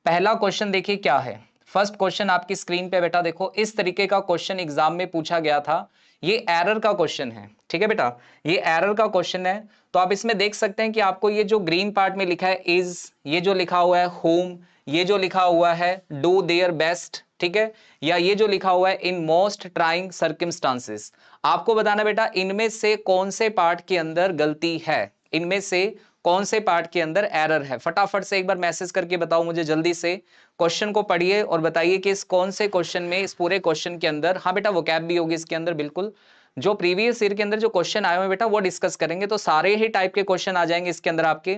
पहला क्वेश्चन देखिए क्या है। फर्स्ट क्वेश्चन आपकी स्क्रीन पे बेटा देखो, इस तरीके का क्वेश्चन एग्जाम में पूछा गया था। ये एरर का क्वेश्चन है, ठीक है बेटा, ये एरर का क्वेश्चन है। तो आप इसमें देख सकते हैं कि आपको ये जो ग्रीन पार्ट में लिखा है इज, ये जो लिखा हुआ है होम, ये जो लिखा हुआ है डू देयर बेस्ट, ठीक है, या ये जो लिखा हुआ है इन मोस्ट ट्राइंग सर्कमस्टांसेस, आपको बताना बेटा इनमें से कौन से पार्ट के अंदर गलती है, इनमें से कौन से पार्ट के अंदर एरर है। फटाफट से एक बार मैसेज करके बताओ मुझे जल्दी से, क्वेश्चन को पढ़िए और बताइए कि इस कौन से क्वेश्चन में, इस पूरे क्वेश्चन के अंदर, हाँ बेटा वोकैब भी होगी इसके अंदर, बिल्कुल जो प्रीवियस ईयर के अंदर जो क्वेश्चन आए हुए बेटा वो डिस्कस करेंगे। तो सारे ही टाइप के क्वेश्चन आ जाएंगे इसके अंदर, आपके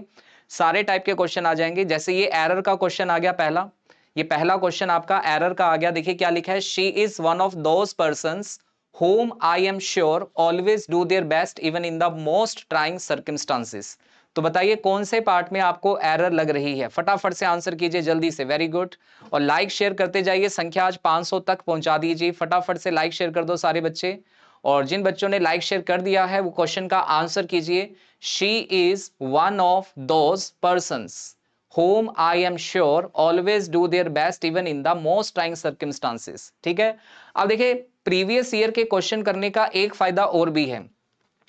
सारे टाइप के क्वेश्चन आ जाएंगे। जैसे ये एरर का क्वेश्चन आ गया पहला, ये पहला क्वेश्चन आपका एरर का आ गया। देखिए क्या लिखा है, she is one of those persons whom I am sure always do their best even in the most trying circumstances। तो बताइए कौन से पार्ट में आपको एरर लग रही है, फटाफट से आंसर कीजिए जल्दी से, वेरी गुड। और लाइक शेयर करते जाइए, संख्या आज 500 तक पहुंचा दीजिए, फटाफट से लाइक शेयर कर दो सारे बच्चे। और जिन बच्चों ने लाइक शेयर कर दिया है वो क्वेश्चन का आंसर कीजिए, she is one of those persons whom I am sure always do their best even in the most trying circumstances। ठीक है, अब देखिए प्रीवियस ईयर के क्वेश्चन करने का एक फायदा और भी है।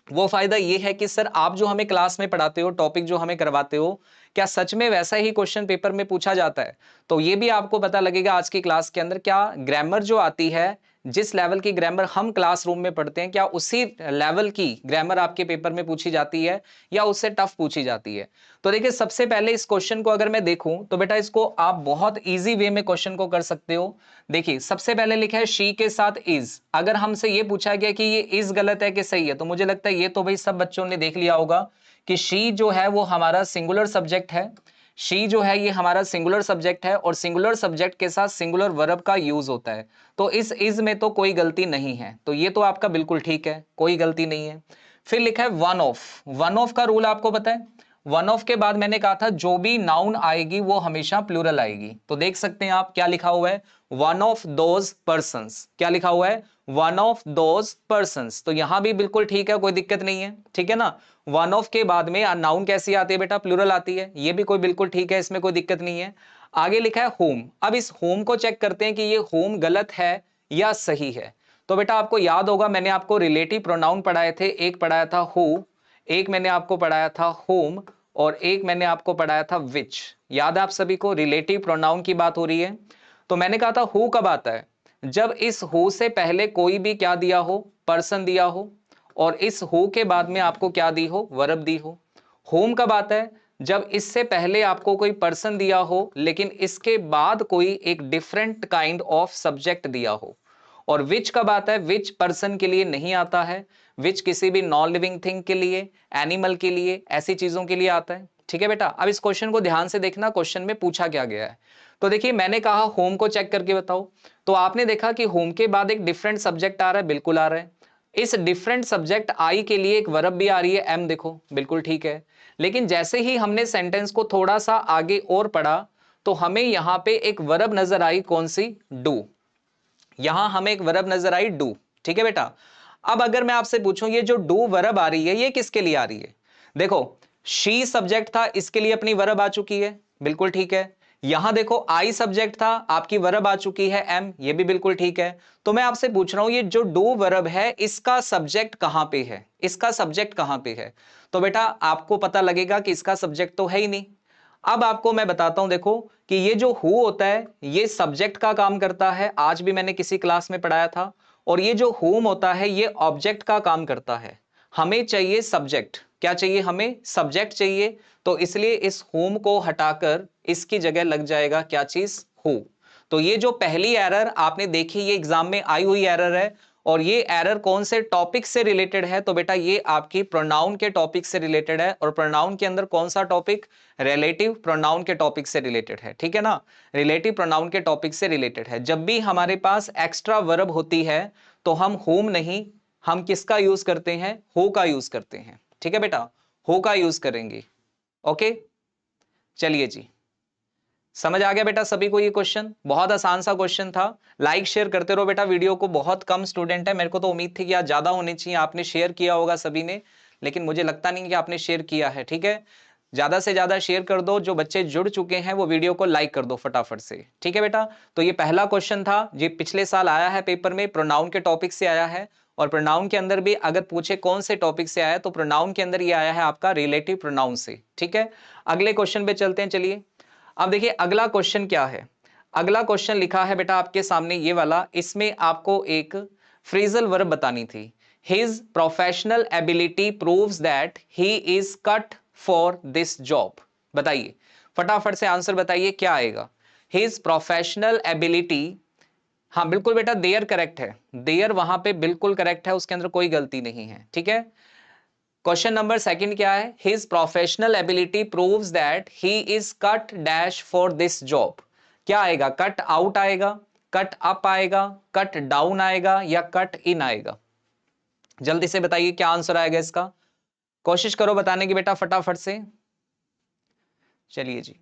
वो फायदा ये है कि सर आप जो हमें क्लास में पढ़ाते हो, टॉपिक जो हमें करवाते हो, क्या सच में वैसा ही क्वेश्चन पेपर में पूछा जाता है। तो ये भी आपको पता लगेगा आज की क्लास के अंदर, क्या ग्रामर जो आती है, जिस लेवल की ग्रामर हम क्लासरूम में पढ़ते हैं, क्या उसी लेवल की ग्रामर आपके पेपर में पूछी जाती है या उससे टफ पूछी जाती है। तो देखिए सबसे पहले इस क्वेश्चन को अगर मैं देखूं तो बेटा इसको आप बहुत इजी वे में क्वेश्चन को कर सकते हो। देखिए सबसे पहले लिखा है शी के साथ इज, अगर हमसे ये पूछा गया कि ये इज गलत है कि सही है, तो मुझे लगता है ये तो भाई सब बच्चों ने देख लिया होगा कि शी जो है वो हमारा सिंगुलर सब्जेक्ट है। शी जो है ये हमारा सिंगुलर सब्जेक्ट है और सिंगुलर सब्जेक्ट के साथ सिंगुलर वर्ब का यूज होता है। तो इस इज में तो कोई गलती नहीं है, तो ये तो आपका बिल्कुल ठीक है, कोई गलती नहीं है। फिर लिखा है वन ऑफ, वन ऑफ का रूल आपको पता है, वन ऑफ के बाद मैंने कहा था जो भी नाउन आएगी वो हमेशा प्लूरल आएगी। तो देख सकते हैं आप क्या लिखा हुआ है, वन ऑफ दोज पर्संस, क्या लिखा हुआ है, वन ऑफ दोज पर्संस। तो यहां भी बिल्कुल ठीक है, कोई दिक्कत नहीं है, ठीक है ना। वन ऑफ के बाद में नाउन कैसी आती है बेटा, प्लूरल आती है, ये भी कोई बिल्कुल ठीक है, इसमें कोई दिक्कत नहीं है। आगे लिखा है होम, अब इस होम को चेक करते हैं कि ये होम गलत है या सही है। तो बेटा आपको याद होगा मैंने आपको रिलेटिव प्रोनाउन पढ़ाए थे, एक पढ़ाया था हु, एक मैंने आपको पढ़ाया था होम, और एक मैंने आपको पढ़ाया था विच। याद है आप सभी को, रिलेटिव प्रोनाउन की बात हो रही है। तो मैंने कहा था हु कब आता है, जब इस हु से पहले कोई भी क्या दिया हो, पर्सन दिया हो, और इस हु के बाद में आपको क्या दी हो, वर्ब दी हो। होम कब आता है, जब इससे पहले आपको कोई पर्सन दिया हो लेकिन इसके बाद कोई एक डिफरेंट काइंड ऑफ सब्जेक्ट दिया हो। और विच कब आता है, विच पर्सन के लिए नहीं आता है, विच किसी भी नॉन लिविंग थिंग के लिए, एनिमल के लिए, ऐसी चीजों के लिए आता है। ठीक है बेटा, अब इस क्वेश्चन को ध्यान से देखना, क्वेश्चन में पूछा क्या गया है। तो देखिए मैंने कहा होम को चेक करके बताओ, तो आपने देखा कि होम के बाद एक डिफरेंट सब्जेक्ट आ रहा है, बिल्कुल आ रहा है। इस डिफरेंट सब्जेक्ट आई के लिए एक वर्ब भी आ रही है एम, देखो बिल्कुल ठीक है। लेकिन जैसे ही हमने सेंटेंस को थोड़ा सा आगे और पढ़ा तो हमें यहां पे एक वर्ब नजर आई, कौन सी, डू। यहां हमें एक वर्ब नजर आई डू, ठीक है बेटा। अब अगर मैं आपसे पूछूं ये जो डू वर्ब आ रही है ये किसके लिए आ रही है, देखो शी सब्जेक्ट था, इसके लिए अपनी वर्ब आ चुकी है, बिल्कुल ठीक है। यहां देखो आई सब्जेक्ट था, आपकी वर्ब आ चुकी है एम, ये भी बिल्कुल ठीक है। तो मैं आपसे पूछ रहा हूं ये जो डू वर्ब है इसका सब्जेक्ट कहां पे है, इसका सब्जेक्ट कहां पे है। तो बेटा आपको पता लगेगा कि इसका सब्जेक्ट तो है ही नहीं। अब आपको मैं बताता हूं, देखो कि ये जो हु होता है ये सब्जेक्ट का काम करता है, आज भी मैंने किसी क्लास में पढ़ाया था। और ये जो हुम होता है ये ऑब्जेक्ट का काम करता है। हमें चाहिए सब्जेक्ट, क्या चाहिए, हमें सब्जेक्ट चाहिए। तो इसलिए इस हुम को हटाकर इसकी जगह लग जाएगा क्या चीज, हु। तो ये जो पहली एरर आपने देखी ये एग्जाम में आई हुई एरर है, और ये एरर कौन से टॉपिक से रिलेटेड है, तो बेटा ये आपकी प्रोनाउन के टॉपिक से रिलेटेड है। और प्रोनाउन के अंदर कौन सा टॉपिक, रिलेटिव प्रोनाउन के टॉपिक से रिलेटेड है, ठीक है ना। रिलेटिव प्रोनाउन के टॉपिक से रिलेटेड है। जब भी हमारे पास एक्स्ट्रा वर्ब होती है तो हम होम नहीं, हम किसका यूज करते हैं, हु का यूज करते हैं, ठीक है बेटा, हु का यूज करेंगे। ओके चलिए जी, समझ आ गया बेटा सभी को, ये क्वेश्चन बहुत आसान सा क्वेश्चन था। लाइक शेयर करते रहो बेटा वीडियो को, बहुत कम स्टूडेंट है, मेरे को तो उम्मीद थी कि आज ज्यादा होने चाहिए, आपने शेयर किया होगा सभी ने, लेकिन मुझे लगता नहीं कि आपने शेयर किया है, ठीक है। ज्यादा से ज्यादा शेयर कर दो, जो बच्चे जुड़ चुके हैं वो वीडियो को लाइक कर दो फटाफट से, ठीक है बेटा। तो ये पहला क्वेश्चन था, ये पिछले साल आया है पेपर में, प्रोनाउन के टॉपिक से आया है। और प्रोनाउन के अंदर भी अगर पूछे कौन से टॉपिक से आया है, तो प्रोनाउन के अंदर ये आया है आपका रिलेटिव प्रोनाउन से, ठीक है। अगले क्वेश्चन पे चलते हैं, चलिए। अब देखिए अगला क्वेश्चन क्या है। अगला क्वेश्चन लिखा है बेटा आपके सामने ये वाला, इसमें आपको एक फ्रेजल वर्ब बतानी थी। His professional ability proves that he is cut for this job। बताइए, फटाफट से आंसर बताइए क्या आएगा। His professional ability, हाँ बिल्कुल बेटा, देयर करेक्ट है, देयर वहां पे बिल्कुल करेक्ट है, उसके अंदर कोई गलती नहीं है, ठीक है। क्वेश्चन नंबर सेकंड क्या है, His professional ability proves that he is cut dash for this job। क्या आएगा, कट आउट आएगा, कट अप आएगा, कट डाउन आएगा, या कट इन आएगा। जल्दी से बताइए क्या आंसर आएगा इसका, कोशिश करो बताने की बेटा फटाफट से। चलिए जी,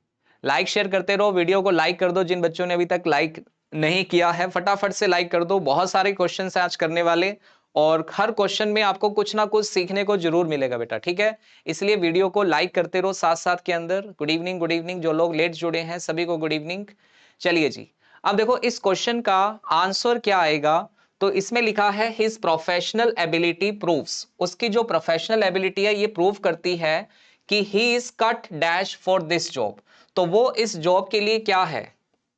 लाइक शेयर करते रहो, वीडियो को लाइक कर दो, जिन बच्चों ने अभी तक लाइक नहीं किया है फटाफट से लाइक कर दो। बहुत सारे क्वेश्चन है आज करने वाले, और हर क्वेश्चन में आपको कुछ ना कुछ सीखने को जरूर मिलेगा बेटा, ठीक है। इसलिए वीडियो को लाइक करते रहो साथ साथ के अंदर। गुड इवनिंग, गुड इवनिंग, जो लोग लेट जुड़े हैं सभी को गुड इवनिंग। चलिए जी, अब देखो इस क्वेश्चन का आंसर क्या आएगा। तो इसमें लिखा है हिज प्रोफेशनल एबिलिटी प्रूव्स, उसकी जो प्रोफेशनल एबिलिटी है ये प्रूव करती है कि he is cut dash for this job. तो वो इस जॉब के लिए क्या है,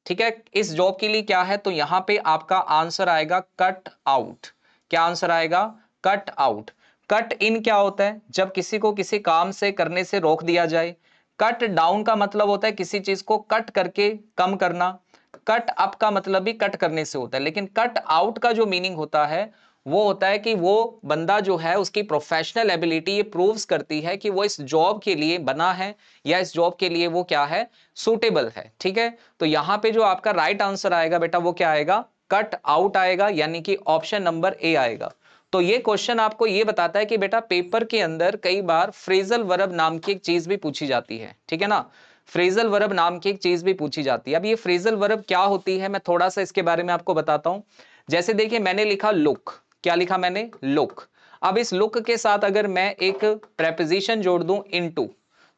ठीक है, इस जॉब के लिए क्या है। तो यहां पे आपका आंसर आएगा कट आउट। क्या आंसर आएगा, कट आउट। कट इन क्या होता है, जब किसी को किसी काम से करने से रोक दिया जाए। कट डाउन का मतलब होता है किसी चीज को कट करके कम करना। कट अप का मतलब भी कट करने से होता है, लेकिन कट आउट का जो मीनिंग होता है वो होता है कि वो बंदा जो है उसकी प्रोफेशनल एबिलिटी ये प्रूव्स करती है कि वो इस जॉब के लिए बना है, या इस जॉब के लिए वो क्या है, सूटेबल है, ठीक है। तो यहां पे जो आपका राइट आंसर आएगा बेटा वो क्या आएगा, कट आउट आएगा, यानी कि ऑप्शन नंबर ए आएगा। तो ये क्वेश्चन आपको ये बताता है कि बेटा पेपर के अंदर कई बार फ्रेजल वर्ब नाम की एक चीज भी पूछी जाती है, ठीक है ना। फ्रेजल वर्ब नाम की एक चीज भी पूछी जाती है। अब ये फ्रेजल वर्ब क्या होती है, मैं थोड़ा सा इसके बारे में आपको बताता हूं। जैसे देखिए मैंने लिखा लुक, क्या लिखा मैंने, लुक। अब इस लुक के साथ अगर मैं एक प्रेपोजिशन जोड़ दूं इनटू,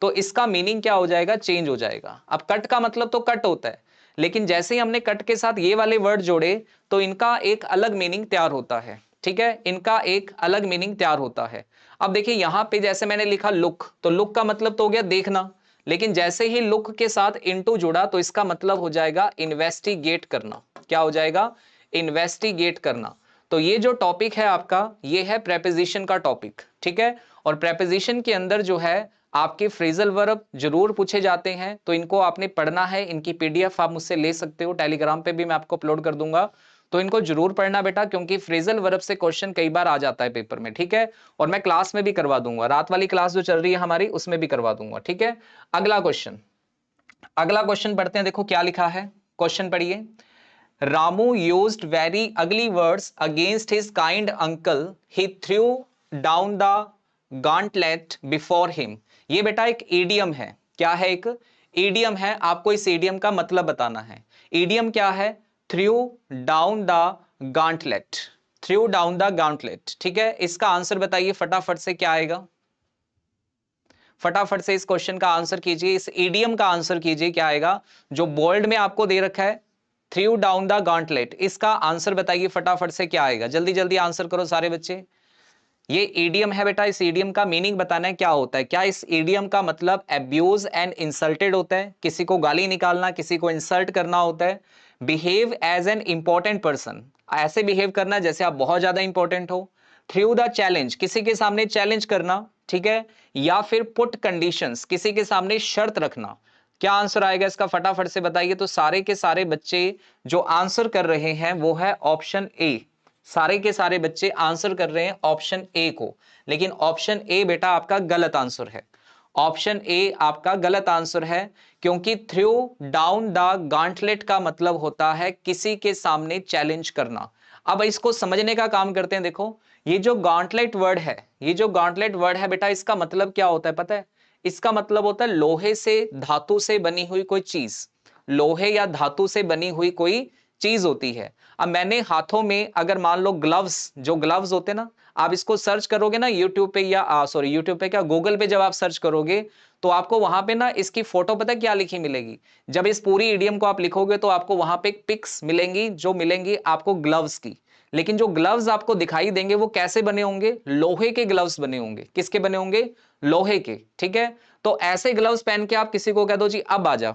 तो इसका मीनिंग क्या हो जाएगा, चेंज हो जाएगा। अब कट का मतलब तो कट होता है, लेकिन जैसे ही हमने कट के साथ ये वाले वर्ड जोड़े तो इनका एक अलग मीनिंग तैयार होता है, ठीक है, इनका एक अलग मीनिंग तैयार होता है। अब देखिए यहां पे जैसे मैंने लिखा लुक, तो लुक का मतलब तो हो गया देखना, लेकिन जैसे ही लुक के साथ इनटू जुड़ा तो इसका मतलब हो जाएगा इन्वेस्टिगेट करना। क्या हो जाएगा, इन्वेस्टिगेट करना। तो ये जो टॉपिक है आपका, ये है प्रेपोजिशन का टॉपिक, ठीक है। और प्रेपोजिशन के अंदर जो है आपके फ्रेजल वर्ब जरूर पूछे जाते हैं, तो इनको आपने पढ़ना है। इनकी पीडीएफ आप मुझसे ले सकते हो, टेलीग्राम पे भी मैं आपको अपलोड कर दूंगा। तो इनको जरूर पढ़ना बेटा, क्योंकि फ्रेजल वर्ब से क्वेश्चन कई बार आ जाता है पेपर में, ठीक है। और मैं क्लास में भी करवा दूंगा, रात वाली क्लास जो चल रही है हमारी उसमें भी करवा दूंगा, ठीक है। अगला क्वेश्चन, अगला क्वेश्चन पढ़ते हैं। देखो क्या लिखा है, क्वेश्चन पढ़िए। Ramu used very ugly words against his kind uncle, he through down the gauntlet before him. ये बेटा एक ईडियम है, क्या है, एक ईडियम है। आपको इस ईडियम का मतलब बताना है। ईडियम क्या है, through down the gauntlet, through down the gauntlet, ठीक है। इसका आंसर बताइए फटाफट से क्या आएगा, फटाफट से इस क्वेश्चन का आंसर कीजिए, इस ईडियम का आंसर कीजिए, क्या आएगा। जो बोल्ड में आपको दे रखा है थ्रू डाउन द गॉन्टलेट, इसका आंसर बताइए फटाफट से क्या आएगा। जल्दी जल्दी आंसर करो सारे बच्चे। ये ईडियम है बेटा, इस ईडियम का मीनिंग बताना है क्या होता है। क्या इस ईडियम का मतलब अब्यूज एंड इंसल्टेड होता है, किसी को गाली निकालना, किसी को इंसल्ट करना होता है। Behave as an important person, ऐसे बिहेव करना जैसे आप बहुत ज्यादा इंपॉर्टेंट हो। थ्रू द चैलेंज, किसी के सामने चैलेंज करना, ठीक है। या फिर पुट कंडीशंस, किसी के सामने शर्त रखना। क्या आंसर आएगा इसका, फटाफट से बताइए। तो सारे के सारे बच्चे जो आंसर कर रहे हैं वो है ऑप्शन ए, सारे के सारे बच्चे आंसर कर रहे हैं ऑप्शन ए को। लेकिन ऑप्शन ए बेटा आपका गलत आंसर है, ऑप्शन ए आपका गलत आंसर है, क्योंकि थ्रू डाउन द गॉन्टलेट का मतलब होता है किसी के सामने चैलेंज करना। अब इसको समझने का काम करते हैं। देखो ये जो गॉन्टलेट वर्ड है, ये जो गॉन्टलेट वर्ड है बेटा, इसका मतलब क्या होता है पता है। इसका मतलब होता है लोहे से धातु से बनी हुई कोई चीज, लोहे या धातु से बनी हुई कोई चीज होती है। अब मैंने हाथों में, अगर मान लो ग्लव्स, जो ग्लव्स होते हैं ना, आप इसको सर्च करोगे ना यूट्यूब पे, या सॉरी यूट्यूब पे क्या, गूगल पे जब आप सर्च करोगे तो आपको वहां पे ना इसकी फोटो पता क्या लिखी मिलेगी। जब इस पूरी इडियम को आप लिखोगे तो आपको वहां पे पिक्स मिलेंगी, जो मिलेंगी आपको ग्लव्स की। लेकिन जो ग्लव्स आपको दिखाई देंगे वो कैसे बने होंगे, लोहे के ग्लव्स बने होंगे। किसके बने होंगे, लोहे के, ठीक है। तो ऐसे ग्लव्स पहन के आप किसी को कह दो जी अब आ जा,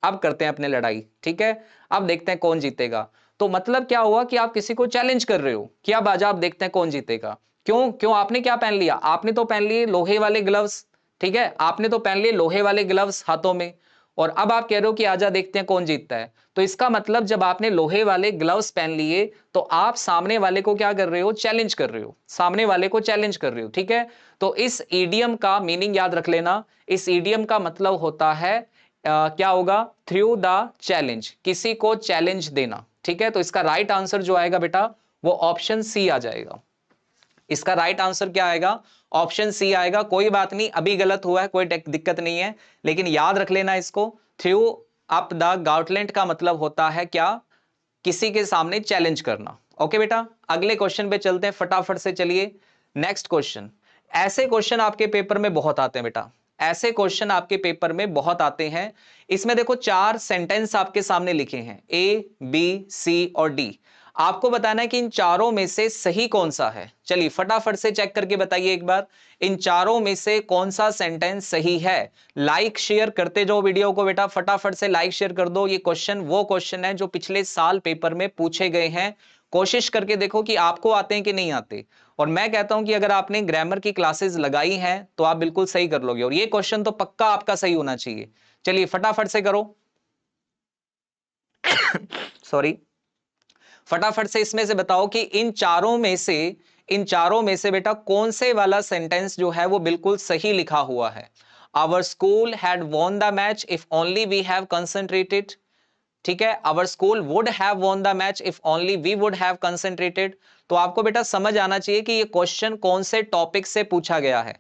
अब करते हैं अपने लड़ाई, ठीक है, अब देखते हैं कौन जीतेगा। तो मतलब क्या हुआ कि आप किसी को चैलेंज कर रहे हो कि अब आजा, आप देखते हैं कौन जीतेगा। क्यों क्यों, आपने क्या पहन लिया, आपने तो पहन लिए लोहे वाले ग्लव्स, ठीक है, आपने तो पहन लिए लोहे वाले ग्लव्स हाथों में, और अब आप कह रहे हो कि आजा देखते हैं कौन जीतता है। तो इसका मतलब जब आपने लोहे वाले ग्लव्स पहन लिए तो आप सामने वाले को क्या कर रहे हो, चैलेंज कर रहे हो, सामने वाले को चैलेंज कर रहे हो, ठीक है। तो इस ईडियम का मीनिंग याद रख लेना, इस ईडियम का मतलब होता है क्या होगा, थ्रू द चैलेंज, किसी को चैलेंज देना, ठीक है। तो इसका राइट आंसर जो आएगा बेटा वो ऑप्शन सी आ जाएगा। इसका राइट आंसर क्या आएगा, ऑप्शन सी आएगा। कोई बात नहीं, अभी गलत हुआ है, कोई दिक्कत नहीं है, लेकिन याद रख लेना इसको, थ्रू अप द गाउटलेंट का मतलब होता है क्या, किसी के सामने चैलेंज करना। ओके बेटा, अगले क्वेश्चन पे चलते हैं फटाफट से, चलिए नेक्स्ट क्वेश्चन। ऐसे क्वेश्चन आपके पेपर में बहुत आते हैं बेटा, ऐसे क्वेश्चन आपके पेपर में बहुत आते हैं। इसमें देखो 4 सेंटेंस आपके सामने लिखे हैं, ए बी सी और डी। आपको बताना है कि इन चारों में से सही कौन सा है। चलिए फटाफट से चेक करके बताइए एक बार, इन चारों में से कौन सा सेंटेंस सही है। लाइक शेयर करते जाओ वीडियो को बेटा, फटाफट से लाइक शेयर कर दो। ये क्वेश्चन वो क्वेश्चन है जो पिछले साल पेपर में पूछे गए हैं। कोशिश करके देखो कि आपको आते हैं कि नहीं आते। और मैं कहता हूं कि अगर आपने ग्रामर की क्लासेस लगाई हैं तो आप बिल्कुल सही कर लोगे, और ये क्वेश्चन तो पक्का आपका सही होना चाहिए। चलिए फटाफट से करो सॉरी, फटाफट से इसमें से बताओ कि इन चारों में से बेटा कौन से वाला सेंटेंस जो है वो बिल्कुल सही लिखा हुआ है। Our school had won the match if only we have concentrated, ठीक है, our school would have won the match if only we would have concentrated. तो आपको बेटा समझ आना चाहिए कि ये क्वेश्चन कौन से टॉपिक से पूछा गया है,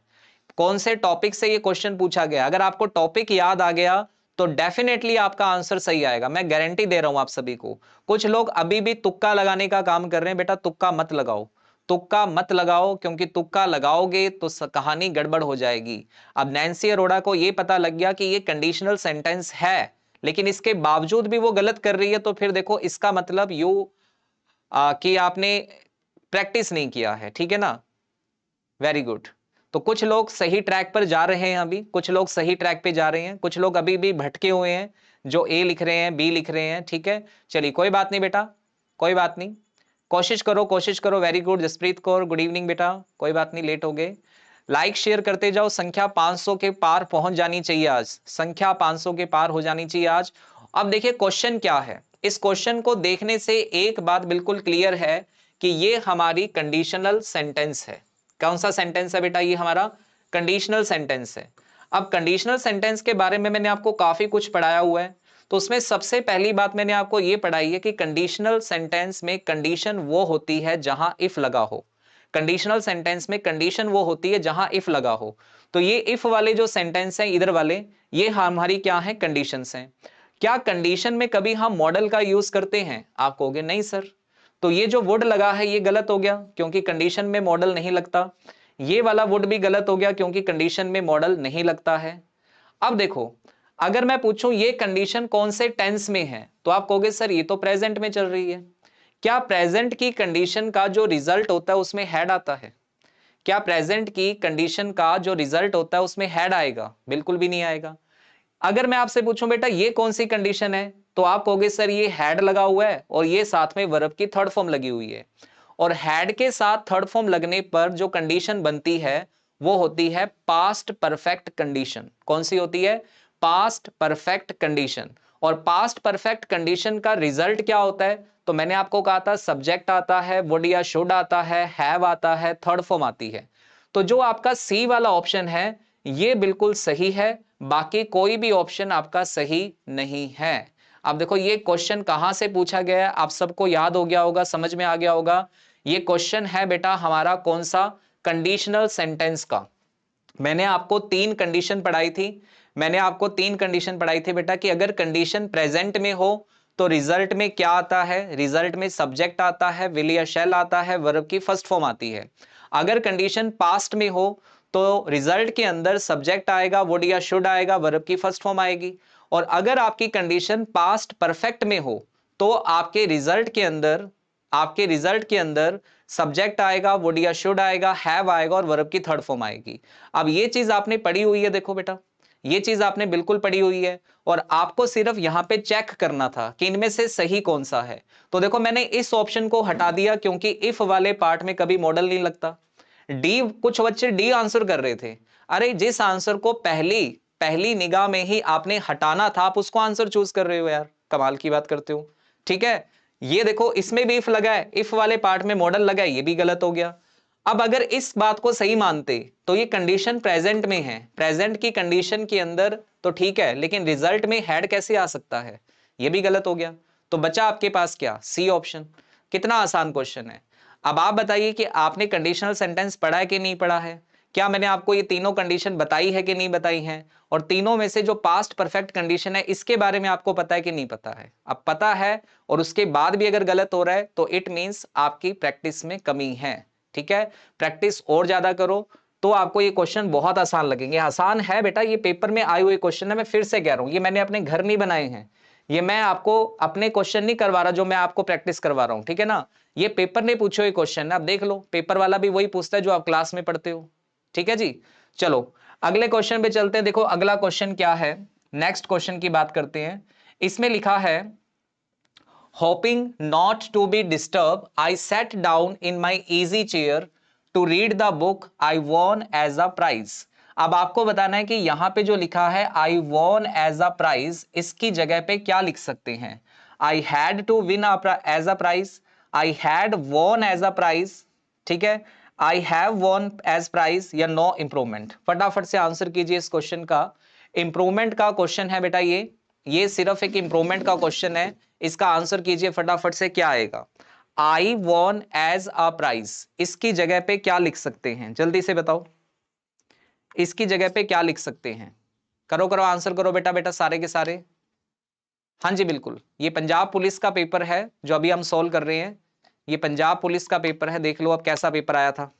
कौन से टॉपिक से ये क्वेश्चन पूछा गया। अगर आपको टॉपिक याद आ गया तो डेफिनेटली आपका आंसर सही आएगा, मैं गारंटी दे रहा हूं आप सभी को। कुछ लोग अभी भी तुक्का लगाने का काम कर रहे हैं, बेटा तुक्का मत लगाओ, तुक्का मत लगाओ, क्योंकि तुक्का लगाओगे तो कहानी गड़बड़ हो जाएगी। अब नैन्सी अरोड़ा को यह पता लग गया कि ये कंडीशनल सेंटेंस है, लेकिन इसके बावजूद भी वो गलत कर रही है, तो फिर देखो इसका मतलब कि आपने प्रैक्टिस नहीं किया है, ठीक है ना। Very good. तो कुछ लोग सही ट्रैक पर जा रहे हैं, अभी कुछ लोग सही ट्रैक पे जा रहे हैं, कुछ लोग अभी भी भटके हुए हैं, जो ए लिख रहे हैं, बी लिख रहे हैं, ठीक है। चलिए कोई बात नहीं बेटा, कोई बात नहीं, कोशिश करो कोशिश करो। Very good Jaspreet Kaur, good evening बेटा, कोई बात नहीं, लेट हो गए। लाइक शेयर करते जाओ, संख्या 500 के पार पहुंच जानी चाहिए आज, संख्या 500 के पार हो जानी चाहिए आज। अब देखिए क्वेश्चन क्या है, इस क्वेश्चन को देखने से एक बात बिल्कुल क्लियर है कि ये हमारी कंडीशनल सेंटेंस है। कौन सा सेंटेंस है बेटा, ये हमारा कंडीशनल सेंटेंस है। अब कंडीशनल सेंटेंस के बारे में मैंने आपको काफी कुछ पढ़ाया हुआ है, तो उसमें सबसे पहली बात मैंने आपको यह पढ़ाई है कि कंडीशनल सेंटेंस में कंडीशन वो होती है जहां इफ लगा हो। कंडीशनल सेंटेंस में कंडीशन वो होती है जहां इफ लगा हो। तो ये इफ वाले जो सेंटेंस हैं इधर वाले, ये हमारी क्या है, कंडीशंस हैं। क्या कंडीशन में कभी हम मॉडल का यूज करते हैं, आप कहोगे नहीं सर। तो ये जो वुड लगा है ये गलत हो गया, क्योंकि कंडीशन में मॉडल नहीं लगता। ये वाला वुड भी गलत हो गया, क्योंकि कंडीशन में मॉडल नहीं लगता है। अब देखो, अगर मैं पूछूं ये कंडीशन कौन से टेंस में है, तो आप कहोगे सर ये तो प्रेजेंट में चल रही है। क्या प्रेजेंट की कंडीशन का जो रिजल्ट होता है उसमें हैड आता है? क्या प्रेजेंट की कंडीशन का जो रिजल्ट होता है उसमें हैड आएगा? बिल्कुल भी नहीं आएगा। अगर मैं आपसे पूछूं बेटा ये कौन सी कंडीशन है, तो आप कहोगे सर ये हैड लगा हुआ है और ये साथ में वर्ब की थर्ड फॉर्म लगी हुई है। और हैड के साथ थर्ड फॉर्म लगने पर जो कंडीशन बनती है वो होती है पास्ट परफेक्ट कंडीशन। कौन सी होती है? Past perfect condition. और पास्ट परफेक्ट कंडीशन का रिजल्ट क्या होता है? तो मैंने आपको कहा था सब्जेक्ट आता है, वुड या शुड आता है, हैव आता है, थर्ड फॉर्म आती है। तो जो आपका सी वाला ऑप्शन है ये बिल्कुल सही है, बाकी कोई भी ऑप्शन आपका सही नहीं है। अब देखो ये क्वेश्चन कहां से पूछा गया है, आप सबको याद हो गया होगा, समझ में आ गया होगा। ये क्वेश्चन है बेटा हमारा कौन सा, कंडीशनल सेंटेंस का। मैंने आपको 3 कंडीशन पढ़ाई थी, मैंने आपको 3 कंडीशन पढ़ाई थी बेटा कि अगर कंडीशन प्रेजेंट में हो तो रिजल्ट में क्या आता है, रिजल्ट में सब्जेक्ट आता है, विल या शैल आता है, वर्ब की फर्स्ट फॉर्म आती है। अगर कंडीशन पास्ट में हो तो रिजल्ट के अंदर सब्जेक्ट आएगा, वुड या शुड आएगा, वर्ब की फर्स्ट फॉर्म आएगी। और अगर आपकी कंडीशन पास्ट परफेक्ट में हो तो आपके रिजल्ट के अंदर सब्जेक्ट आएगा, वुड या शुड आएगा, हैव आएगा और वर्ब की थर्ड फॉर्म आएगी। अब ये चीज आपने पढ़ी हुई है, देखो बेटा ये चीज आपने बिल्कुल पढ़ी हुई है और आपको सिर्फ यहां पे चेक करना था कि इनमें से सही कौन सा है। तो देखो मैंने इस ऑप्शन को हटा दिया क्योंकि इफ वाले पार्ट में कभी मॉडल नहीं लगता। डी, कुछ बच्चे डी आंसर कर रहे थे। अरे जिस आंसर को पहली निगाह में ही आपने हटाना था आप उसको आंसर चूज कर रहे हो यार, कमाल की बात करते हो। ठीक है, ये देखो इसमें भी इफ लगा है, इफ वाले पार्ट में मॉडल लगा है, ये भी गलत हो गया। अब अगर इस बात को सही मानते तो ये कंडीशन प्रेजेंट में है, प्रेजेंट की कंडीशन के अंदर तो ठीक है, लेकिन रिजल्ट में हैड कैसे आ सकता है, ये भी गलत हो गया। तो बचा आपके पास क्या, सी ऑप्शन। कितना आसान क्वेश्चन है। अब आप बताइए कि आपने कंडीशनल सेंटेंस पढ़ा है कि नहीं पढ़ा है, क्या मैंने आपको ये तीनों कंडीशन बताई है कि नहीं बताई है, और तीनों में से जो पास्ट परफेक्ट कंडीशन है इसके बारे में आपको पता है कि नहीं पता है। अब पता है और उसके बाद भी अगर गलत हो रहा है तो इट मींस आपकी प्रैक्टिस में कमी है। ठीक है, प्रैक्टिस और ज्यादा करो तो आपको ये क्वेश्चन बहुत आसान लगेंगे। आसान है बेटा, ये पेपर में आए हुए क्वेश्चन है, मैं फिर से कह रहा हूं, ये मैंने अपने घर नहीं बनाए हैं, ये मैं आपको अपने क्वेश्चन नहीं करवा रहा जो मैं आपको प्रैक्टिस करवा रहा हूं। ठीक है ना, ये पेपर ने पूछे हुए क्वेश्चन है, आप देख लो पेपर वाला भी वही पूछता है जो आप क्लास में पढ़ते हो। ठीक है जी, चलो अगले क्वेश्चन पे चलते हैं। देखो अगला क्वेश्चन क्या है, नेक्स्ट क्वेश्चन की बात करते हैं। इसमें लिखा है hoping not to be disturbed, I sat down in my easy chair to read the book I won as a prize। अब आपको बताना है कि यहां पे जो लिखा है I won as a prize, इसकी जगह पे क्या लिख सकते हैं। I had to win as a prize, I had won as a prize, ठीक है, I have won as prize या no improvement। फटाफट से आंसर कीजिए इस क्वेश्चन का। इंप्रूवमेंट का क्वेश्चन है बेटा, ये सिर्फ एक इंप्रूवमेंट का क्वेश्चन है। इसका आंसर कीजिए फटाफट से, क्या आएगा। आई वॉन एज अ प्राइज, इसकी जगह पे क्या लिख सकते हैं, जल्दी से बताओ इसकी जगह पे क्या लिख सकते हैं। करो करो आंसर करो बेटा, बेटा सारे के सारे। हाँ जी बिल्कुल, ये पंजाब पुलिस का पेपर है जो अभी हम सॉल्व कर रहे हैं। ये पंजाब पुलिस का पेपर है, देख लो अब कैसा पेपर आया था।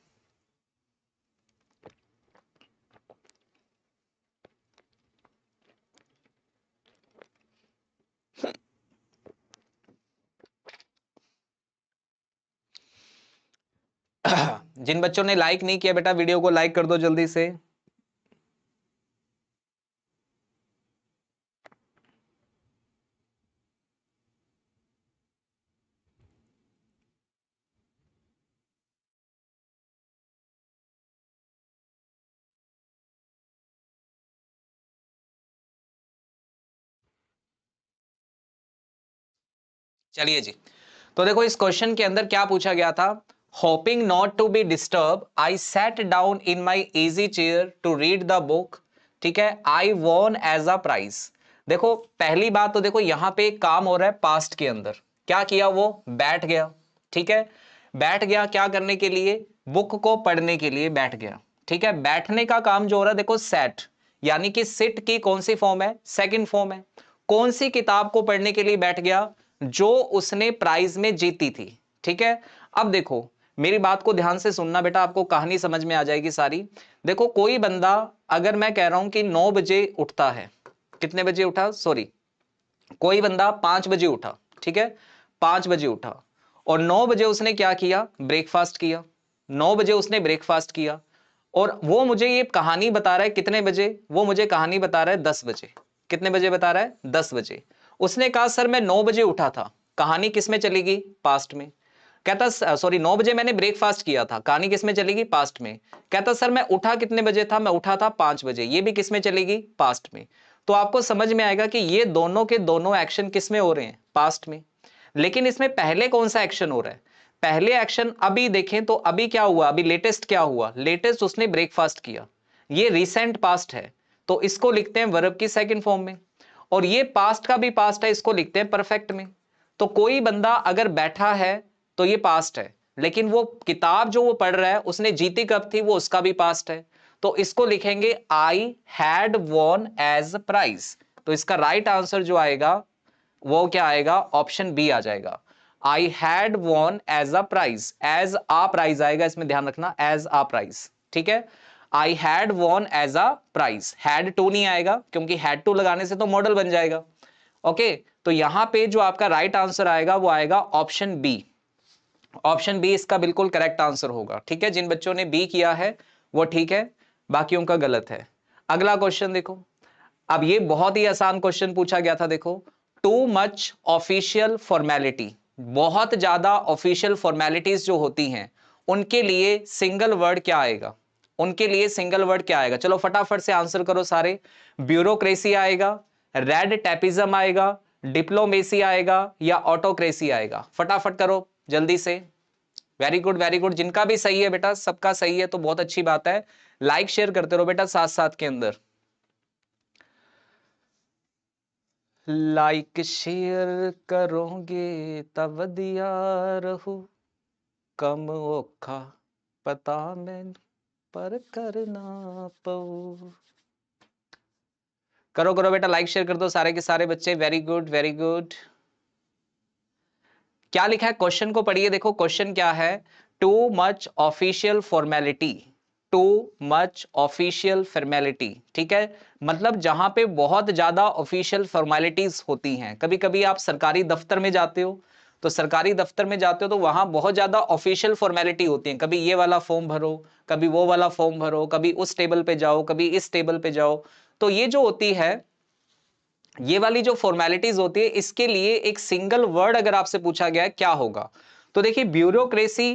जिन बच्चों ने लाइक नहीं किया बेटा वीडियो को लाइक कर दो जल्दी से। चलिए जी, तो देखो इस क्वेश्चन के अंदर क्या पूछा गया था। Hoping not to be disturb I sat down in my easy chair to read the book, ठीक है, I won as a prize. देखो पहली बात तो देखो यहां पे एक काम हो रहा है पास्ट के अंदर, क्या किया वो बैठ गया। ठीक है, बैठ गया क्या करने के लिए, बुक को पढ़ने के लिए बैठ गया। ठीक है, बैठने का काम जो हो रहा है देखो सेट, यानी कि सिट की कौन सी फॉर्म है, सेकंड फॉर्म है। कौन सी किताब को पढ़ने के लिए बैठ गया, जो उसने प्राइज में जीती थी। ठीक है, अब देखो मेरी बात को ध्यान से सुनना बेटा, आपको कहानी समझ में आ जाएगी सारी। देखो कोई बंदा, अगर मैं कह रहा हूं कि 9 बजे उठता है, कितने बजे उठा, सॉरी, कोई बंदा 5 बजे उठा, ठीक है, 5 बजे उठा और 9 बजे उसने क्या किया, ब्रेकफास्ट किया। 9 बजे उसने ब्रेकफास्ट किया और वो मुझे ये कहानी बता रहा है कितने बजे, वो मुझे कहानी बता रहा है 10 बजे। कितने बजे बता रहा है, 10 बजे। उसने कहा सर मैं 9 बजे उठा था, कहानी किस में चलेगी, पास्ट में। कहता सॉरी 9 बजे मैंने ब्रेकफास्ट किया था, कहानी किस में चलेगी, पास्ट में। कहता सर मैं उठा कितने बजे था, मैं उठा था 5 बजे, ये भी किस में चलेगी, पास्ट में। तो आपको समझ में आएगा कि ये दोनों के दोनों एक्शन किस में हो रहे हैं, पास्ट में। लेकिन इसमें पहले कौन सा एक्शन हो रहा है, पहले एक्शन अभी देखें तो अभी क्या हुआ, अभी लेटेस्ट क्या हुआ, लेटेस्ट उसने ब्रेकफास्ट किया, ये रिसेंट पास्ट है, तो इसको लिखते हैं वर्ब की सेकंड फॉर्म में। और ये पास्ट का भी पास्ट है, इसको लिखते हैं परफेक्ट में। तो कोई बंदा अगर बैठा है तो ये पास्ट है, लेकिन वो किताब जो वो पढ़ रहा है उसने जीती कब थी, वो उसका भी पास्ट है। तो इसको लिखेंगे I had won as prize. तो इसका राइट आंसर जो आएगा वो क्या आएगा, ऑप्शन बी आ जाएगा। I had won as a prize, as a prize आएगा, इसमें ध्यान रखना, एज आ प्राइज, ठीक है। I had won as a prize, had to नहीं आएगा क्योंकि हैड टू लगाने से तो मॉडल बन जाएगा। ओके, तो यहां पे जो आपका राइट आंसर आएगा वो आएगा ऑप्शन बी। ऑप्शन बी इसका बिल्कुल करेक्ट आंसर होगा, ठीक है। जिन बच्चों ने बी किया है वो ठीक है, बाकियों का गलत है। अगला क्वेश्चन देखो, अब ये बहुत ही आसान क्वेश्चन पूछा गया था, देखो, टू मच ऑफिशियल फॉर्मेलिटी, बहुत ज्यादा ऑफिशियल फॉर्मेलिटीज जो होती हैं उनके लिए सिंगल वर्ड क्या आएगा, उनके लिए सिंगल वर्ड क्या आएगा, चलो फटाफट से आंसर करो सारे। ब्यूरोक्रेसी आएगा, रेड टैपिज्म आएगा, डिप्लोमेसी आएगा या ऑटोक्रेसी आएगा, फटाफट करो जल्दी से। वेरी गुड वेरी गुड, जिनका भी सही है बेटा, सबका सही है तो बहुत अच्छी बात है। लाइक शेयर करते रहो बेटा साथ साथ के अंदर। लाइक शेयर करोगे तब वधिया रहू, कम औखा पता मैं पर करना पऊ। करो करो बेटा, लाइक शेयर कर दो सारे के सारे बच्चे। Very good very good. क्या लिखा है, क्वेश्चन को पढ़िए, देखो क्वेश्चन क्या है, too much official formality, too much official formality, ठीक है। मतलब जहां पे बहुत ज्यादा ऑफिशियल फॉर्मेलिटीज होती हैं, कभी कभी आप सरकारी दफ्तर में जाते हो, तो सरकारी दफ्तर में जाते हो तो वहां बहुत ज्यादा ऑफिशियल फॉर्मेलिटी होती हैं, कभी ये वाला फॉर्म भरो, कभी वो वाला फॉर्म भरो, कभी उस टेबल पे जाओ, कभी इस टेबल पे जाओ। तो ये जो होती है, ये वाली जो फॉर्मेलिटीज होती है, इसके लिए एक सिंगल वर्ड अगर आपसे पूछा गया है क्या होगा, तो देखिए ब्यूरोक्रेसी,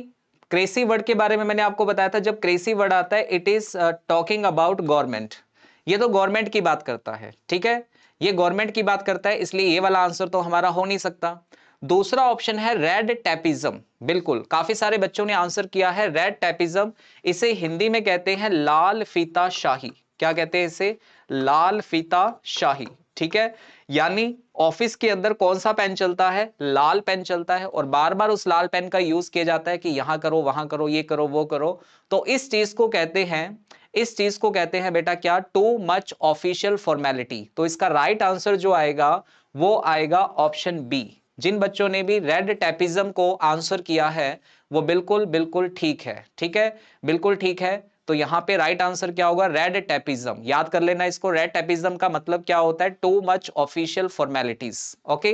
क्रेसी वर्ड के बारे में मैंने आपको बताया था, जब क्रेसी वर्ड आता है it is talking about government, ये तो गवर्नमेंट की बात करता है, ठीक है, ये गवर्नमेंट की बात करता है, इसलिए ये वाला आंसर तो हमारा हो नहीं सकता। दूसरा ऑप्शन है रेड टैपिज्म, बिल्कुल काफी सारे बच्चों ने आंसर किया है रेड टैपिज्म, इसे हिंदी में कहते हैं लाल फीता शाही, क्या कहते हैं इसे, लाल फीता शाही, ठीक है। यानी ऑफिस के अंदर कौन सा पेन चलता है, लाल पेन चलता है, और बार बार उस लाल पेन का यूज किया जाता है कि यहां करो वहां करो ये करो वो करो, तो इस चीज को कहते हैं, इस चीज को कहते हैं बेटा क्या, टू मच ऑफिशियल फॉर्मेलिटी। तो इसका राइट आंसर जो आएगा वो आएगा ऑप्शन बी। जिन बच्चों ने भी रेड टैपिज्म को आंसर किया है वो बिल्कुल बिल्कुल ठीक है, ठीक है, बिल्कुल ठीक है। तो यहां पे राइट आंसर क्या होगा, रेड टैपिज्म, याद कर लेना इसको, रेड टैपिज्म का मतलब क्या होता है, too much official formalities. Okay,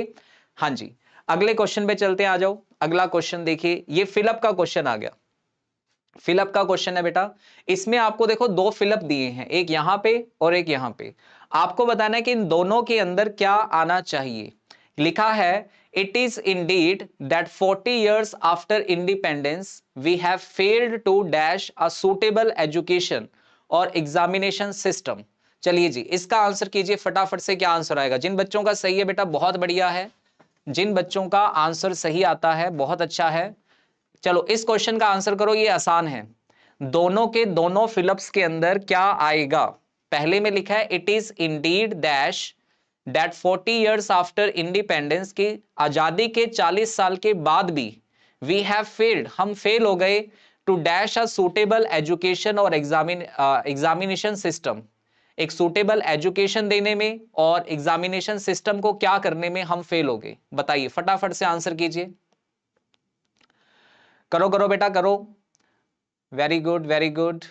हाँ जी, अगले क्वेश्चन पे चलते हैं, आ जाओ। अगला क्वेश्चन देखिए, ये फिलअप का क्वेश्चन आ गया, फिलअप का क्वेश्चन है बेटा। इसमें आपको देखो दो फिलअप दिए हैं, एक यहां पे और एक यहां पे, आपको बताना है कि इन दोनों के अंदर क्या आना चाहिए। लिखा है, it is indeed that 40 years after independence we have failed to dash a suitable education और एग्जामिनेशन सिस्टम। चलिए जी, इसका आंसर कीजिए फटाफट से, क्या आंसर आएगा। जिन बच्चों का सही है बेटा बहुत बढ़िया है, जिन बच्चों का आंसर सही आता है बहुत अच्छा है। चलो इस क्वेश्चन का आंसर करो, ये आसान है। दोनों के दोनों फिलअप्स के अंदर क्या आएगा, पहले में लिखा है it is indeed dash that 40 years after independence, की आजादी के 40 साल के बाद भी वी हैव फेल्ड, हम फेल हो गए, to dash a suitable education और एग्जामिनेशन सिस्टम, एक सुटेबल एजुकेशन देने में और एग्जामिनेशन सिस्टम को क्या करने में हम फेल हो गए। बताइए फटाफट से आंसर कीजिए, करो करो बेटा करो। Very good very good.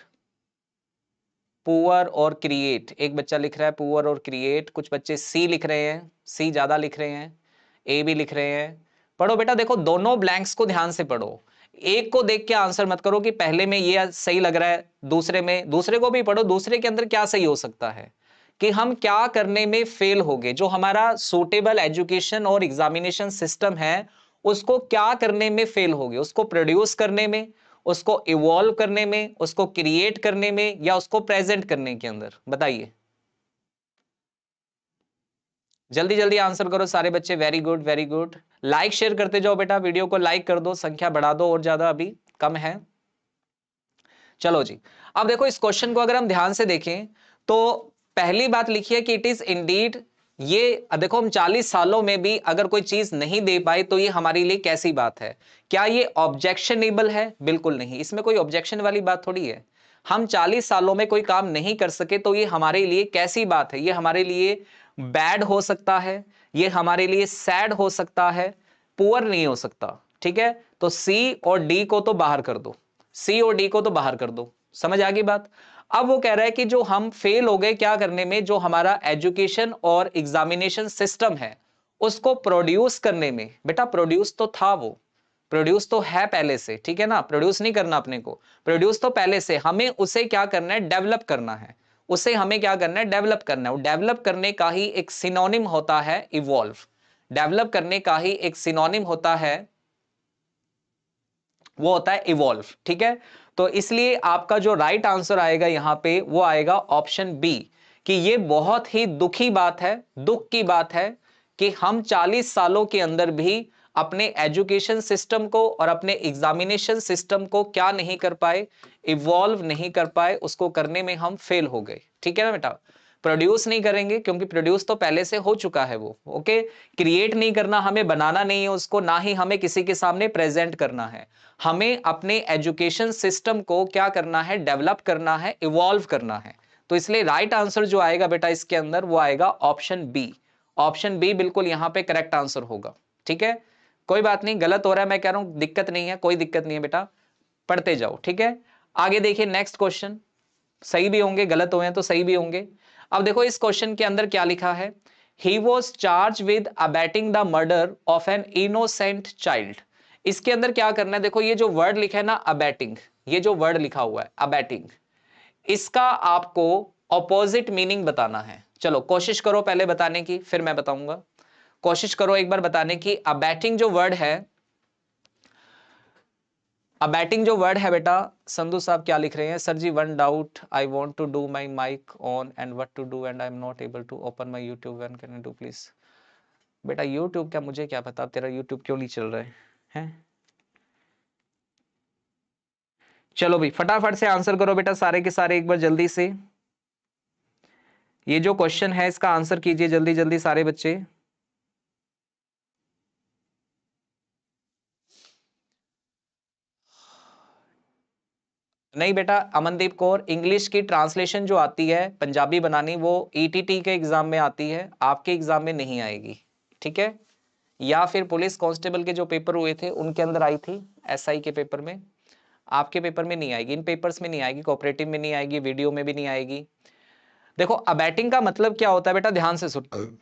Poor और क्रिएट, एक बच्चा लिख रहा है पुअर और क्रिएट, कुछ बच्चे सी लिख रहे हैं, सी ज्यादा लिख रहे हैं, ए भी लिख रहे हैं। पढ़ो बेटा, देखो दोनों ब्लैंक्स को ध्यान से पढ़ो, एक को देख के आंसर मत करो कि पहले में ये सही लग रहा है, दूसरे में, दूसरे को भी पढ़ो, दूसरे के अंदर क्या सही हो सकता है, कि हम क्या करने में फेल हो गए, जो हमारा सूटेबल एजुकेशन और एग्जामिनेशन सिस्टम है उसको क्या करने में फेल हो गए, उसको प्रोड्यूस करने में, उसको इवॉल्व करने में, उसको क्रिएट करने में, या उसको प्रेजेंट करने के अंदर। बताइए जल्दी जल्दी आंसर करो सारे बच्चे। Very good very good. Like share करते जाओ बेटा, वीडियो को लाइक कर दो, संख्या बढ़ा दो और ज्यादा, अभी कम है। चलो जी, अब देखो इस क्वेश्चन को अगर हम ध्यान से देखें तो पहली बात लिखी है कि इट इज इंडीड, ये देखो हम 40 सालों में भी अगर कोई चीज नहीं दे पाए तो ये हमारे लिए कैसी बात है। क्या ये ऑब्जेक्शनेबल है, बिल्कुल नहीं, इसमें कोई ऑब्जेक्शन वाली बात थोड़ी है। हम 40 सालों में कोई काम नहीं कर सके तो ये हमारे लिए कैसी बात है, ये हमारे लिए बैड हो सकता है, ये हमारे लिए सैड हो सकता है, पुअर नहीं हो सकता। ठीक है, तो सी और डी को तो बाहर कर दो, सी और डी को तो बाहर कर दो। समझ आ गई बात। अब वो कह रहा है कि जो हम फेल हो गए क्या करने में, जो हमारा एजुकेशन और एग्जामिनेशन सिस्टम है उसको प्रोड्यूस करने में। बेटा प्रोड्यूस तो था, वो प्रोड्यूस तो है पहले से, ठीक है ना, प्रोड्यूस नहीं करना अपने को, प्रोड्यूस तो पहले से, हमें उसे क्या करना है, डेवलप करना है। उसे हमें क्या करना है, डेवलप करना है। डेवलप करने का ही एक सिनोनिम होता है इवॉल्व। डेवलप करने का ही एक सिनोनिम होता है, वो होता है इवॉल्व। ठीक है, तो इसलिए आपका जो राइट आंसर आएगा यहां पे वो आएगा ऑप्शन बी, कि ये बहुत ही दुखी बात है, दुख की बात है कि हम 40 सालों के अंदर भी अपने एजुकेशन सिस्टम को और अपने एग्जामिनेशन सिस्टम को क्या नहीं कर पाए, इवॉल्व नहीं कर पाए, उसको करने में हम फेल हो गए। ठीक है ना बेटा, प्रोड्यूस नहीं करेंगे क्योंकि प्रोड्यूस तो पहले से हो चुका है वो। ओके, क्रिएट नहीं करना, हमें बनाना नहीं है उसको, ना ही हमें किसी के सामने प्रेजेंट करना है। हमें अपने एजुकेशन सिस्टम को क्या करना है, डेवलप करना है, इवॉल्व करना है। तो इसलिए राइट आंसर जो आएगा बेटा इसके अंदर वो आएगा ऑप्शन बी। ऑप्शन बी बिल्कुल यहां पे करेक्ट आंसर होगा। ठीक है, कोई बात नहीं, गलत हो रहा है मैं कह रहा हूं, दिक्कत नहीं है, कोई दिक्कत नहीं है बेटा, पढ़ते जाओ। ठीक है, आगे देखिए नेक्स्ट क्वेश्चन, सही भी होंगे, गलत हुए हैं तो सही भी होंगे। अब देखो इस क्वेश्चन के अंदर क्या लिखा है, he was charge with abetting the murder of an innocent child. इसके अंदर क्या करना है, देखो ये जो वर्ड लिखा है ना अबैटिंग, ये जो वर्ड लिखा हुआ है अबैटिंग, इसका आपको ऑपोजिट मीनिंग बताना है। चलो कोशिश करो पहले बताने की, फिर मैं बताऊंगा। कोशिश करो एक बार बताने की। अबैटिंग जो वर्ड है, अबैटिंग जो वर्ड है बेटा, संधु साहब क्या लिख रहे हैं, sir ji one doubt, I want to do my mic on and what to do and I am not able to open my YouTube, when can I do please. बेटा यूट्यूब क्या, मुझे क्या पता तेरा यूट्यूब क्यों नहीं चल रहा है, हैं? चलो भाई फटाफट से आंसर करो बेटा सारे के सारे एक बार जल्दी से। ये जो क्वेश्चन है इसका आंसर कीजिए जल्दी जल्दी सारे बच्चे। नहीं बेटा अमनदीप कौर, इंग्लिश की ट्रांसलेशन जो आती है पंजाबी बनानी, वो ईटीटी के एग्जाम में आती है, आपके एग्जाम में नहीं आएगी। ठीक है, या फिर पुलिस कांस्टेबल के जो पेपर हुए थे उनके अंदर आई थी, एसआई के पेपर में, आपके पेपर में नहीं आएगी, इन पेपर्स में नहीं आएगी, कोऑपरेटिव में नहीं आएगी, वीडियो में भी नहीं आएगी। देखो अबैटिंग का मतलब क्या होता है बेटा, ध्यान से सुन,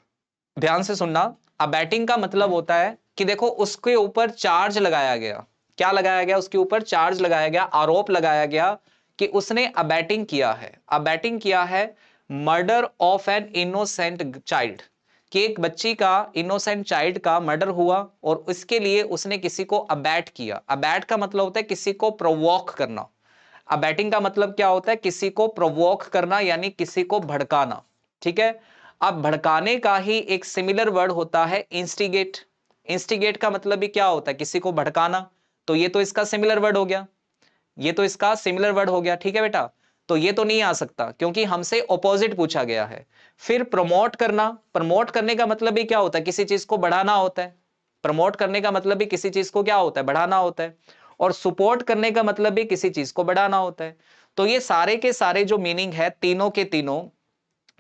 ध्यान से सुनना। अबैटिंग का मतलब होता है कि देखो उसके ऊपर चार्ज लगाया गया, क्या लगाया गया, उसके ऊपर चार्ज लगाया गया, आरोप लगाया गया कि उसने अबैटिंग किया है। अबैटिंग किया है murder of an innocent child, कि एक बच्ची का, इनोसेंट चाइल्ड का मर्डर हुआ और उसके लिए उसने किसी को अबैट किया। अबैट का मतलब होता है किसी को प्रोवोक करना। अबैटिंग का मतलब क्या होता है, किसी को प्रोवोक करना यानी किसी को भड़काना। ठीक है, अब भड़काने का ही एक सिमिलर वर्ड होता है इंस्टिगेट। इंस्टिगेट का मतलब भी क्या होता है, किसी को भड़काना। तो ये तो इसका सिमिलर वर्ड हो गया, ये तो इसका सिमिलर वर्ड हो गया। ठीक है बेटा, तो ये तो नहीं आ सकता क्योंकि हमसे ऑपोजिट पूछा गया है। फिर प्रमोट करना, प्रमोट करने का मतलब भी क्या होता है, किसी चीज को बढ़ाना होता है। प्रमोट करने का मतलब भी किसी चीज को क्या होता है, बढ़ाना होता है। और सपोर्ट करने का मतलब भी किसी चीज को बढ़ाना होता है। तो ये सारे के सारे जो मीनिंग है तीनों के तीनों,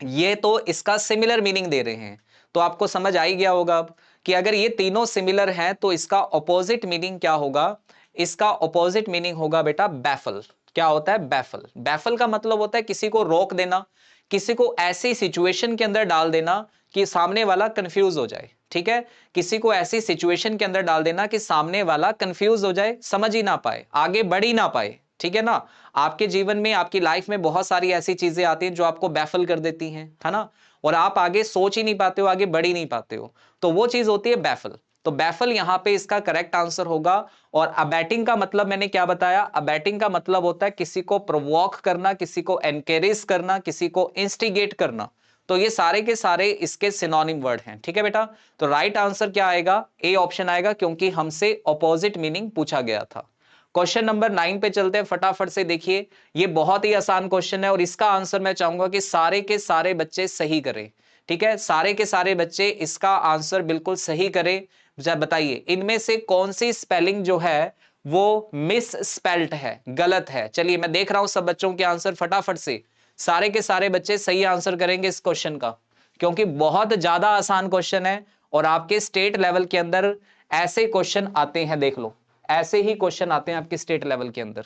ये तो इसका सिमिलर मीनिंग दे रहे हैं। तो आपको समझ आ ही गया होगा अब कि अगर ये तीनों सिमिलर हैं तो इसका ऑपोजिट मीनिंग क्या होगा, इसका ऑपोजिट मीनिंग होगा बेटा बैफल। क्या होता है, बैफल। बैफल का मतलब होता है किसी को रोक देना, किसी को ऐसी सिचुएशन के अंदर डाल देना कि सामने वाला कंफ्यूज हो जाए। ठीक है, किसी को ऐसी सिचुएशन के अंदर डाल देना कि सामने वाला कंफ्यूज हो जाए, समझ ही ना पाए, आगे बढ़ ही ना पाए। ठीक है ना, आपके जीवन में, आपकी लाइफ में बहुत सारी ऐसी चीजें आती हैं जो आपको बैफल कर देती हैं, है ना, और आप आगे सोच ही नहीं पाते हो, आगे बढ़ ही नहीं पाते हो, तो वो चीज होती है बैफल। तो बैफल यहां पे इसका करेक्ट आंसर होगा। और अबैटिंग का मतलब मैंने क्या बताया, अबैटिंग का मतलब होता है किसी को प्रोवोक करना, किसी को एनकरेज करना, किसी को इंस्टिगेट करना। तो ये सारे के सारे इसके सिनोनिम वर्ड हैं। ठीक है बेटा, तो राइट आंसर क्या आएगा, ए ऑप्शन आएगा, क्योंकि हमसे ऑपोजिट मीनिंग पूछा गया था। क्वेश्चन नंबर 9 पे चलते हैं, फटाफट से देखिए। ये बहुत ही आसान क्वेश्चन है और इसका आंसर मैं चाहूंगा कि सारे के सारे बच्चे सही करें। ठीक है, सारे के सारे बच्चे इसका आंसर बिल्कुल सही करें। बताइए इनमें से कौन सी स्पेलिंग जो है वो मिस स्पेल्ट है, गलत है। चलिए मैं देख रहा हूं सब बच्चों के आंसर, फटाफट से सारे के सारे बच्चे सही आंसर करेंगे इस क्वेश्चन का। क्योंकि बहुत ज्यादा आसान क्वेश्चन है और आपके स्टेट लेवल के अंदर ऐसे क्वेश्चन आते हैं, देख लो ऐसे ही क्वेश्चन आते हैं आपके स्टेट लेवल के अंदर।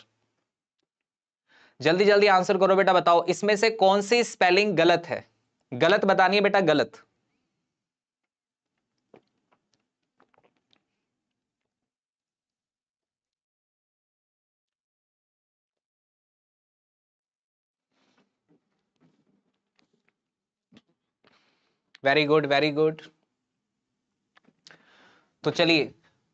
जल्दी जल्दी आंसर करो बेटा, बताओ इसमें से कौन सी स्पेलिंग गलत है, गलत बतानी है बेटा, गलत। Very good very good. तो चलिए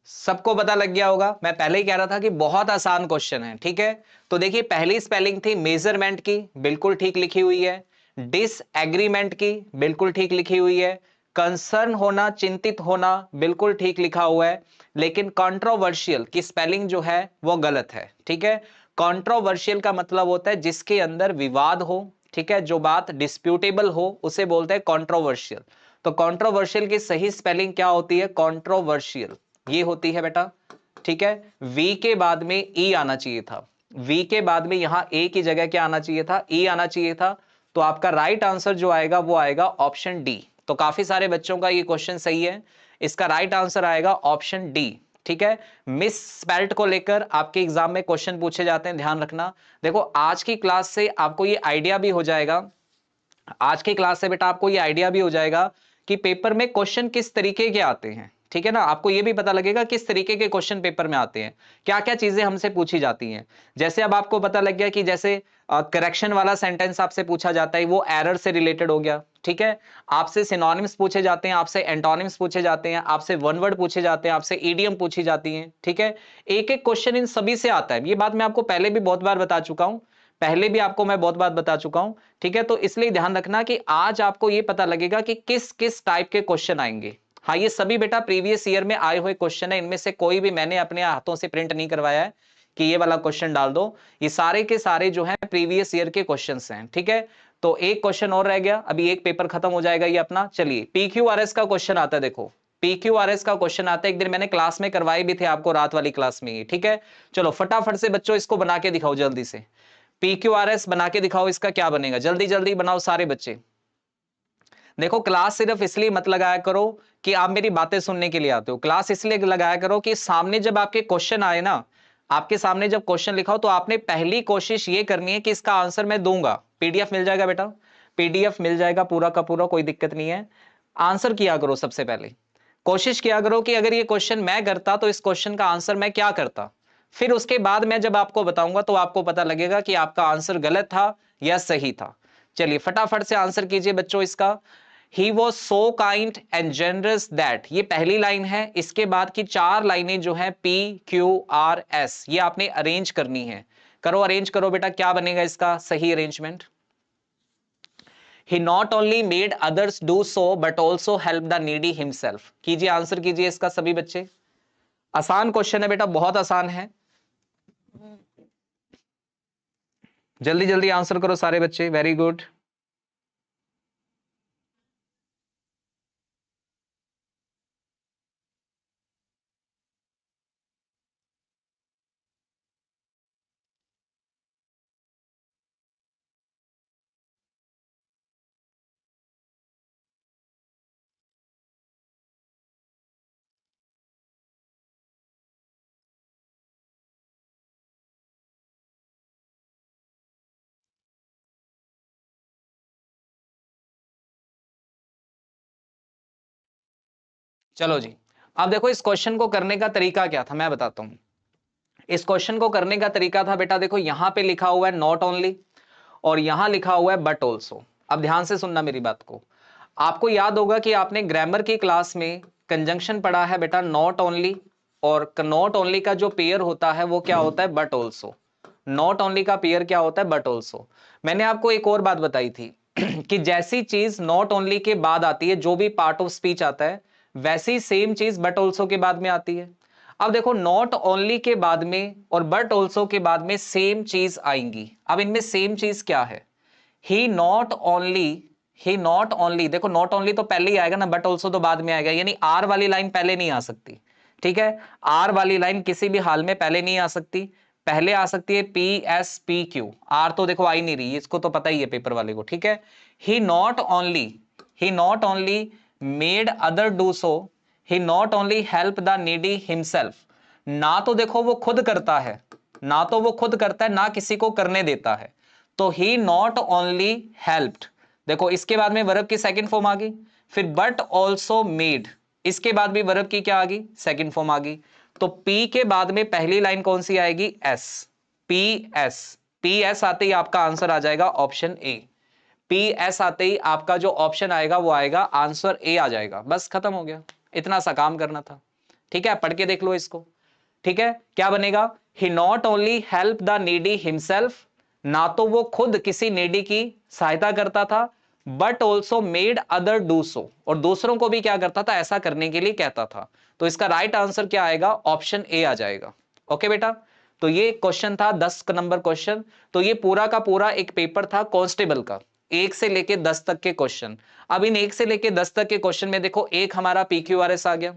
सबको पता लग गया होगा, मैं पहले ही कह रहा था कि बहुत आसान क्वेश्चन है, ठीक है। तो देखिए पहली स्पेलिंग थी मेजरमेंट की, बिल्कुल ठीक लिखी हुई है। डिसएग्रीमेंट की बिल्कुल ठीक लिखी हुई है। कंसर्न होना, चिंतित होना, बिल्कुल ठीक लिखा हुआ है। लेकिन कंट्रोवर्शियल की स्पेलिंग जो है वो गलत है, ठीक है। कंट्रोवर्शियल का मतलब होता है जिसके अंदर विवाद हो, ठीक है, जो बात डिस्प्यूटेबल हो उसे बोलते हैं कंट्रोवर्शियल। तो कंट्रोवर्शियल की सही स्पेलिंग क्या होती है, कंट्रोवर्शियल ये होती है बेटा, ठीक है। वी के बाद में ई आना चाहिए था, वी के बाद में यहां ए की जगह क्या आना चाहिए था, ई आना चाहिए था। तो आपका राइट आंसर जो आएगा वो आएगा ऑप्शन डी। तो काफी सारे बच्चों का ये क्वेश्चन सही है, इसका राइट आंसर आएगा ऑप्शन डी, ठीक है। मिस स्पेल्ट को लेकर आपके एग्जाम में क्वेश्चन पूछे जाते हैं, ध्यान रखना। देखो आज की क्लास से आपको ये आइडिया भी हो जाएगा, आज की क्लास से बेटा आपको ये आइडिया भी हो जाएगा कि पेपर में क्वेश्चन किस तरीके के आते हैं, ठीक है ना। आपको ये भी पता लगेगा किस तरीके के क्वेश्चन पेपर में आते हैं, क्या क्या चीजें हमसे पूछी जाती हैं। जैसे अब आपको पता लग गया कि जैसे करेक्शन वाला सेंटेंस आपसे पूछा जाता है, वो एरर से रिलेटेड हो गया, ठीक है। आपसे सिनोनिम्स पूछे जाते हैं, आपसे एंटोनिम्स पूछे जाते हैं, आपसे वन वर्ड पूछे जाते हैं, आपसे ईडियम पूछी जाती हैं, ठीक है। एक एक क्वेश्चन इन सभी से आता है, ये बात मैं आपको पहले भी बहुत बार बता चुका हूं, पहले भी आपको मैं बहुत बात बता चुका हूं, ठीक है। तो इसलिए ध्यान रखना कि आज आपको यह पता लगेगा कि किस किस टाइप के क्वेश्चन आएंगे। हाँ ये सभी बेटा प्रीवियस ईयर में आए हुए क्वेश्चन है, इनमें से कोई भी मैंने अपने हाथों से प्रिंट नहीं करवाया है कि ये वाला क्वेश्चन डाल दो, ये सारे के सारे जो है प्रीवियस ईयर के क्वेश्चंस हैं, ठीक है। तो एक क्वेश्चन और रह गया, अभी एक पेपर खत्म हो जाएगा ये अपना। चलिए पीक्यूआरएस का क्वेश्चन आता है, देखो पीक्यूआरएस का क्वेश्चन आता है, एक दिन मैंने क्लास में करवाए भी थे आपको, रात वाली क्लास में ही, ठीक है। चलो फटाफट से बच्चों इसको बना के दिखाओ जल्दी से, पीक्यूआरएस बना के दिखाओ, इसका क्या बनेगा, जल्दी जल्दी बनाओ सारे बच्चे। देखो क्लास सिर्फ इसलिए मत लगाया करो कि आप मेरी बातें सुनने के लिए आते हो, क्लास इसलिए लगाया करो कि सामने जब आपके क्वेश्चन आए ना, आपके सामने जब क्वेश्चन लिखा हो तो आपने पहली कोशिश ये करनी है कि इसका आंसर मैं दूंगा। पीडीएफ मिल जाएगा बेटा, पीडीएफ मिल जाएगा पूरा का पूरा, कोई दिक्कत नहीं है। आंसर किया करो, सबसे पहले कोशिश किया करो कि अगर ये क्वेश्चन मैं करता तो इस क्वेश्चन का आंसर मैं क्या करता। फिर उसके बाद मैं जब आपको बताऊंगा तो आपको पता लगेगा कि आपका आंसर गलत था या सही था। चलिए फटाफट से आंसर कीजिए बच्चों इसका। He was so kind and generous that, ये पहली लाइन है, इसके बाद की चार लाइनें जो है पी क्यू आर एस, ये आपने अरेंज करनी है। करो अरेंज करो बेटा, क्या बनेगा इसका सही arrangement. He not only made others do so but also helped the needy himself। कीजिए आंसर कीजिए इसका सभी बच्चे, आसान क्वेश्चन है बेटा, बहुत आसान है। जल्दी जल्दी आंसर करो सारे बच्चे, वेरी गुड। चलो जी, अब देखो इस क्वेश्चन को करने का तरीका क्या था मैं बताता हूं। इस क्वेश्चन को करने का तरीका था बेटा, देखो यहां पे लिखा हुआ है नॉट ओनली और यहां लिखा हुआ है बट ऑल्सो। अब ध्यान से सुनना मेरी बात को, आपको याद होगा कि आपने ग्रामर की क्लास में कंजंक्शन पढ़ा है बेटा, नॉट ओनली, और नॉट ओनली का जो पेयर होता है वो क्या होता है, बट ऑल्सो। नॉट ओनली का पेयर क्या होता है, बट ऑल्सो। मैंने आपको एक और बात बताई थी कि जैसी चीज नॉट ओनली के बाद आती है, जो भी पार्ट ऑफ स्पीच आता है, वैसी सेम चीज बट ऑल्सो के बाद में आती है। अब देखो नॉट ओनली के बाद में और बट ऑल्सो के बाद में सेम चीज आएंगी। अब इनमें सेम चीज क्या है, he not only, he not only, देखो नॉट ओनली तो पहले ही आएगा ना, बट ऑल्सो तो बाद में आएगा, यानी आर वाली लाइन पहले नहीं आ सकती, ठीक है। आर वाली लाइन किसी भी हाल में पहले नहीं आ सकती, पहले आ सकती है P S P Q, R तो देखो आ ही नहीं रही, इसको तो पता ही है पेपर वाले को, ठीक है। He not only, he not only made other do so, he not only help the needy himself। ना तो देखो वो खुद करता है, ना तो वो खुद करता है, ना किसी को करने देता है। तो he not only helped, देखो इसके बाद में वर्ब की सेकंड फॉर्म आ गई, फिर but also made, इसके बाद भी वर्ब की क्या आ गई, सेकंड फॉर्म आ गई। तो P के बाद में पहली लाइन कौन सी आएगी, S, PS, PS आते ही आपका आंसर आ जाएगा ऑप्शन ए। PS आते ही आपका जो ऑप्शन आएगा वो आएगा आंसर ए आ जाएगा। बस खत्म हो गया, इतना सा काम करना था। ठीक है, पढ़ के देख लो इसको। ठीक है, क्या बनेगा, he not only help the needy himself, ना तो वो खुद किसी नीडी की सहायता करता था, but also made other do so, और दूसरों को भी क्या करता था, ऐसा करने के लिए कहता था। तो इसका राइट आंसर क्या आएगा, ऑप्शन ए आ जाएगा। ओके बेटा, तो ये क्वेश्चन था 10 नंबर क्वेश्चन। तो ये पूरा का पूरा एक पेपर था कांस्टेबल का, 1 से लेके 10 तक के क्वेश्चन। अब इन 1 से लेके 10 तक के क्वेश्चन में देखो, एक हमारा PQRS आ गया,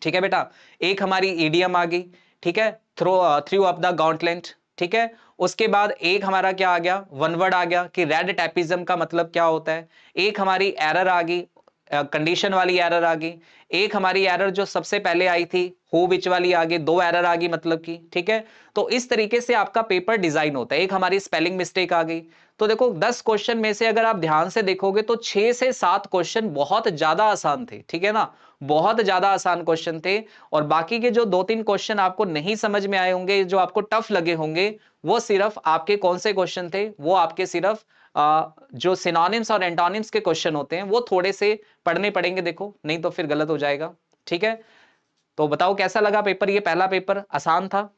ठीक है बेटा, एक हमारी ईडीएम आ गई, ठीक है, थ्रू अप द गॉन्टलेट, ठीक है। उसके बाद एक हमारा क्या आ गया, वन वर्ड आ गया कि रेड टैपिज्म का मतलब क्या होता है। एक हमारी एरर आ गई, कंडीशन वाली एरर आ गई। एक हमारी एरर जो सबसे पहले आई थी हु विच वाली आ गई, 2 एरर आ गई मतलब की, ठीक है। तो इस तरीके से आपका पेपर डिजाइन होता है। एक हमारी स्पेलिंग मिस्टेक आ गई। तो देखो 10 क्वेश्चन में से अगर आप ध्यान से देखोगे तो 6 से 7 क्वेश्चन बहुत ज्यादा आसान थे, ठीक है ना, बहुत ज्यादा आसान क्वेश्चन थे। और बाकी के जो 2-3 क्वेश्चन आपको नहीं समझ में आए होंगे, जो आपको टफ लगे होंगे, वो सिर्फ आपके कौन से क्वेश्चन थे, वो आपके सिर्फ जो सिनोनिम्स और एंटोनिम्स के क्वेश्चन होते हैं वो थोड़े से पढ़ने पड़ेंगे, देखो नहीं तो फिर गलत हो जाएगा। ठीक है, तो बताओ कैसा लगा पेपर, ये पहला पेपर आसान था।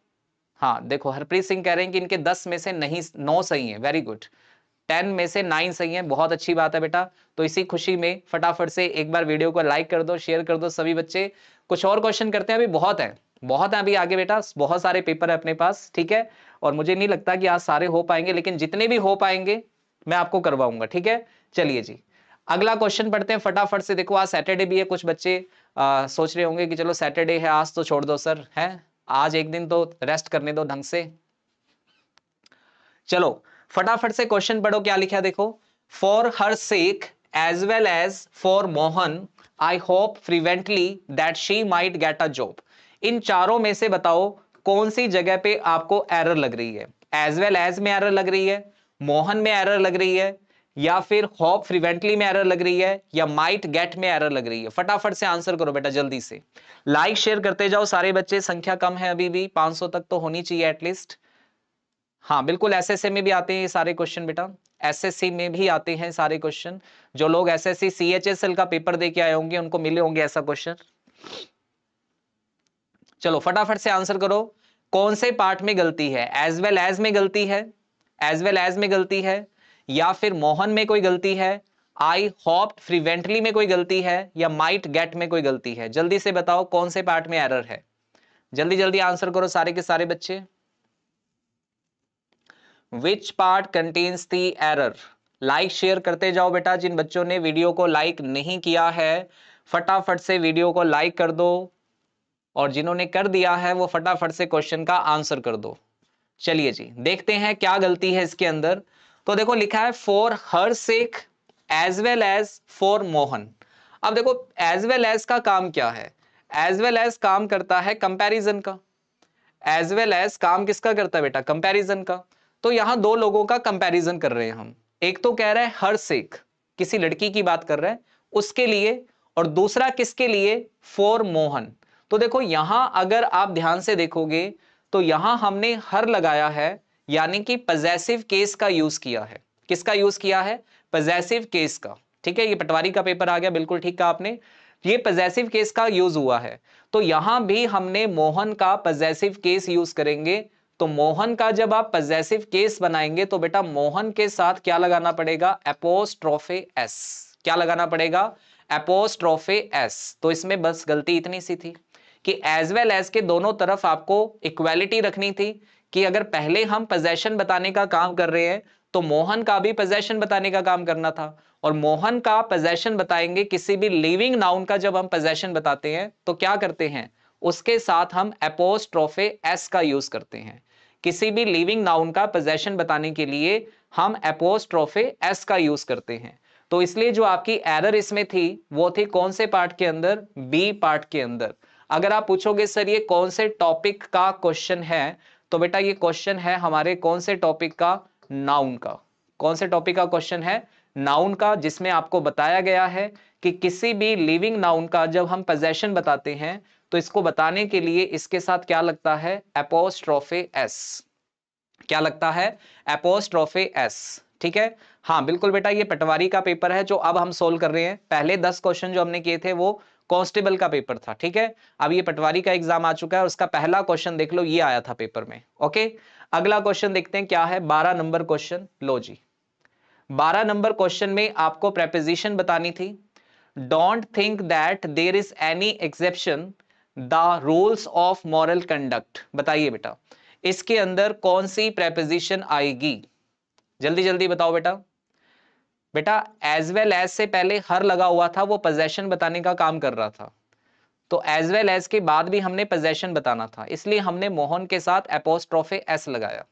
हाँ देखो, हरप्रीत सिंह कह रहे हैं कि इनके 10 में से नहीं 9 सही है, वेरी गुड, 10 में से 9 सही है, बहुत अच्छी बात है बेटा। तो इसी खुशी में फटाफट से एक बार वीडियो को लाइक कर दो, शेयर कर दो सभी बच्चे। कुछ और क्वेश्चन करते हैं, अभी बहुत है, बहुत है अभी आगे बेटा, बहुत सारे पेपर है अपने पास, ठीक है। और मुझे नहीं लगता कि आज सारे हो पाएंगे, लेकिन जितने भी हो पाएंगे मैं आपको करवाऊंगा, ठीक है। चलिए जी, अगला क्वेश्चन पढ़ते हैं फटाफट से। देखो आज सैटरडे भी है, कुछ बच्चे सोच रहे होंगे कि चलो सैटरडे है आज तो छोड़ दो सर, है आज एक दिन तो रेस्ट करने दो ढंग से। चलो फटाफट से क्वेश्चन पढ़ो, क्या लिखा है देखो, for her sake as well as for Mohan I hope frequently that she might get a job. इन चारों में से बताओ कौन सी जगह पे आपको एरर लग रही है, एज वेल एज में एरर लग रही है, मोहन में एरर लग रही है, या फिर होप फ्रीवेंटली में एरर लग रही है, या माइट गेट में एरर लग रही है। फटाफट से आंसर करो बेटा जल्दी से, लाइक शेयर करते जाओ सारे बच्चे, संख्या कम है अभी भी, 500 तक तो होनी चाहिए एटलीस्ट। हाँ बिल्कुल, एसएससी में भी आते हैं ये सारे क्वेश्चन बेटा, एसएससी में भी आते हैं सारे क्वेश्चन। जो लोग एसएससी सीएचएसएल का पेपर दे के आए होंगे उनको मिले होंगे ऐसा क्वेश्चन। चलो फटाफट से आंसर करो, कौन से पार्ट में गलती है, एज वेल एज में गलती है, एज वेल एज में गलती है, या फिर मोहन में कोई गलती है, आई होप फ्रीवेंटली में कोई गलती है, या माइट गेट में कोई गलती है। जल्दी से बताओ कौन से पार्ट में एरर है, जल्दी जल्दी आंसर करो सारे के सारे बच्चे। Which part contains the error, like share करते जाओ बेटा। जिन बच्चों ने वीडियो को लाइक नहीं किया है फटाफट से वीडियो को लाइक कर दो, और जिन्होंने कर दिया है वो फटाफट से क्वेश्चन का आंसर कर दो। चलिए जी देखते हैं क्या गलती है इसके अंदर। तो देखो लिखा है for her sake as well as for Mohan. अब देखो एज वेल एज का काम क्या है, एज वेल एज काम करता है कंपैरिजन का, एज वेल एज काम किसका करता है बेटा, कंपैरिजन का। तो यहां दो लोगों का कंपैरिजन कर रहे हैं हम, एक तो कह रहा है हर सेक, किसी लड़की की बात कर रहा है उसके लिए, और दूसरा किसके लिए, फॉर मोहन। तो देखो यहां अगर आप ध्यान से देखोगे तो यहां हमने हर लगाया है, यानी कि पजेसिव केस का यूज किया है। किसका यूज किया है, पजेसिव केस का, ठीक है। ये पटवारी का पेपर आ गया, बिल्कुल ठीक कहा आपने, ये पजेसिव केस का यूज हुआ है। तो यहां भी हमने मोहन का पजेसिव केस यूज करेंगे। तो मोहन का जब आप पजेसिव केस बनाएंगे तो बेटा मोहन के साथ क्या लगाना पड़ेगा, एपोस्ट्रोफे एस, क्या लगाना पड़ेगा, एपोस्ट्रोफे एस। तो इसमें बस गलती इतनी सी थी कि एज वेल एज के दोनों तरफ आपको इक्वालिटी रखनी थी, कि अगर पहले हम पोजेशन बताने का काम कर रहे हैं तो मोहन का भी पोजेशन बताने का काम करना था। और मोहन का पोजेशन बताएंगे, किसी भी लिविंग नाउन का जब हम पोजेशन बताते हैं तो क्या करते हैं, उसके साथ हम एपोस्ट्रोफे एस का यूज करते हैं। किसी भी लिविंग नाउन का पोजेशन बताने के लिए हम एपोस्ट्रोफे एस का यूज करते हैं। तो इसलिए जो आपकी एरर इसमें थी वो थी कौन से पार्ट के अंदर, बी पार्ट के अंदर। अगर आप पूछोगे सर ये कौन से टॉपिक का क्वेश्चन है, तो बेटा ये क्वेश्चन है हमारे कौन से टॉपिक का, नाउन का। कौन से टॉपिक का क्वेश्चन है, नाउन का, जिसमें आपको बताया गया है कि किसी भी लिविंग नाउन का जब हम पोजेशन बताते हैं तो इसको बताने के लिए इसके साथ क्या लगता है, एपोस्ट्रोफे एस। क्या लगता है, एपोस्ट्रोफे एस। ठीक है, हाँ बिल्कुल बेटा, ये पटवारी का पेपर है जो अब हम सोल्व कर रहे हैं। पहले 10 क्वेश्चन जो हमने किए थे वो कांस्टेबल का पेपर था। ठीक है, अब ये पटवारी का एग्जाम आ चुका है, उसका पहला क्वेश्चन देख लो, ये आया था पेपर में। ओके, अगला क्वेश्चन देखते हैं क्या है, 12 नंबर क्वेश्चन। लो जी, 12 नंबर क्वेश्चन में आपको प्रेपोजिशन बतानी थी। Don't think that there is any exception the rules of moral conduct. बताइए बेटा, इसके अंदर कौन सी प्रेपोजिशन आएगी, जल्दी जल्दी बताओ बेटा। बेटा एज वेल एज से पहले हर लगा हुआ था, वो पोजेशन बताने का काम कर रहा था। तो एज वेल एज के बाद भी हमने पोजेशन बताना था, इसलिए हमने मोहन के साथ एपोस्ट्रोफे एस लगाया।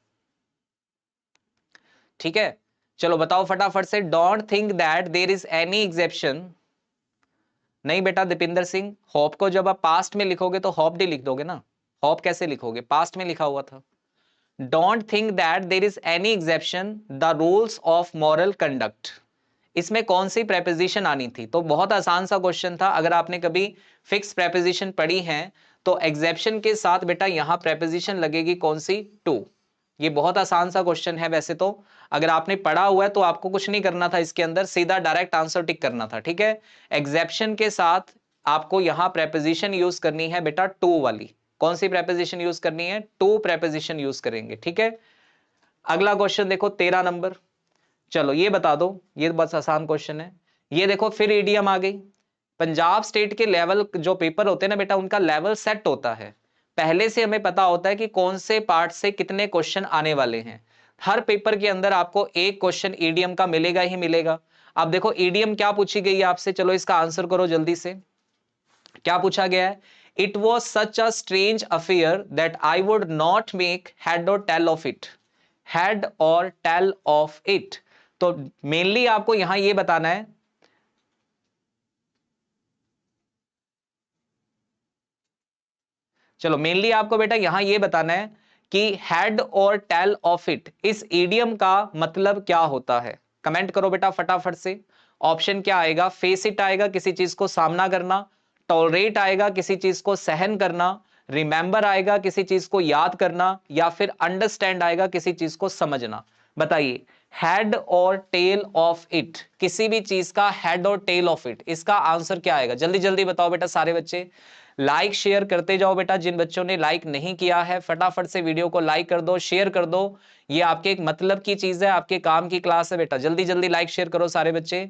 ठीक है, चलो बताओ फटाफट से, don't think that there is any exception. नहीं बेटा दीपिंदर सिंह, होप को जब आप पास्ट में लिखोगे तो होप डी लिख दोगे ना, होप कैसे लिखोगे, पास्ट में लिखा हुआ था। Don't think that there is any exception the rules of moral conduct, इसमें कौन सी प्रेपोजिशन आनी थी। तो बहुत आसान सा क्वेश्चन था, अगर आपने कभी फिक्स प्रेपोजिशन पढ़ी है तो एक्सेप्शन के साथ बेटा यहां प्रेपोजिशन लगेगी कौन सी, टू। ये बहुत आसान सा क्वेश्चन है वैसे तो, अगर आपने पढ़ा हुआ है तो आपको कुछ नहीं करना था, इसके अंदर सीधा डायरेक्ट आंसर टिक करना था। ठीक है, एक्सेप्शन के साथ आपको यहां प्रेपोजिशन यूज करनी है बेटा टू वाली। कौन सी प्रेपोजिशन यूज करनी है, टू प्रेपोजिशन यूज करेंगे। ठीक है, अगला क्वेश्चन देखो 13 नंबर। चलो ये बता दो, ये बस आसान क्वेश्चन है। ये देखो फिर ईडीएम आ गई। पंजाब स्टेट के लेवल जो पेपर होते हैं ना बेटा, उनका लेवल सेट होता है, पहले से हमें पता होता है कि कौन से पार्ट से कितने क्वेश्चन आने वाले हैं। हर पेपर के अंदर आपको एक क्वेश्चन ईडीएम का मिलेगा ही मिलेगा। अब देखो ईडीएम क्या पूछी गई है आपसे, चलो इसका आंसर करो जल्दी से। क्या पूछा गया है, it was such a strange affair that I would not make head और टेल ऑफ इट, हेड और टेल ऑफ इट। तो मेनली आपको यहां यह बताना है, चलो मेनली आपको बेटा यहां यह बताना है कि हेड और टेल ऑफ इट, इस ईडियम का मतलब क्या होता है। कमेंट करो बेटा फटाफट से। ऑप्शन क्या आएगा, फेस इट आएगा किसी चीज को सामना करना, टॉलरेट आएगा किसी चीज को सहन करना, रिमेंबर आएगा किसी चीज को याद करना, या फिर अंडरस्टैंड आएगा किसी चीज को समझना। बताइए, हेड और टेल ऑफ इट, किसी भी चीज का हेड और टेल ऑफ इट, इसका आंसर क्या आएगा, जल्दी जल्दी बताओ बेटा सारे बच्चे। लाइक शेयर करते जाओ बेटा, जिन बच्चों ने लाइक नहीं किया है फटाफट से वीडियो को लाइक कर दो, शेयर कर दो। ये आपके एक मतलब की चीज है, आपके काम की क्लास है बेटा, जल्दी जल्दी लाइक शेयर करो सारे बच्चे।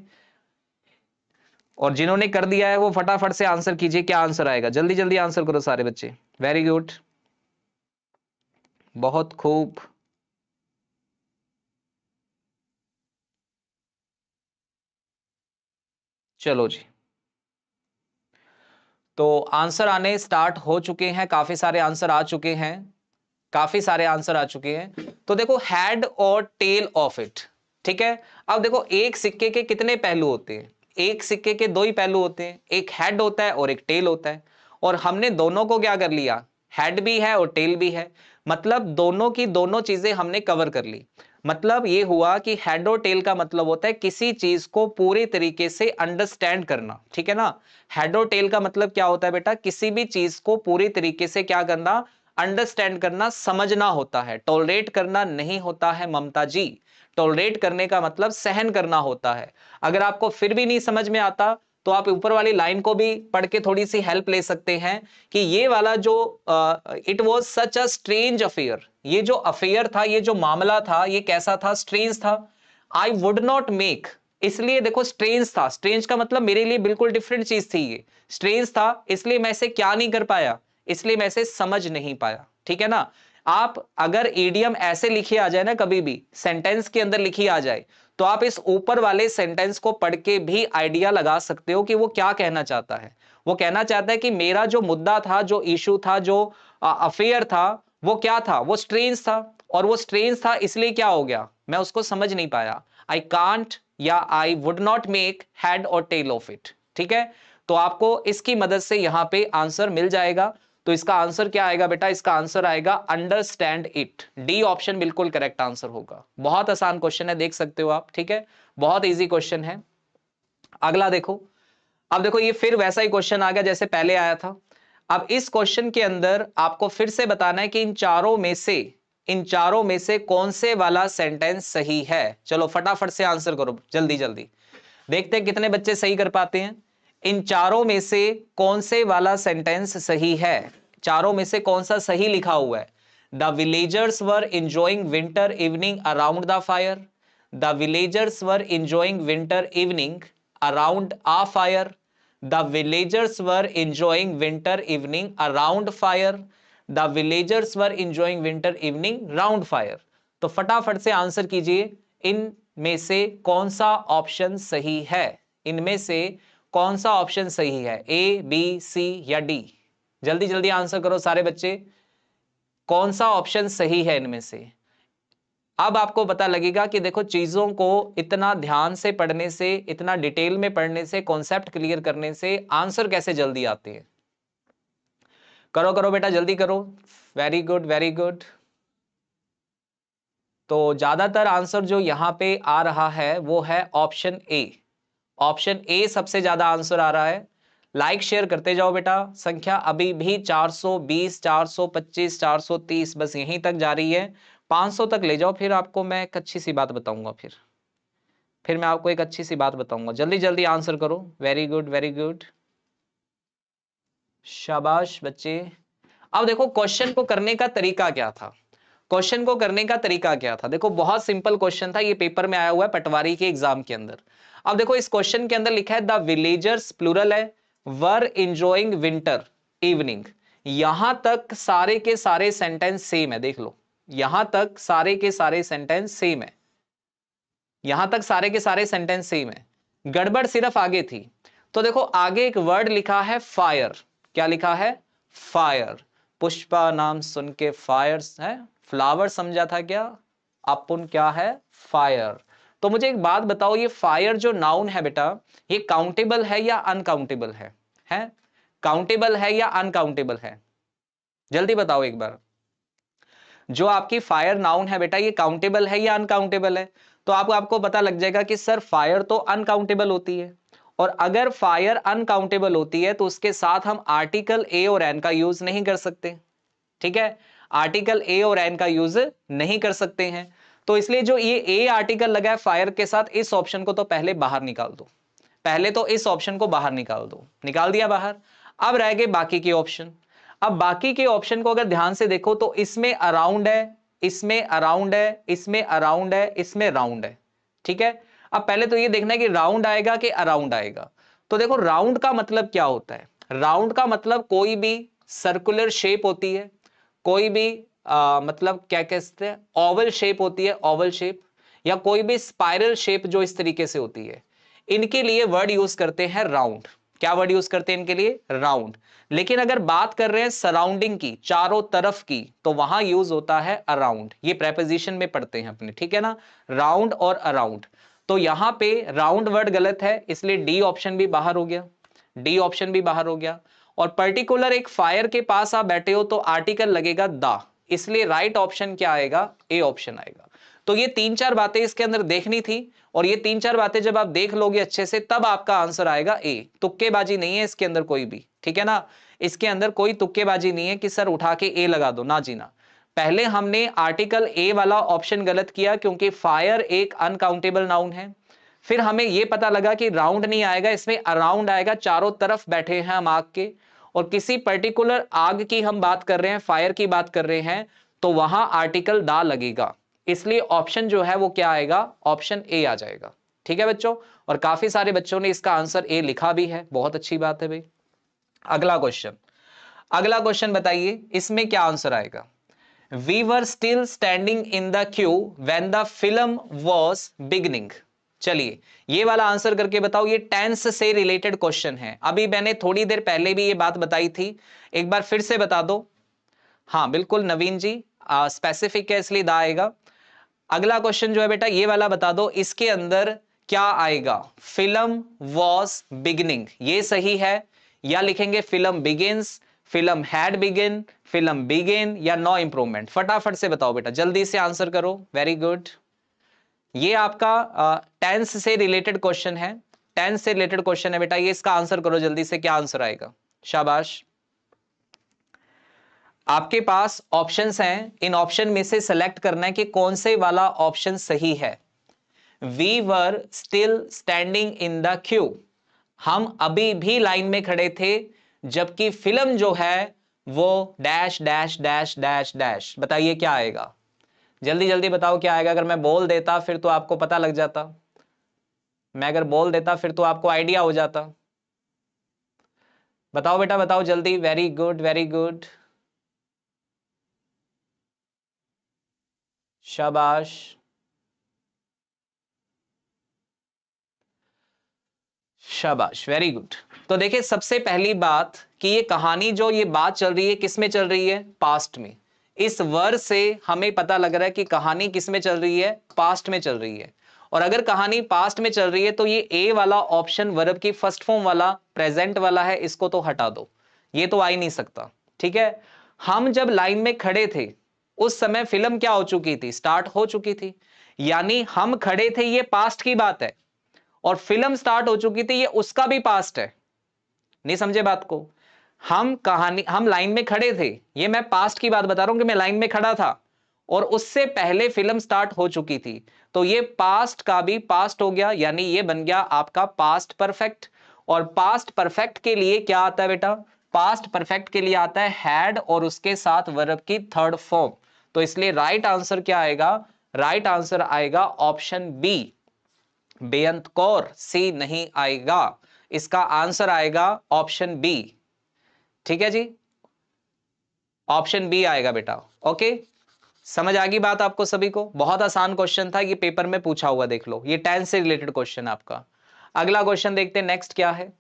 और जिन्होंने कर दिया है वो फटाफट से आंसर कीजिए, क्या आंसर आएगा, जल्दी जल्दी आंसर करो सारे बच्चे। वेरी गुड, बहुत खूब। चलो जी, तो आंसर आने स्टार्ट हो चुके हैं, काफी सारे आंसर आ चुके हैं, काफी सारे आंसर आ चुके हैं। तो देखो हेड और टेल ऑफ इट। ठीक है, अब देखो एक सिक्के के कितने पहलू होते हैं, एक सिक्के के दो ही पहलू होते हैं, एक हेड होता है और एक टेल होता है। और हमने दोनों को क्या कर लिया, हेड भी है और टेल भी है, मतलब दोनों की दोनों चीजें हमने कवर कर ली। मतलब ये हुआ कि हेड और टेल का मतलब होता है किसी चीज को पूरे तरीके से अंडरस्टैंड करना। ठीक है ना, हेड और टेल का मतलब क्या होता है बेटा, किसी भी चीज को पूरी तरीके से क्या करना, अंडरस्टैंड करना, समझना होता है। टॉलरेट करना नहीं होता है ममता जी, टॉलरेट करने का मतलब सहन करना होता है। अगर आपको फिर भी नहीं समझ में आता तो आप ऊपर वाली लाइन को भी पढ़ के थोड़ी सी हेल्प ले सकते हैं कि ये वाला जो it was such a strange affair, ये जो अफेयर था, ये जो मामला था, ये कैसा था, स्ट्रेंज था। आई वुड नॉट मेक, इसलिए देखो स्ट्रेंज था, स्ट्रेंज का मतलब मेरे लिए बिल्कुल डिफरेंट चीज थी, ये स्ट्रेंज था, इसलिए मैं इसे क्या नहीं कर पाया, इसलिए मैं इसे समझ नहीं पाया। ठीक है ना, आप अगर ईडियम ऐसे लिखी आ जाए ना, कभी भी सेंटेंस के अंदर लिखी आ जाए, तो आप इस ऊपर वाले सेंटेंस को पढ़ के भी आइडिया लगा सकते हो कि वो क्या कहना चाहता है। वो कहना चाहता है कि मेरा जो मुद्दा था, जो इशू था, जो अफेयर था, वो क्या था, वो स्ट्रेंज था, और वो स्ट्रेंज था इसलिए क्या हो गया, मैं उसको समझ नहीं पाया। आई कांट या I would not make head और टेल ऑफ इट। ठीक है, तो आपको इसकी मदद से यहां पे आंसर मिल जाएगा। तो इसका आंसर क्या आएगा बेटा? इसका आंसर आएगा अंडरस्टैंड इट। डी ऑप्शन बिल्कुल करेक्ट आंसर होगा। बहुत आसान क्वेश्चन है, देख सकते हो आप। ठीक है, बहुत इजी क्वेश्चन है। अगला देखो, अब देखो ये फिर वैसा ही क्वेश्चन आ गया जैसे पहले आया था। अब इस क्वेश्चन के अंदर आपको फिर से बताना है कि इन चारों में से कौन से वाला सेंटेंस सही है। चलो फटाफट से आंसर करो, जल्दी जल्दी। देखते हैं कितने बच्चे सही कर पाते हैं। इन चारों में से कौन से वाला सेंटेंस सही है? चारों में से कौन सा सही लिखा हुआ है? The villagers were enjoying winter evening around the fire. The villagers were enjoying winter evening around a fire. The villagers were enjoying winter evening around fire. The villagers were enjoying winter evening round fire. तो फटाफट से answer कीजिए, इन में से कौन सा option सही है? इनमें से कौन सा ऑप्शन सही है? ए, बी, सी या डी? जल्दी जल्दी आंसर करो सारे बच्चे, कौन सा ऑप्शन सही है इनमें से? अब आपको पता लगेगा कि देखो चीजों को इतना ध्यान से पढ़ने से, इतना डिटेल में पढ़ने से, कॉन्सेप्ट क्लियर करने से आंसर कैसे जल्दी आते हैं। करो करो बेटा, जल्दी करो। Very good, very good. तो ज्यादातर आंसर जो यहां पे आ रहा है वो है ऑप्शन ए। ऑप्शन ए सबसे ज्यादा आंसर आ रहा है। लाइक शेयर करते जाओ बेटा। संख्या अभी भी 420, 425, 430 बस यहीं तक जा रही है। 500 तक ले जाओ, फिर आपको मैं एक अच्छी सी बात बताऊंगा। फिर मैं आपको एक अच्छी सी बात बताऊंगा। जल्दी जल्दी आंसर करो। वेरी गुड, वेरी गुड, शाबाश बच्चे। अब देखो क्वेश्चन को करने का तरीका क्या था। क्वेश्चन को करने का तरीका क्या था? देखो बहुत सिंपल क्वेश्चन था, ये पेपर में आया हुआ है पटवारी के एग्जाम के अंदर। अब देखो इस क्वेश्चन के अंदर लिखा है द विलेजर्स, प्लूरल है, वर इंजॉइंग विंटर इवनिंग। यहां तक सारे के सारे सेंटेंस सेम है, देख लो। यहां तक सारे के सारे सेंटेंस सेम है। यहां तक सारे के सारे सेंटेंस सेम है। गड़बड़ सिर्फ आगे थी। तो देखो आगे एक वर्ड लिखा है फायर। क्या लिखा है? फायर। पुष्पा नाम सुन के फायर है, फ्लावर समझा था क्या? अपुन क्या है? फायर। तो मुझे एक बात बताओ, ये फायर जो नाउन है बेटा, ये काउंटेबल है या अनकाउंटेबल है? काउंटेबल है या अनकाउंटेबल है? जल्दी बताओ एक बार। जो आपकी फायर नाउन है बेटा, ये काउंटेबल है या अनकाउंटेबल है? तो आपको पता लग जाएगा कि सर फायर तो अनकाउंटेबल होती है। और अगर फायर अनकाउंटेबल होती है तो उसके साथ हम आर्टिकल ए और एन का यूज नहीं कर सकते। ठीक है, आर्टिकल ए और एन का यूज नहीं कर सकते हैं। तो इसलिए जो ये ए आर्टिकल लगा है फायर के साथ, इस ऑप्शन को तो पहले बाहर निकाल दो। पहले तो इस ऑप्शन को बाहर निकाल दो। निकाल दिया बाहर। अब रह गए बाकी के ऑप्शन। अब बाकी के ऑप्शन को अगर ध्यान से देखो तो इसमें अराउंड है, इसमें अराउंड है, इसमें अराउंड है, इसमें राउंड है। ठीक है, अब पहले तो ये देखना है कि राउंड आएगा कि अराउंड आएगा। तो देखो राउंड का मतलब क्या होता है? राउंड का मतलब कोई भी सर्कुलर शेप होती है, कोई भी मतलब क्या कहते हैं, ओवल शेप होती है, ओवल शेप, या कोई भी स्पाइरल शेप जो इस तरीके से होती है, इनके लिए वर्ड यूज करते हैं राउंड। क्या वर्ड यूज करते हैं इनके लिए? राउंड। लेकिन अगर बात कर रहे हैं सराउंडिंग की, चारों तरफ की, तो वहां यूज होता है अराउंड। ये प्रेपोजिशन में पढ़ते हैं अपने, ठीक है ना, राउंड और अराउंड। तो यहां पे राउंड वर्ड गलत है, इसलिए डी ऑप्शन भी बाहर हो गया। डी ऑप्शन भी बाहर हो गया। और पर्टिकुलर एक फायर के पास आप बैठे हो तो आर्टिकल लगेगा द, इसलिए राइट ऑप्शन क्या आएगा? ए ऑप्शन आएगा। तो ये तीन चार बातें इसके अंदर देखनी थी, और ये तीन चार बातें जब आप देख लोगे अच्छे से तब आपका आंसर आएगा ए। तुक्केबाजी नहीं है इसके अंदर कोई भी, ठीक है ना। इसके अंदर कोई तुक्केबाजी नहीं है कि सर उठा के ए लगा दो, ना जीना। पहले हमने आर्टिकल ए वाला ऑप्शन गलत किया क्योंकि फायर एक अनकाउंटेबल नाउन है। फिर हमें यह पता लगा कि राउंड नहीं आएगा, इसमें अराउंड आएगा, चारों तरफ बैठे हैं हम आग के, और किसी पर्टिकुलर आग की हम बात कर रहे हैं, फायर की बात कर रहे हैं, तो वहां आर्टिकल दा लगेगा। इसलिए ऑप्शन जो है वो क्या आएगा? ऑप्शन ए आ जाएगा। ठीक है बच्चों, और काफी सारे बच्चों ने इसका आंसर ए लिखा भी है, बहुत अच्छी बात है भाई। अगला क्वेश्चन, अगला क्वेश्चन बताइए इसमें क्या आंसर आएगा? We were still standing in the queue when the film was beginning. चलिए ये वाला आंसर करके बताओ। ये टेंस से रिलेटेड क्वेश्चन है, अभी मैंने थोड़ी देर पहले भी ये बात बताई थी, एक बार फिर से बता दो। हाँ बिल्कुल नवीन जी, स्पेसिफिक है इसलिए दा आएगा। अगला क्वेश्चन जो है बेटा ये वाला बता दो, इसके अंदर क्या आएगा? फिल्म वॉज बिगिनिंग, ये सही है, या लिखेंगे film begins, film had begin, film begin, या नो इंप्रूवमेंट? फटाफट से बताओ बेटा, जल्दी से आंसर करो। Very good. ये आपका टेंस से रिलेटेड क्वेश्चन है, टेंस से रिलेटेड क्वेश्चन है बेटा, ये इसका आंसर करो जल्दी से, क्या आंसर आएगा? शाबाश। आपके पास ऑप्शंस हैं, इन ऑप्शन में से सेलेक्ट करना है कि कौन से वाला ऑप्शन सही है। We were still standing in the queue, हम अभी भी लाइन में खड़े थे, जबकि फिल्म जो है वो dash dash dash dash dash. बताइए क्या आएगा? जल्दी जल्दी बताओ क्या आएगा। अगर मैं बोल देता फिर तो आपको पता लग जाता, मैं अगर बोल देता फिर तो आपको आइडिया हो जाता। बताओ बेटा बताओ जल्दी। वेरी गुड वेरी गुड, शाबाश। शाबाश, वेरी गुड। तो देखिए सबसे पहली बात कि ये कहानी जो ये बात चल रही है किस में चल रही है? पास्ट में। इस वर्ड से हमें पता लग रहा है कि कहानी किस में चल रही है? पास्ट में चल रही है। और अगर कहानी पास्ट में चल रही है तो ये ए वाला ऑप्शन वर्ब की फर्स्ट फॉर्म वाला प्रेजेंट वाला है, इसको तो हटा दो, ये तो आ ही नहीं सकता। ठीक है, हम जब लाइन में खड़े थे उस समय फिल्म क्या हो चुकी थी? स्टार्ट हो चुकी थी, यानी हम खड़े थे ये पास्ट की बात है, और फिल्म स्टार्ट हो चुकी थी ये उसका भी पास्ट है। नहीं समझे बात को? हम लाइन में खड़े थे, ये मैं पास्ट की बात बता रहा हूं कि मैं लाइन में खड़ा था और उससे पहले फिल्म स्टार्ट हो चुकी थी, तो ये पास्ट का भी पास्ट हो गया, यानी ये बन गया आपका पास्ट परफेक्ट। और पास्ट परफेक्ट के लिए क्या आता है बेटा? पास्ट परफेक्ट के लिए आता है हैड और उसके साथ वर्ब की थर्ड फॉर्म। तो इसलिए राइट आंसर क्या आएगा? राइट आंसर आएगा ऑप्शन बी, बेअंत कौर। सी नहीं आएगा, इसका आंसर आएगा ऑप्शन बी। ठीक है जी, ऑप्शन बी आएगा बेटा। ओके, समझ आ गई बात आपको सभी को? बहुत आसान क्वेश्चन था, ये पेपर में पूछा हुआ, देख लो, ये टेंस से रिलेटेड क्वेश्चन आपका। अगला क्वेश्चन देखते हैं नेक्स्ट क्या है।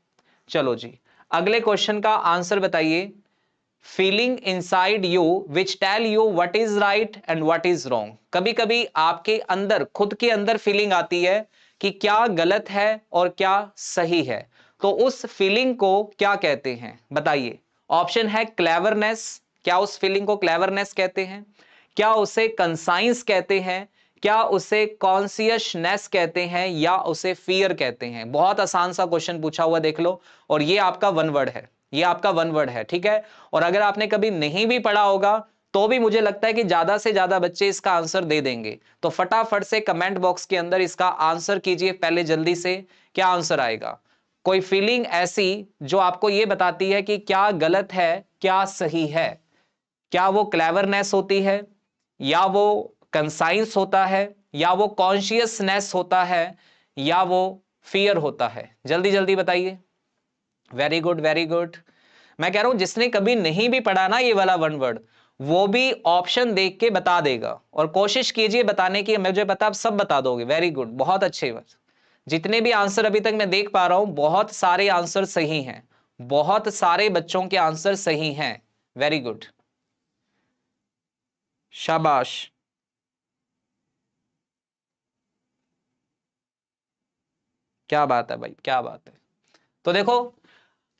चलो जी, अगले क्वेश्चन का आंसर बताइए। Feeling inside you which tell you what is right and what is wrong. कभी कभी आपके अंदर, खुद के अंदर फीलिंग आती है कि क्या गलत है और क्या सही है, तो उस फीलिंग को क्या कहते हैं? बताइए। ऑप्शन है क्लेवरनेस, क्या उस फीलिंग को क्लेवरनेस कहते हैं? क्या उसे कंसाइंस कहते हैं? क्या उसे कॉन्सियसनेस कहते हैं? या उसे फियर कहते हैं? बहुत आसान सा क्वेश्चन पूछा हुआ, देख लो। और ये आपका वन वर्ड है, ये आपका वन वर्ड है। ठीक है, और अगर आपने कभी नहीं भी पढ़ा होगा तो भी मुझे लगता है कि ज्यादा से ज्यादा बच्चे इसका आंसर दे देंगे। तो फटाफट से कमेंट बॉक्स के अंदर इसका आंसर कीजिए पहले जल्दी से, क्या आंसर आएगा? कोई फीलिंग ऐसी जो आपको यह बताती है कि क्या गलत है क्या सही है। क्या वो क्लेवरनेस होती है, या वो कंसाइंस होता है, या वो कॉन्शियसनेस होता है, या वो फियर होता है? जल्दी जल्दी बताइए। Very good very good. मैं कह रहा हूं जिसने कभी नहीं भी पढ़ा ना ये वाला वन वर्ड, वो भी ऑप्शन देख के बता देगा, और कोशिश कीजिए बताने की, मुझे पता आप सब बता दोगे। वेरी गुड, बहुत अच्छे बात। जितने भी आंसर अभी तक मैं देख पा रहा हूं बहुत सारे आंसर सही हैं, बहुत सारे बच्चों के आंसर सही हैं। वेरी गुड, शाबाश। क्या बात है भाई, क्या बात है। तो देखो,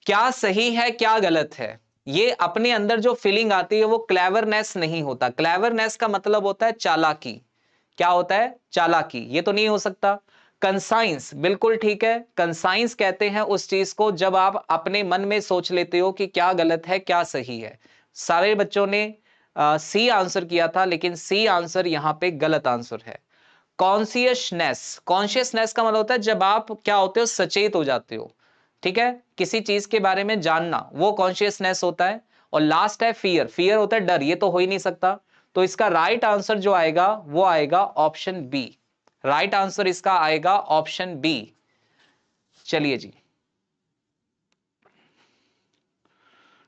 क्या सही है क्या गलत है, ये अपने अंदर जो फीलिंग आती है वो क्लेवरनेस नहीं होता। क्लेवरनेस का मतलब होता है चालाकी। क्या होता है? चालाकी। ये तो नहीं हो सकता। कंसाइंस, बिल्कुल ठीक है, कंसाइंस कहते हैं उस चीज को जब आप अपने मन में सोच लेते हो कि क्या गलत है क्या सही है। सारे बच्चों ने सी आंसर किया था, लेकिन सी आंसर यहां पे गलत आंसर है। कॉन्सियसनेस, कॉन्शियसनेस का मतलब होता है जब आप क्या होते हो, सचेत हो जाते हो। ठीक है, किसी चीज के बारे में जानना, वो कॉन्शियसनेस होता है। और लास्ट है फियर, फियर होता है डर, ये तो हो ही नहीं सकता। तो इसका राइट आंसर जो आएगा वो आएगा ऑप्शन बी। राइट आंसर इसका आएगा ऑप्शन बी। चलिए जी,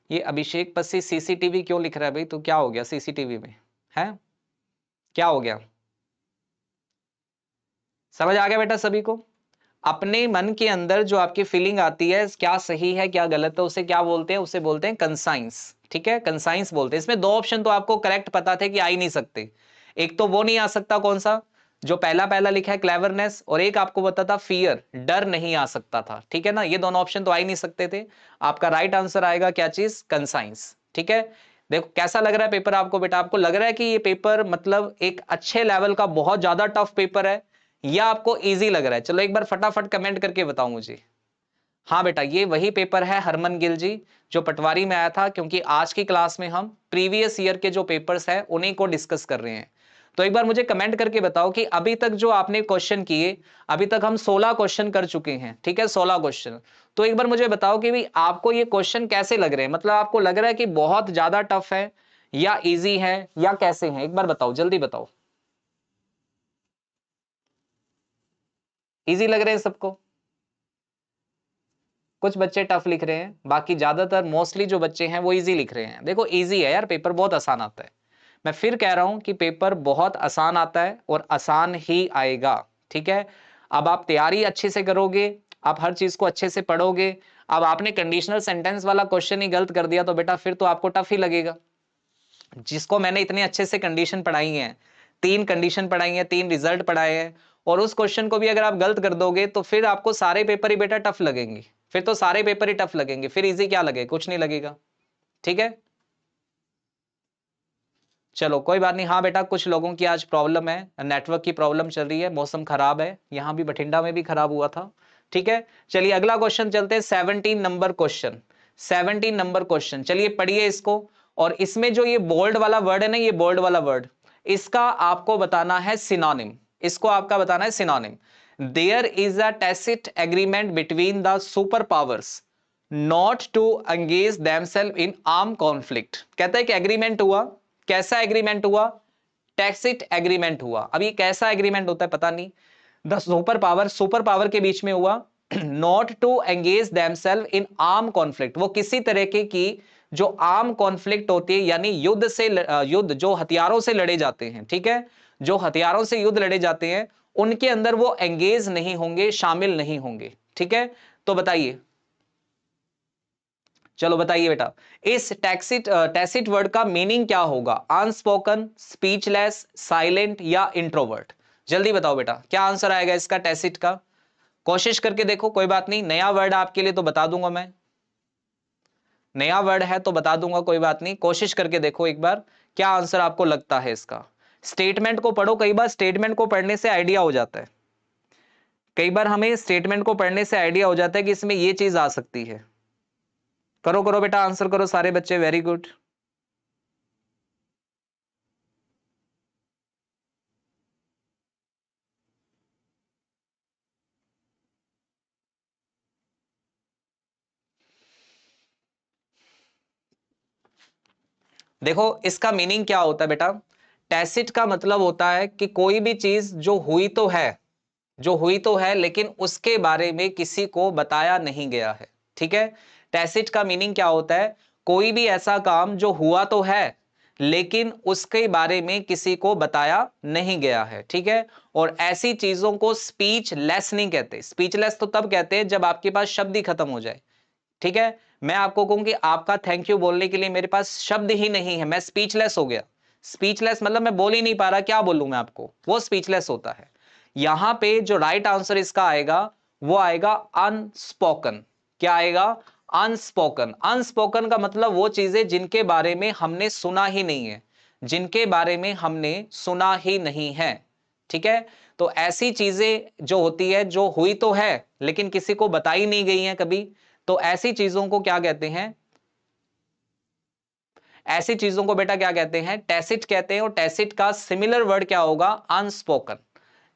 ये अभिषेक पसी सीसीटीवी क्यों लिख रहा है भाई? तो क्या हो गया सीसीटीवी में है? क्या हो गया? समझ आ गया बेटा सभी को? अपने मन के अंदर जो आपकी फीलिंग आती है, क्या सही है क्या गलत है, उसे क्या बोलते हैं? उसे बोलते हैं कंसाइंस। ठीक है, कंसाइंस बोलते हैं। इसमें दो ऑप्शन तो आपको करेक्ट पता थे कि आ ही नहीं सकते। एक तो वो नहीं आ सकता, कौन सा? जो पहला पहला लिखा है क्लेवरनेस, और एक आपको बता था फियर, डर नहीं आ सकता था, ठीक है ना। ये दोनों ऑप्शन तो आ ही नहीं सकते थे। आपका राइट आंसर आएगा क्या चीज, कंसाइंस, ठीक है। देखो कैसा लग रहा है पेपर आपको बेटा, आपको लग रहा है कि ये पेपर मतलब एक अच्छे लेवल का बहुत ज्यादा टफ पेपर है, या आपको इजी लग रहा है? चलो एक बार फटाफट कमेंट करके बताओ मुझे। हाँ बेटा, ये वही पेपर है हरमन गिल जी, जो पटवारी में आया था, क्योंकि आज की क्लास में हम प्रीवियस ईयर के जो पेपर्स हैं उन्हीं को डिस्कस कर रहे हैं। तो एक बार मुझे कमेंट करके बताओ कि अभी तक जो आपने क्वेश्चन किए, अभी तक हम 16 क्वेश्चन कर चुके हैं, ठीक है, 16 क्वेश्चन। तो एक बार मुझे बताओ कि भाई आपको ये क्वेश्चन कैसे लग रहे हैं, मतलब आपको लग रहा है कि बहुत ज्यादा टफ है, या इजी है, या कैसे हैं? एक बार बताओ, जल्दी बताओ। इजी लग रहे हैं सबको? कुछ बच्चे टफ लिख रहे हैं, बाकी ज्यादातर मोस्टली जो बच्चे हैं वो इजी लिख रहे हैं। देखो इजी है यार, पेपर बहुत आसान आता है। मैं फिर कह रहा हूं कि पेपर बहुत आसान आता है और आसान ही आएगा, ठीक है। अब आप तैयारी अच्छे से करोगे, आप हर चीज को अच्छे से पढ़ोगे। अब आपने कंडीशनल सेंटेंस वाला क्वेश्चन ही गलत कर दिया तो बेटा फिर तो आपको टफ ही लगेगा। जिसको मैंने इतने अच्छे से कंडीशन पढ़ाई है, 3 कंडीशन पढ़ाई है, 3 रिजल्ट पढ़ाए हैं, और उस क्वेश्चन को भी अगर आप गलत कर दोगे तो फिर आपको सारे पेपर ही बेटा टफ लगेंगे। फिर तो सारे पेपर ही टफ लगेंगे, फिर इजी क्या लगे, कुछ नहीं लगेगा, ठीक है। चलो कोई बात नहीं। हाँ बेटा, कुछ लोगों की आज प्रॉब्लम है, नेटवर्क की प्रॉब्लम चल रही है, मौसम खराब है, यहां भी बठिंडा में भी खराब हुआ था, ठीक है। चलिए अगला क्वेश्चन चलते हैं, 17 नंबर क्वेश्चन। 17 नंबर क्वेश्चन, चलिए पढ़िए इसको। और इसमें जो ये बोल्ड वाला वर्ड है ना, ये बोल्ड वाला वर्ड, इसका आपको बताना है सिनोनिम। इसको आपका बताना है synonym. There is a tacit agreement between the super powers not to engage themselves in arm conflict. कहता है कि एग्रीमेंट हुआ, कैसा एग्रीमेंट हुआ, टैसिट एग्रीमेंट हुआ। अब ये कैसा एग्रीमेंट होता है पता नहीं, द सुपर पावर के बीच में हुआ, not to engage themselves in arm conflict. वो किसी तरीके की जो आर्म कॉन्फ्लिक्ट होती है, यानी युद्ध से युद्ध जो हथियारों से लड़े जाते हैं, ठीक है, जो हथियारों से युद्ध लड़े जाते हैं उनके अंदर वो एंगेज नहीं होंगे, शामिल नहीं होंगे, ठीक है। तो बताइए, चलो बताइए बेटा, इस टैसिट वर्ड का मीनिंग क्या होगा? अनस्पोकन, स्पीचलेस, साइलेंट, या इंट्रोवर्ट? जल्दी बताओ बेटा, क्या आंसर आएगा इसका टैसिट का? कोशिश करके देखो, कोई बात नहीं, नया वर्ड आपके लिए तो बता दूंगा मैं, नया वर्ड है तो बता दूंगा, कोई बात नहीं। कोशिश करके देखो एक बार, क्या आंसर आपको लगता है इसका। स्टेटमेंट को पढ़ो, कई बार स्टेटमेंट को पढ़ने से आइडिया हो जाता है, कई बार हमें स्टेटमेंट को पढ़ने से आइडिया हो जाता है कि इसमें यह चीज आ सकती है। करो करो बेटा, आंसर करो सारे बच्चे, वेरी गुड। देखो इसका मीनिंग क्या होता है बेटा, टैसिट का मतलब होता है कि कोई भी चीज जो हुई तो है, जो हुई तो है लेकिन उसके बारे में किसी को बताया नहीं गया है, ठीक है। टैसिट का मीनिंग क्या होता है, कोई भी ऐसा काम जो हुआ तो है लेकिन उसके बारे में किसी को बताया नहीं गया है, ठीक है। और ऐसी चीजों को स्पीच लेस नहीं कहते, स्पीचलेस तो तब कहते हैं जब आपके पास शब्द ही खत्म हो जाए, ठीक है। मैं आपको कहूं कि आपका थैंक यू बोलने के लिए मेरे पास शब्द ही नहीं है, मैं स्पीचलेस हो गया। स्पीचलेस मतलब मैं बोल ही नहीं पा रहा, क्या बोलूं मैं आपको, वो स्पीचलेस होता है। यहां पे जो राइट आंसर इसका आएगा वो आएगा अनस्पोकन। क्या आएगा? अनस्पोकन। अनस्पोकन का मतलब वो चीजें जिनके बारे में हमने सुना ही नहीं है, जिनके बारे में हमने सुना ही नहीं है, ठीक है। तो ऐसी चीजें जो होती है, जो हुई तो है लेकिन किसी को बताई नहीं गई है कभी, तो ऐसी चीजों को क्या कहते हैं? ऐसी चीजों को बेटा क्या कहते हैं? टैसिट कहते हैं। और टैसिट का सिमिलर वर्ड क्या होगा? अनस्पोकन।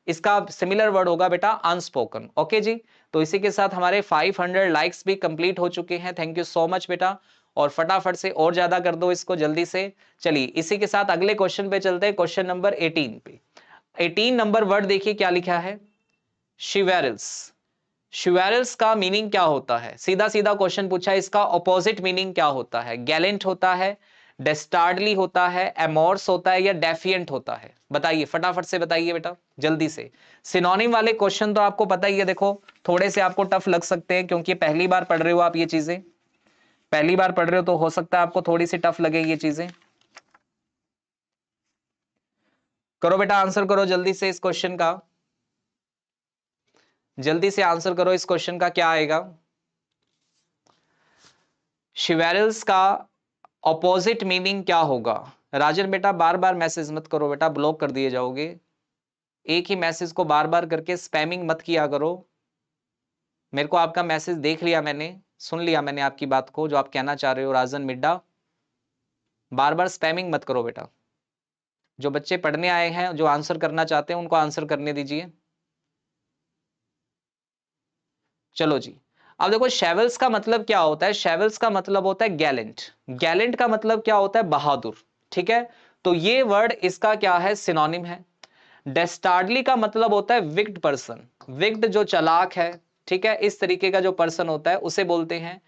इसका सिमिलर वर्ड होगा बेटा अनस्पोकन। ओके जी, तो इसी के साथ हमारे 500 लाइक्स भी कंप्लीट हो चुके हैं। थैंक यू सो मच बेटा, और फटाफट से और ज्यादा कर दो इसको जल्दी से। चलिए इसी के साथ अगले क्वेश्चन पे चलते हैं, क्वेश्चन नंबर 18 पे। 18 नंबर वर्ड देखिए क्या लिखा है, शिवेरल्स। शिवेरल्स का मीनिंग क्या होता है? सीधा सीधा क्वेश्चन पूछा है, इसका ऑपोजिट मीनिंग क्या होता है? गैलेंट होता है, डेस्टार्डली होता है, एमोर्स होता है, या डेफिएंट होता है? बताइए फटाफट से बताइए बेटा, जल्दी से। सिनोनिम वाले क्वेश्चन तो आपको पता ही है, देखो थोड़े से आपको टफ लग सकते हैं क्योंकि पहली बार पढ़ रहे हो आप ये चीजें, पहली बार पढ़ रहे हो तो हो सकता है आपको थोड़ी सी टफ लगे ये चीजें। करो बेटा आंसर करो जल्दी से इस क्वेश्चन का, जल्दी से आंसर करो इस क्वेश्चन का, क्या आएगा? शिवेरल्स का ऑपोजिट मीनिंग क्या होगा? राजन बेटा बार बार मैसेज मत करो बेटा, ब्लॉक कर दिए जाओगे। एक ही मैसेज को बार बार करके स्पैमिंग मत किया करो। मेरे को आपका मैसेज देख लिया मैंने, सुन लिया मैंने आपकी बात को, जो आप कहना चाह रहे हो राजन मिड्डा। बार बार स्पैमिंग मत करो बेटा। जो बच्चे पढ़ने आए हैं, जो आंसर करना चाहते हैं, उनको आंसर करने दीजिए। चलो जी, अब देखो शेवल्स का मतलब क्या होता है? शेवल्स का मतलब होता है गैलेंट। गैलेंट का मतलब क्या होता है? बहादुर। ठीक है, तो ये वर्ड इसका क्या है? सिनोनिम है। डेस्टार्डली का मतलब होता है विक्ड पर्सन, विक्ड जो चालाक है, ठीक है, इस तरीके का जो पर्सन होता है उसे बोलते हैं।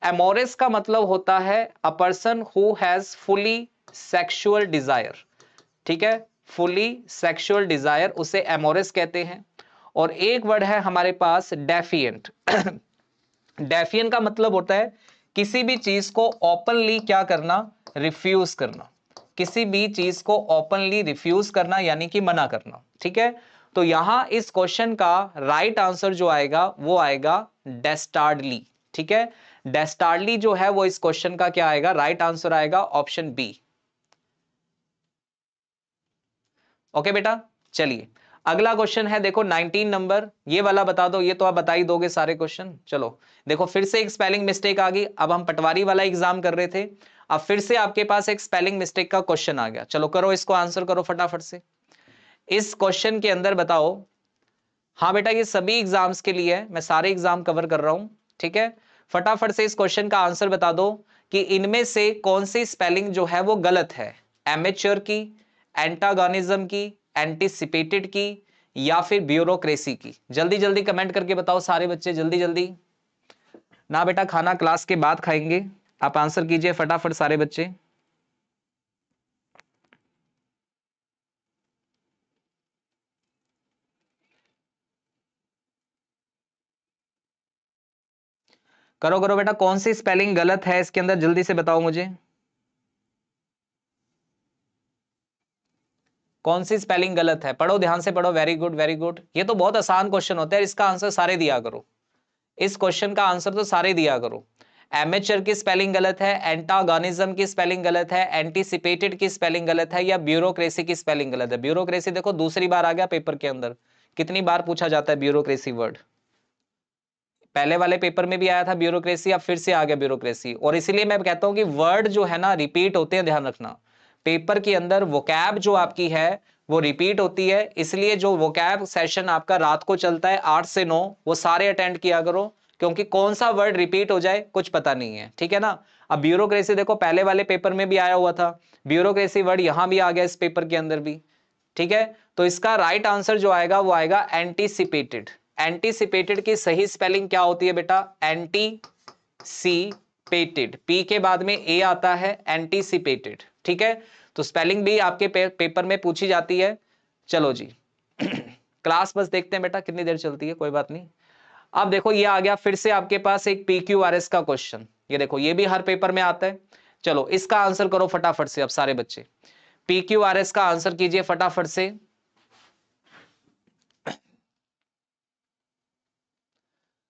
एमोरस का मतलब होता है a person who has fully sexual desire, ठीक है, फुली सेक्सुअल डिजायर, उसे एमोरस कहते हैं। और एक वर्ड है हमारे पास डेफिएंट। डेफिएंट का मतलब होता है किसी भी चीज को ओपनली क्या करना? रिफ्यूज करना। किसी भी चीज को ओपनली रिफ्यूज करना यानी कि मना करना। ठीक है, तो यहां इस क्वेश्चन का राइट आंसर जो आएगा वो आएगा डेस्टार्डली। ठीक है, डेस्टार्डली जो है वो इस क्वेश्चन का क्या आएगा? राइट आंसर आएगा ऑप्शन बी। ओके बेटा, चलिए अगला क्वेश्चन है, देखो 19 नंबर, ये वाला बता दो, ये तो आप बता ही दोगे सारे क्वेश्चन। चलो देखो फिर से एक स्पेलिंग मिस्टेक आ गई। अब हम पटवारी वाला एग्जाम कर रहे थे, अब फिर से आपके पास एक स्पेलिंग मिस्टेक का क्वेश्चन आ गया। चलो करो इसको, आंसर करो फटाफट से। इस क्वेश्चन के अंदर बताओ, हाँ बेटा ये सभी एग्जाम्स के लिए है, मैं सारे एग्जाम कवर कर रहा हूं। ठीक है, फटाफट से इस क्वेश्चन का आंसर बता दो कि इनमें से कौन सी स्पेलिंग जो है वो गलत है? एमेच्योर की, एंटागोनिज्म की, एंटीसिपेटेड की, या फिर ब्यूरोक्रेसी की? जल्दी जल्दी कमेंट करके बताओ सारे बच्चे, जल्दी जल्दी। ना बेटा खाना क्लास के बाद खाएंगे, आप आंसर कीजिए फटाफट सारे बच्चे। करो करो बेटा, कौन सी स्पेलिंग गलत है इसके अंदर, जल्दी से बताओ मुझे। कौन सी स्पेलिंग गलत है? पढ़ो, ध्यान से पढ़ो, वेरी गुड वेरी गुड। ये तो बहुत आसान क्वेश्चन होता है, इसका आंसर सारे दिया करो। इस क्वेश्चन का आंसर तो सारे दिया करो। एमेचर की स्पेलिंग गलत है, एंटागोनिज्म की स्पेलिंग गलत है, एंटीसिपेटेड की स्पेलिंग गलत है, या ब्यूरोक्रेसी की स्पेलिंग गलत है। ब्यूरोक्रेसी देखो दूसरी बार आ गया पेपर के अंदर, कितनी बार पूछा जाता है ब्यूरोक्रेसी वर्ड? पहले वाले पेपर में भी आया था ब्यूरोक्रेसी, अब फिर से आ गया ब्यूरोक्रेसी। और इसीलिए मैं कहता हूं कि वर्ड जो है ना रिपीट होते हैं, ध्यान रखना। पेपर के अंदर वोकैब जो आपकी है वो रिपीट होती है, इसलिए जो वोकैब सेशन आपका रात को चलता है 8 से 9, वो सारे अटेंड किया करो, क्योंकि कौन सा वर्ड रिपीट हो जाए कुछ पता नहीं है। ठीक है ना? अब ब्यूरोक्रेसी देखो पहले वाले पेपर में भी आया हुआ था, ब्यूरोक्रेसी वर्ड यहां भी आ गया इस पेपर के अंदर भी। ठीक है, तो इसका राइट आंसर जो आएगा वो आएगा एंटीसिपेटेड। एंटीसिपेटेड की सही स्पेलिंग क्या होती है बेटा? एंटीसिपेटेड, पी के बाद में ए आता है, एंटीसिपेटेड। ठीक है, तो स्पेलिंग भी आपके पेपर में पूछी जाती है। चलो जी क्लास बस देखते हैं बेटा कितनी देर चलती है, कोई बात नहीं। अब देखो ये आ गया फिर से आपके पास एक PQRS का क्वेश्चन, ये देखो ये भी हर पेपर में आता है। चलो इसका आंसर करो फटाफट से अब सारे बच्चे, PQRS का आंसर कीजिए फटाफट से।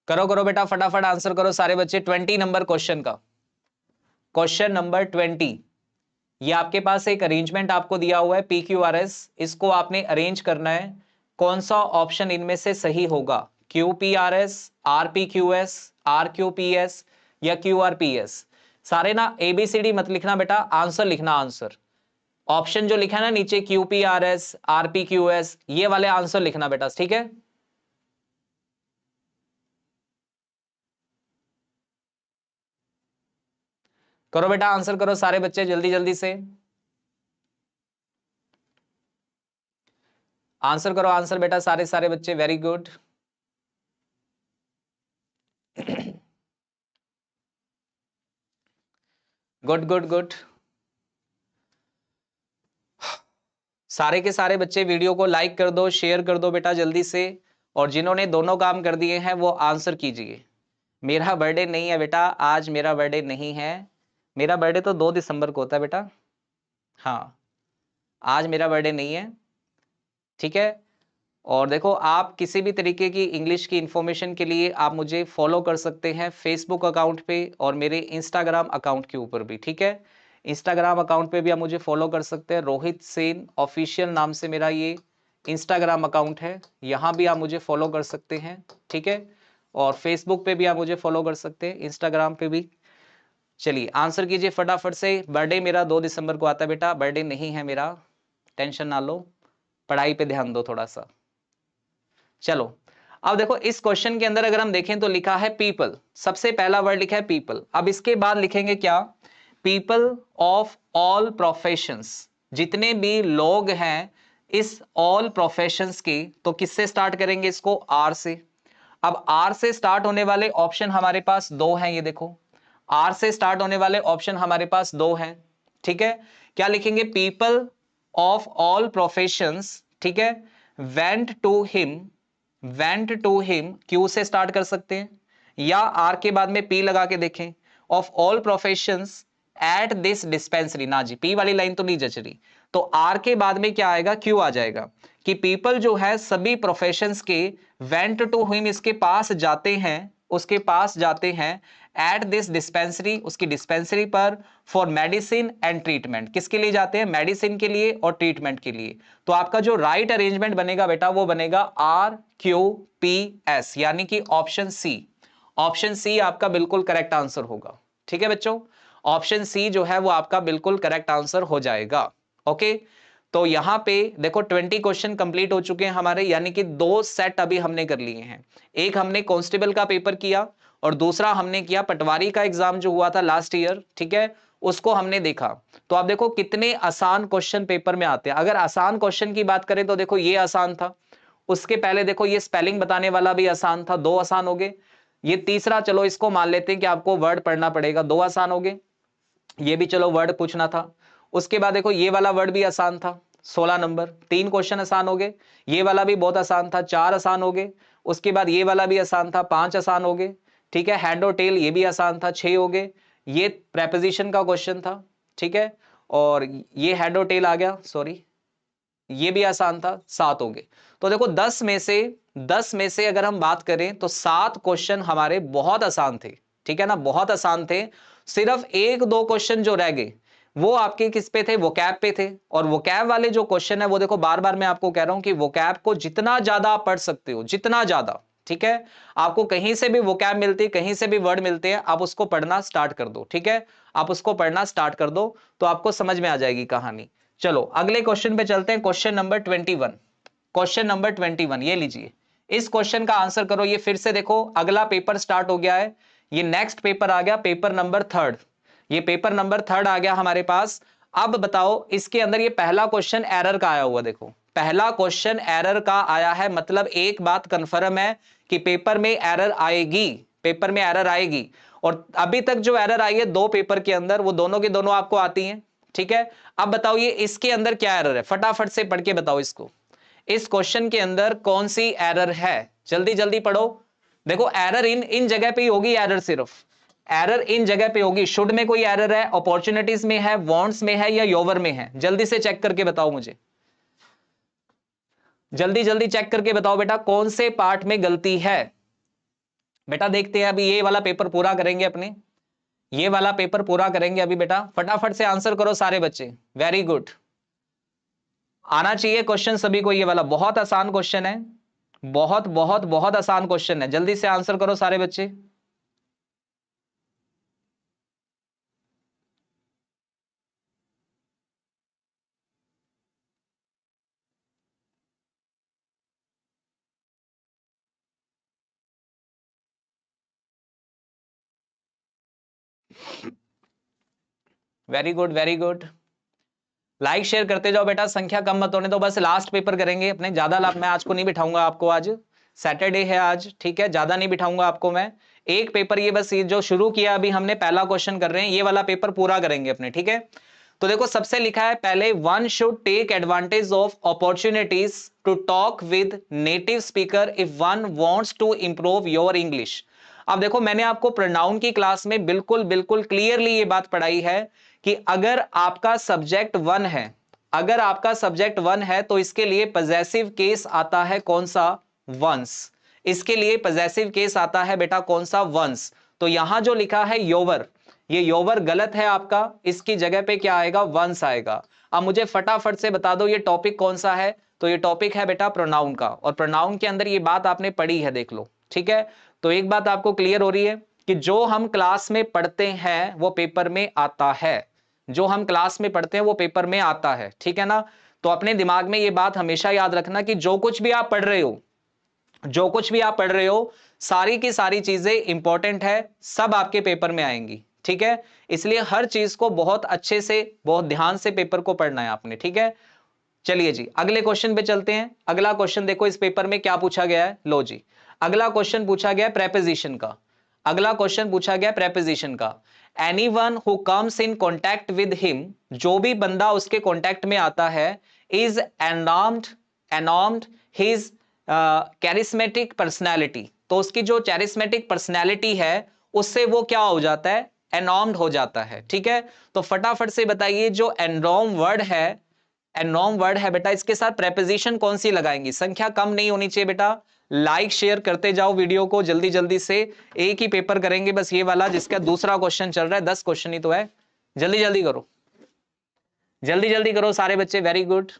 करो करो बेटा फटाफट आंसर करो सारे बच्चे। 20 नंबर क्वेश्चन का, क्वेश्चन नंबर 20। ये आपके पास एक अरेंजमेंट आपको दिया हुआ है PQRS, इसको आपने अरेंज करना है। कौन सा ऑप्शन इनमें से सही होगा? QPRS, RPQS, RQPS या QRPS? सारे ना ABCD मत लिखना बेटा, आंसर लिखना आंसर। ऑप्शन जो लिखा है ना नीचे QPRS, RPQS, ये वाले आंसर लिखना बेटा, ठीक है? करो बेटा आंसर करो सारे बच्चे जल्दी जल्दी से, आंसर करो आंसर बेटा सारे सारे बच्चे, very good. Good good good. सारे के सारे बच्चे वीडियो को लाइक कर दो, शेयर कर दो बेटा जल्दी से। और जिन्होंने दोनों काम कर दिए हैं वो आंसर कीजिए। मेरा बर्थडे नहीं है बेटा, आज मेरा बर्थडे नहीं है। मेरा बर्थडे तो 2 दिसंबर को होता है बेटा। हाँ, आज मेरा बर्थडे नहीं है। ठीक है। और देखो आप किसी भी तरीके की इंग्लिश की इंफॉर्मेशन के लिए आप मुझे फॉलो कर सकते हैं फेसबुक अकाउंट पे और मेरे इंस्टाग्राम अकाउंट के ऊपर भी, ठीक है। इंस्टाग्राम अकाउंट पे भी आप मुझे फॉलो कर सकते हैं, रोहित सेन ऑफिशियल नाम से मेरा ये इंस्टाग्राम अकाउंट है, यहाँ भी आप मुझे फॉलो कर सकते हैं, ठीक है। और फेसबुक पे भी आप मुझे फॉलो कर सकते हैं, इंस्टाग्राम पे भी। चलिए आंसर कीजिए फटाफट से। बर्थडे मेरा 2 दिसंबर को आता है बेटा, बर्थडे नहीं है मेरा, टेंशन ना लो, पढ़ाई पे ध्यान दो थोड़ा सा। चलो अब देखो इस क्वेश्चन के अंदर अगर हम देखें तो लिखा है पीपल, सबसे पहला वर्ड लिखा है पीपल। अब इसके बाद लिखेंगे क्या, पीपल ऑफ ऑल प्रोफेशंस, जितने भी लोग हैं इस ऑल प्रोफेशंस के, तो किससे स्टार्ट करेंगे इसको, आर से। अब आर से स्टार्ट होने वाले ऑप्शन हमारे पास दो हैं, ये देखो आर से स्टार्ट होने वाले ऑप्शन हमारे पास दो हैं, ठीक है। क्या लिखेंगे, पीपल ऑफ ऑल प्रोफेशंस, ठीक है, went to him, went to him Q से स्टार्ट कर सकते हैं, या आर के बाद में पी लगा के देखें, of all professions at this dispensary, ना जी पी वाली लाइन तो नहीं जच रही, तो आर के बाद में क्या आएगा, क्यू आ जाएगा, कि पीपल जो है सभी प्रोफेशंस के वेंट टू हिम इसके पास जाते हैं, उसके पास जाते हैं, एट दिस डिस्पेंसरी उसकी डिस्पेंसरी पर, फॉर मेडिसिन एंड ट्रीटमेंट, किसके लिए जाते हैं, मेडिसिन के लिए और ट्रीटमेंट के लिए। तो आपका जो राइट अरेंजमेंट बनेगा बेटा वो बनेगा आर क्यू पी एस, यानी कि ऑप्शन सी, ऑप्शन सी आपका बिल्कुल करेक्ट आंसर होगा, ठीक है बच्चों। ऑप्शन सी जो है वो आपका बिल्कुल करेक्ट आंसर हो जाएगा, ओके। तो यहां पे देखो 20 क्वेश्चन कंप्लीट हो चुके हैं हमारे, यानी कि दो सेट अभी हमने कर लिए हैं, एक हमने कांस्टेबल का पेपर किया और दूसरा हमने किया पटवारी का एग्जाम जो हुआ था लास्ट ईयर, ठीक है, उसको हमने देखा। तो आप देखो कितने आसान क्वेश्चन पेपर में आते हैं। अगर आसान क्वेश्चन की बात करें तो देखो ये आसान था, उसके पहले देखो ये स्पेलिंग बताने वाला भी आसान था, दो आसान हो गए। ये तीसरा चलो इसको मान लेते हैं कि आपको वर्ड पढ़ना पड़ेगा, दो आसान हो गए, ये भी चलो वर्ड पूछना था। उसके बाद देखो ये वाला वर्ड भी आसान था, 16 नंबर, तीन क्वेश्चन आसान हो गए। ये वाला भी बहुत आसान था, चार आसान हो गए। उसके बाद ये वाला भी आसान था, पांच आसान हो गए, ठीक है। हैंड और टेल ये भी आसान था, 6 हो गए। ये प्रेपोजिशन का क्वेश्चन था, ठीक है, और ये हेड और टेल आ गया, सॉरी ये भी आसान था, 7 हो गए। तो देखो 10 में से अगर हम बात करें तो 7 क्वेश्चन हमारे बहुत आसान थे, ठीक है ना, बहुत आसान थे। सिर्फ एक दो क्वेश्चन जो रह गए वो आपके किस पे थे, वोकैब पे थे। और वोकैब वाले जो क्वेश्चन है वो देखो बार बार मैं आपको कह रहा हूं कि वोकैब को जितना ज्यादा आप पढ़ सकते हो, जितना ज्यादा, ठीक है, आपको कहीं से भी वोकैब मिलती है, कहीं से भी वर्ड मिलते हैं, आप उसको पढ़ना स्टार्ट कर दो, ठीक है, आप उसको पढ़ना स्टार्ट कर दो तो आपको समझ में आ जाएगी कहानी। चलो अगले क्वेश्चन पे चलते हैं, क्वेश्चन नंबर 21। क्वेश्चन नंबर 21 ये लीजिए, इस क्वेश्चन का आंसर करो। ये फिर से देखो अगला पेपर स्टार्ट हो गया है, ये नेक्स्ट पेपर आ गया, पेपर नंबर 3, ये पेपर नंबर 3 आ गया हमारे पास। अब बताओ इसके अंदर ये पहला क्वेश्चन एरर का आया हुआ, देखो पहला क्वेश्चन एरर का आया है, मतलब एक बात कंफर्म है कि पेपर में एरर आएगी, पेपर में एरर आएगी। और अभी तक जो एरर आई है दो पेपर के अंदर वो दोनों की दोनों आपको आती हैं, ठीक है। अब बताओ ये इसके अंदर क्या एरर है, फटाफट से पढ़ के बताओ इसको, इस क्वेश्चन के अंदर कौन सी एरर है, जल्दी जल्दी पढ़ो। देखो एरर इन इन जगह पे ही होगी, एरर सिर्फ एरर इन जगह पे होगी। शुड में कोई एरर है, अपॉर्चुनिटीज में है, वांट्स में है, या योवर में है, जल्दी से चेक करके बताओ मुझे, जल्दी जल्दी चेक करके बताओ बेटा कौन से पार्ट में गलती है। बेटा देखते हैं, अभी ये वाला पेपर पूरा करेंगे अपने, ये वाला पेपर पूरा करेंगे अभी बेटा, फटाफट से आंसर करो सारे बच्चे, वेरी गुड। आना चाहिए क्वेश्चन सभी को, ये वाला बहुत आसान क्वेश्चन है, बहुत बहुत बहुत आसान क्वेश्चन है, जल्दी से आंसर करो सारे बच्चे। Very good very good, like share करते जाओ बेटा, संख्या कम मत होने दो। बस लास्ट पेपर करेंगे अपने, ज्यादा लाभ मैं आज को नहीं बिठाऊंगा आपको, आज सैटरडे है आज, ठीक है, ज्यादा नहीं बिठाऊंगा आपको मैं। एक पेपर ये बस, ये जो शुरू किया अभी हमने पहला क्वेश्चन कर रहे हैं, ये वाला पेपर पूरा करेंगे अपने, ठीक है। तो देखो सबसे लिखा है पहले, one should take advantage of opportunities to talk with native speaker if one wants to improve your English. अब देखो मैंने आपको प्रोनाउन की क्लास में बिल्कुल बिल्कुल क्लियरली ये बात पढ़ाई है कि अगर आपका सब्जेक्ट 1 है, अगर आपका सब्जेक्ट वन है तो इसके लिए पजेसिव केस आता है कौन सा? वंस। इसके लिए पजेसिव केस आता है बेटा कौन सा? वंस। तो यहां जो लिखा है योवर, ये योवर गलत है आपका, इसकी जगह पे क्या आएगा? वंस आएगा। अब मुझे फटाफट से बता दो ये टॉपिक कौन सा है? तो ये टॉपिक है बेटा प्रोनाउन का, और प्रोनाउन के अंदर ये बात आपने पढ़ी है, देख लो, ठीक है। तो एक बात आपको क्लियर हो रही है कि जो हम क्लास में पढ़ते हैं वो पेपर में आता है, जो हम क्लास में पढ़ते हैं वो पेपर में आता है, ठीक है ना। तो अपने दिमाग में ये बात हमेशा याद रखना कि जो कुछ भी आप पढ़ रहे हो, जो कुछ भी आप पढ़ रहे हो, सारी की सारी चीजें इंपॉर्टेंट है, सब आपके पेपर में आएंगी, ठीक है। इसलिए हर चीज को बहुत अच्छे से, बहुत ध्यान से पेपर को पढ़ना है आपने, ठीक है। चलिए जी अगले क्वेश्चन पे चलते हैं। अगला क्वेश्चन देखो इस पेपर में क्या पूछा गया है, लो जी। अगला क्वेश्चन पूछा गया प्रेपोजिशन का। अगला क्वेश्चन पूछा गया प्रेपोजिशन का। Anyone who comes in contact with him, जो भी बंदा उसके कॉन्टैक्ट में आता है, इज एनॉर्म्ड हिज कैरिस्मेटिक पर्सनैलिटी, तो उसकी जो कैरिस्मेटिक पर्सनैलिटी है उससे वो क्या हो जाता है? एनॉर्म्ड हो जाता है, ठीक है। तो फटाफट से बताइए जो एनॉर्म वर्ड है, एनॉर्म वर्ड है बेटा, इसके साथ प्रेपोजिशन कौन सी लगाएंगी? संख्या कम नहीं होनी चाहिए बेटा। लाइक शेयर करते जाओ वीडियो को जल्दी जल्दी से। एक ही पेपर करेंगे बस ये वाला, जिसका दूसरा क्वेश्चन चल रहा है, 10 क्वेश्चन ही तो है। जल्दी जल्दी करो, जल्दी जल्दी करो सारे बच्चे, वेरी गुड।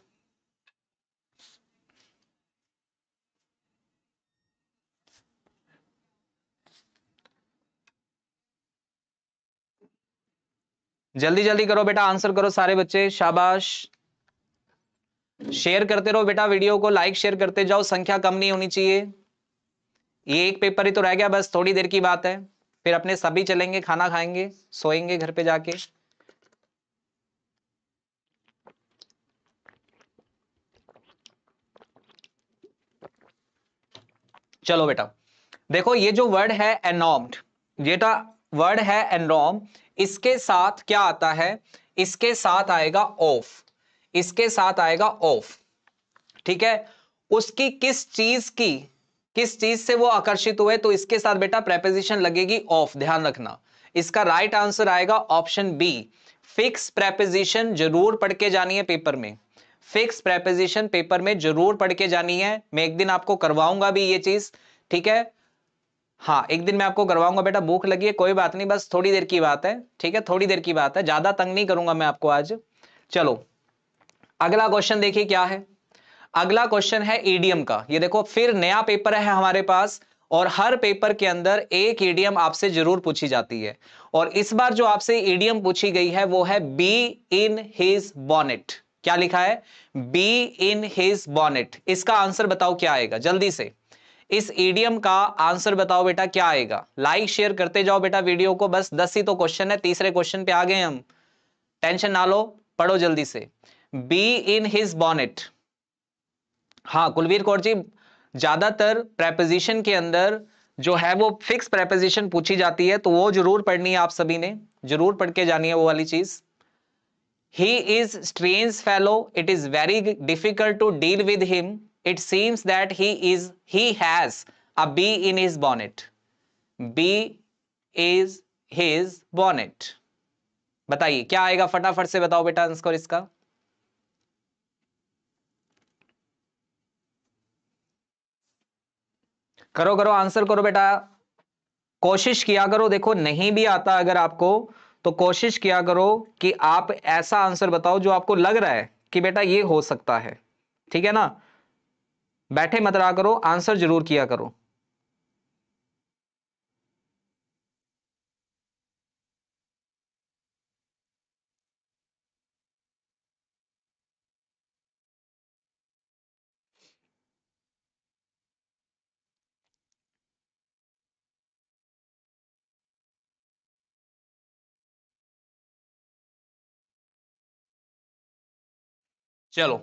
जल्दी जल्दी करो बेटा, आंसर करो सारे बच्चे, शाबाश। शेयर करते रहो बेटा वीडियो को, लाइक शेयर करते जाओ, संख्या कम नहीं होनी चाहिए। ये एक पेपर ही तो रह गया, बस थोड़ी देर की बात है, फिर अपने सभी चलेंगे, खाना खाएंगे, सोएंगे घर पे जाके। चलो बेटा देखो, ये जो वर्ड है एनॉर्म्ड, ये वर्ड है एनॉर्म, इसके साथ क्या आता है? इसके साथ आएगा ऑफ, इसके साथ आएगा ऑफ, ठीक है। उसकी किस चीज से वो आकर्षित हुए, तो इसके साथ बेटा प्रेपोजिशन लगेगी ऑफ, ध्यान रखना। इसका राइट आंसर आएगा ऑप्शन बी। फिक्स प्रेपोजिशन जरूर पढ़ के जानी है पेपर में, फिक्स प्रेपोजिशन पेपर में जरूर पढ़ के जानी है। मैं एक दिन आपको करवाऊंगा भी ये चीज, ठीक है। हाँ एक दिन मैं आपको करवाऊंगा बेटा, भूख लगी है कोई बात नहीं, बस थोड़ी देर की बात है, ठीक है, थोड़ी देर की बात है, ज्यादा तंग नहीं करूंगा मैं आपको आज। चलो अगला क्वेश्चन देखिए क्या है। अगला क्वेश्चन है ईडियम का। ये देखो फिर नया पेपर है हमारे पास, और हर पेपर के अंदर एक ईडियम आपसे जरूर पूछी जाती है, और इस बार जो आपसे ईडियम पूछी गई है वो है बी इन हिज बॉनेट। क्या लिखा है? Be in his bonnet. इसका आंसर बताओ क्या आएगा, जल्दी से इस ईडियम का आंसर बताओ बेटा क्या आएगा। लाइक शेयर करते जाओ बेटा वीडियो को, बस 10 ही तो क्वेश्चन है, तीसरे क्वेश्चन पे आ गए हम, टेंशन ना लो, पढ़ो जल्दी से। Be in his bonnet. हाँ कुलवीर कौर जी, ज्यादातर प्रेपोजिशन के अंदर जो है वो फिक्स प्रेपोजिशन पूछी जाती है, तो वो जरूर पढ़नी है, आप सभी ने जरूर पढ़ के जानी है वो वाली चीज। He is strange fellow, it is very difficult to deal with him, it seems that he has a bee in his bonnet. Bee is his bonnet। बताइए क्या आएगा, फटाफट से बताओ बेटा आंसर इसका। करो करो आंसर करो बेटा, कोशिश किया करो, देखो नहीं भी आता अगर आपको, तो कोशिश किया करो कि आप ऐसा आंसर बताओ जो आपको लग रहा है कि बेटा ये हो सकता है, ठीक है ना। बैठे मत रहा करो, आंसर जरूर किया करो। चलो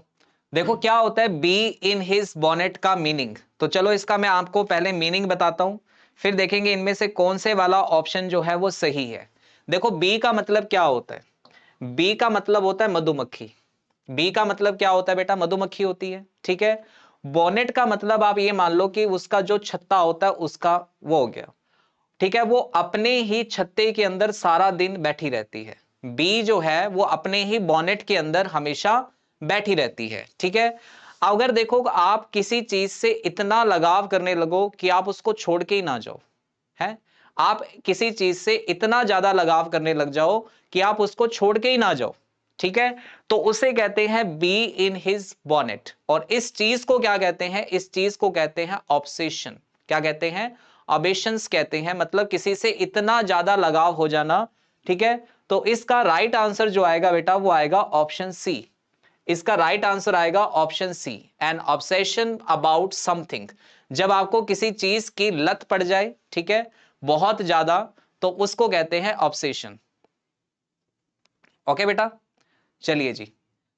देखो क्या होता है बी इन हिज बॉनेट का मीनिंग, तो चलो इसका मैं आपको पहले मीनिंग बताता हूं, फिर देखेंगे इनमें से कौन से वाला ऑप्शन जो है वो सही है। देखो बी का मतलब क्या होता है? बी का मतलब होता है मधुमक्खी। बी का मतलब क्या होता है बेटा? मधुमक्खी होती है, ठीक है। बॉनेट का मतलब आप ये मान लो कि उसका जो छत्ता होता है उसका वो हो गया, ठीक है। वो अपने ही छत्ते के अंदर सारा दिन बैठी रहती है। बी जो है वो अपने ही बॉनेट के अंदर हमेशा बैठी रहती है। ठीक है, अगर देखो आप किसी चीज से इतना लगाव करने लगो कि आप उसको छोड़ के ही ना जाओ, है, आप किसी चीज से इतना ज्यादा लगाव करने लग जाओ कि आप उसको छोड़ के ही ना जाओ, ठीक है, तो उसे कहते हैं बी इन हिज बॉनेट। और इस चीज को क्या कहते हैं, इस चीज को कहते हैं ऑब्सेशन। क्या कहते हैं, ऑब्सेशंस कहते हैं, मतलब किसी से इतना ज्यादा लगाव हो जाना। ठीक है, तो इसका राइट आंसर जो आएगा बेटा वो आएगा ऑप्शन सी। इसका राइट आंसर आएगा option C, an obsession about something. जब आपको किसी चीज की लत पड़ जाए, ठीक है, बहुत ज्यादा, तो उसको कहते हैं ऑब्सेशन। ओके बेटा, चलिए जी,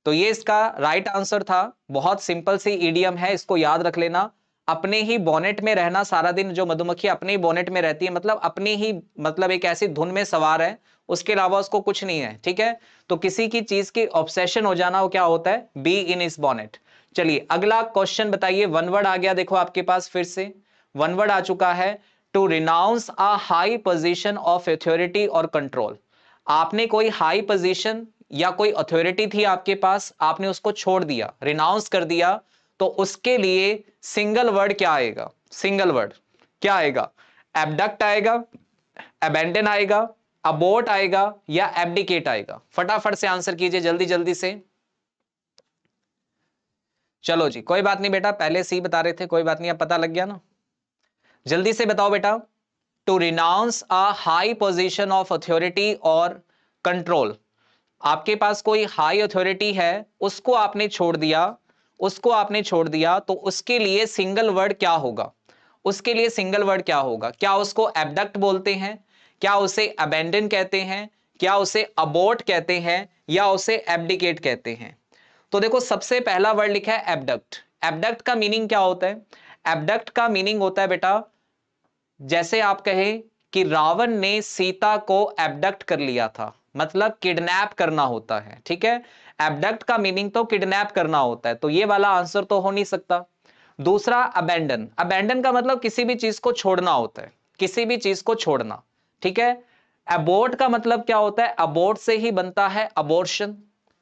तो ये इसका राइट आंसर था। बहुत सिंपल सी ईडियम है, इसको याद रख लेना। अपने ही बोनेट में रहना सारा दिन, जो मधुमक्खी अपने ही बोनेट में रहती है, मतलब अपनी ही, मतलब एक ऐसी धुन में सवार है, उसके अलावा उसको कुछ नहीं है। ठीक है, तो किसी की चीज की ऑब्सेशन हो जाना वो क्या होता है, बी इन इस बॉनेट। चलिए अगला क्वेश्चन बताइए। वन वर्ड आ गया देखो आपके पास, फिर से वन वर्ड आ चुका है, to renounce a high position of authority और कंट्रोल। आपने कोई हाई पोजीशन या कोई अथॉरिटी थी आपके पास, आपने उसको छोड़ दिया, रिनाउंस कर दिया, तो उसके लिए सिंगल वर्ड क्या आएगा, सिंगल वर्ड क्या आएगा, एबडक्ट आएगा, अबेंडन आएगा, अबोर्ट आएगा, या एब्डिकेट आएगा। फटाफट से आंसर कीजिए जल्दी जल्दी से। चलो जी, कोई बात नहीं बेटा, पहले सी बता रहे थे, कोई बात नहीं, अब पता लग गया ना। जल्दी से बताओ बेटा। To renounce a high position of authority और कंट्रोल, आपके पास कोई हाई अथॉरिटी है, उसको आपने छोड़ दिया, उसको आपने छोड़ दिया, तो उसके लिए सिंगल वर्ड क्या होगा, उसके लिए सिंगल वर्ड क्या होगा। क्या उसको एबडक्ट बोलते हैं, क्या उसे अबेंडन कहते हैं, क्या उसे अबोर्ट कहते हैं, या उसे एब्डिकेट कहते हैं। तो देखो सबसे पहला वर्ड लिखा है एबडक्ट। एबडक्ट का मीनिंग क्या होता है, एबडक्ट का मीनिंग होता है बेटा, जैसे आप कहें कि रावण ने सीता को एबडक्ट कर लिया था, मतलब किडनैप करना होता है। ठीक है, एबडक्ट का मीनिंग तो किडनैप करना होता है, तो ये वाला आंसर तो हो नहीं सकता। दूसरा अबेंडन, अबेंडन का मतलब किसी भी चीज को छोड़ना होता है, किसी भी चीज को छोड़ना। ठीक है, अबोर्ट का मतलब क्या होता है, अबोर्ट से ही बनता है अबॉर्शन,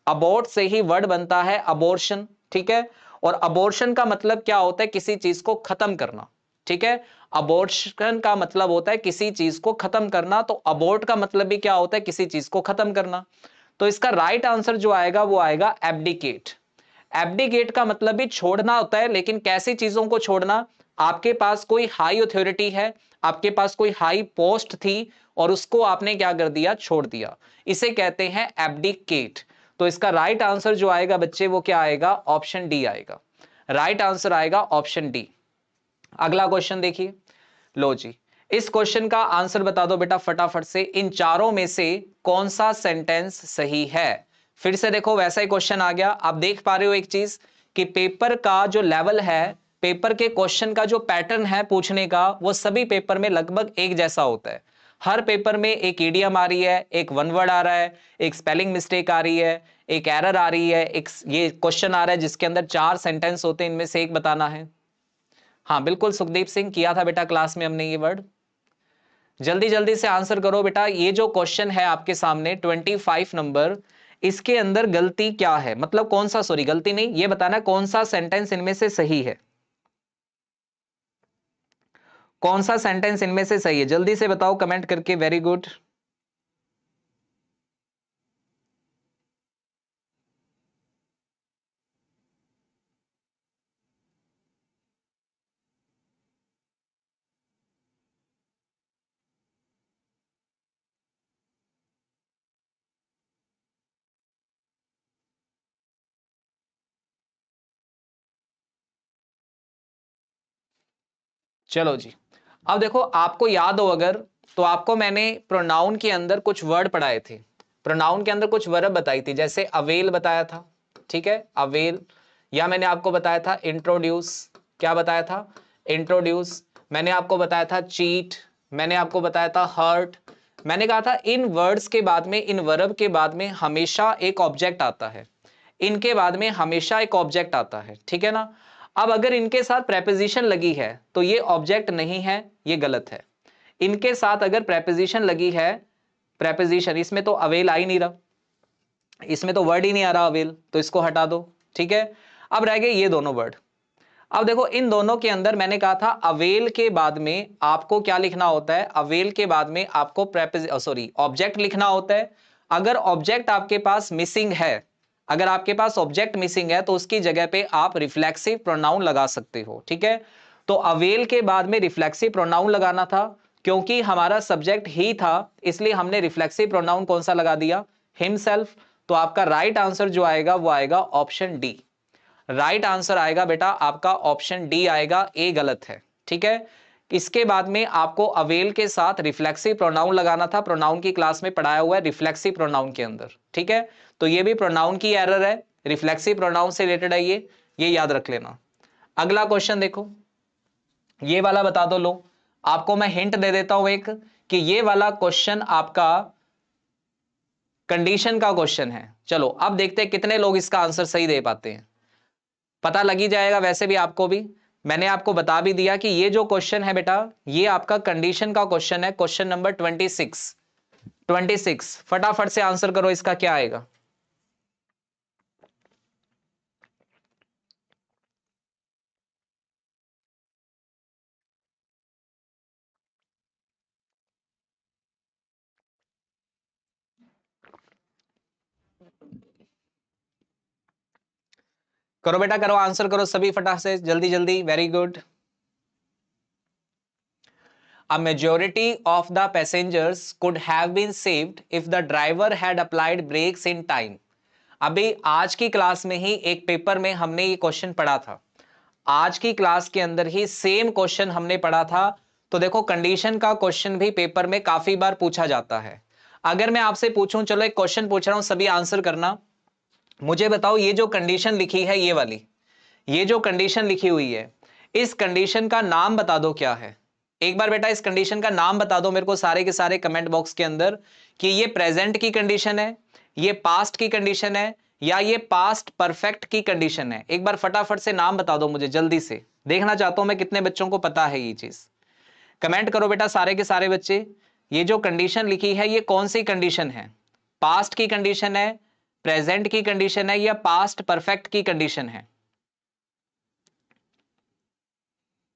अबोर्ट से ही वर्ड बनता है अबॉर्शन। ठीक है, और अबॉर्शन का मतलब क्या होता है, किसी चीज को खत्म करना। ठीक है, अबॉर्शन का मतलब होता है किसी चीज को खत्म करना, तो अबोर्ट का मतलब भी क्या होता है, किसी चीज को खत्म करना। तो इसका राइट आंसर जो आएगा वो आएगा एब्डिकेट। एब्डिकेट का मतलब भी छोड़ना होता है, लेकिन कैसी चीजों को छोड़ना, आपके पास कोई हाई अथॉरिटी है, आपके पास कोई हाई पोस्ट थी, और उसको आपने क्या कर दिया, छोड़ दिया, इसे कहते हैं एब्डिकेट। तो इसका राइट आंसर जो आएगा बच्चे वो क्या आएगा, ऑप्शन डी आएगा। राइट आंसर आएगा ऑप्शन डी। अगला क्वेश्चन देखिए, लो जी, इस क्वेश्चन का आंसर बता दो बेटा फटाफट से, इन चारों में से कौन सा सेंटेंस सही है। फिर से देखो वैसा ही क्वेश्चन आ गया। आप देख पा रहे हो एक चीज कि पेपर का जो लेवल है, पेपर के क्वेश्चन का जो पैटर्न है पूछने का, वो सभी पेपर में लगभग एक जैसा होता है। हर पेपर में एक ईडियम आ रही है, एक वन वर्ड आ रहा है, एक स्पेलिंग मिस्टेक आ रही है, एक एरर आ रही है, एक ये क्वेश्चन आ रहा है जिसके अंदर 4 सेंटेंस होते हैं, इनमें से एक बताना है। हाँ बिल्कुल सुखदीप सिंह, किया था बेटा क्लास में हमने ये वर्ड। जल्दी जल्दी से आंसर करो बेटा। ये जो क्वेश्चन है आपके सामने 25 नंबर, इसके अंदर गलती क्या है, मतलब कौन सा, सॉरी गलती नहीं, ये बताना कौन सा सेंटेंस इनमें से सही है, कौन सा सेंटेंस इनमें से सही है, जल्दी से बताओ कमेंट करके। Very good. चलो जी, अब देखो आपको याद हो अगर, तो आपको मैंने प्रोनाउन के अंदर कुछ वर्ड पढ़ाए थे, प्रोनाउन के अंदर कुछ वर्ब बताई थी, जैसे अवेल बताया था। ठीक है, अवेल, या मैंने आपको बताया था इंट्रोड्यूस, क्या बताया था, इंट्रोड्यूस। मैंने आपको बताया था चीट, मैंने आपको बताया था हर्ट। मैंने कहा था इन वर्ड्स के बाद में, इन वर्ब के बाद में हमेशा एक ऑब्जेक्ट आता है, इनके बाद में हमेशा एक ऑब्जेक्ट आता है। ठीक है ना, अब अगर इनके साथ प्रेपोजिशन लगी है तो ये ऑब्जेक्ट नहीं है, ये गलत है। इनके साथ अगर प्रेपोजिशन लगी है, प्रेपोजिशन, इसमें तो अवेल आ ही नहीं रहा, इसमें तो वर्ड ही नहीं आ रहा अवेल, तो इसको हटा दो, ठीक है। अब रह गए ये दोनों वर्ड। अब देखो इन दोनों के अंदर मैंने कहा था अवेल के बाद में आपको क्या लिखना होता है, अवेल के बाद में आपको ऑब्जेक्ट लिखना होता है। अगर ऑब्जेक्ट आपके पास मिसिंग है, अगर आपके पास ऑब्जेक्ट मिसिंग है तो उसकी जगह पे आप रिफ्लेक्सिव प्रोनाउन लगा सकते हो, ठीक है। तो अवेल के बाद में रिफ्लेक्सिव प्रोनाउन लगाना था, क्योंकि हमारा सब्जेक्ट ही था, इसलिए हमने रिफ्लेक्सिव प्रोनाउन कौन सा लगा दिया, हिमसेल्फ। तो आपका राइट आंसर जो आएगा वो आएगा ऑप्शन डी। राइट आंसर आएगा बेटा आपका ऑप्शन डी आएगा, ए गलत है, ठीक है। इसके बाद में आपको अवेल के साथ रिफ्लेक्सिव प्रोनाउन लगाना था, प्रोनाउन की क्लास में पढ़ाया हुआ है रिफ्लेक्सिव प्रोनाउन के अंदर, ठीक है। तो ये भी प्रोनाउन की एरर है, रिफ्लेक्सिव प्रोनाउन से रिलेटेड है ये याद रख लेना। अगला क्वेश्चन देखो, ये वाला बता दो। लो आपको मैं हिंट दे देता हूं एक, कि ये वाला क्वेश्चन आपका कंडीशन का क्वेश्चन है। चलो अब देखते हैं कितने लोग इसका आंसर सही दे पाते हैं, पता लग ही जाएगा वैसे भी आपको भी। मैंने आपको बता भी दिया कि ये जो क्वेश्चन है बेटा ये आपका कंडीशन का क्वेश्चन है, क्वेश्चन नंबर 26। फटाफट से आंसर करो, इसका क्या आएगा। करो बेटा करो, आंसर करो सभी फटाफट से, जल्दी जल्दी, very good. A majority of the passengers could have been saved if the driver had applied brakes in time। अभी आज की क्लास में ही एक पेपर में हमने ये क्वेश्चन पढ़ा था, आज की क्लास के अंदर ही सेम क्वेश्चन हमने पढ़ा था। तो देखो कंडीशन का क्वेश्चन भी पेपर में काफी बार पूछा जाता है। अगर मैं आपसे पूछूं, चलो एक क्वेश्चन पूछ रहा हूं, सभी आंसर करना, मुझे बताओ ये जो कंडीशन लिखी है ये वाली, ये जो कंडीशन लिखी हुई है, इस कंडीशन का नाम बता दो क्या है। एक बार बेटा इस कंडीशन का नाम बता दो मेरे को सारे के सारे कमेंट बॉक्स के अंदर, कि ये प्रेजेंट की कंडीशन है, ये पास्ट की कंडीशन है, या ये पास्ट परफेक्ट की कंडीशन है। एक बार फटाफट से नाम बता दो मुझे, जल्दी से देखना चाहता हूं मैं कितने बच्चों को पता है ये चीज। कमेंट करो बेटा सारे के सारे बच्चे, ये जो कंडीशन लिखी है ये कौन सी कंडीशन है, पास्ट की कंडीशन है, प्रेजेंट की कंडीशन है, या पास्ट परफेक्ट की कंडीशन है।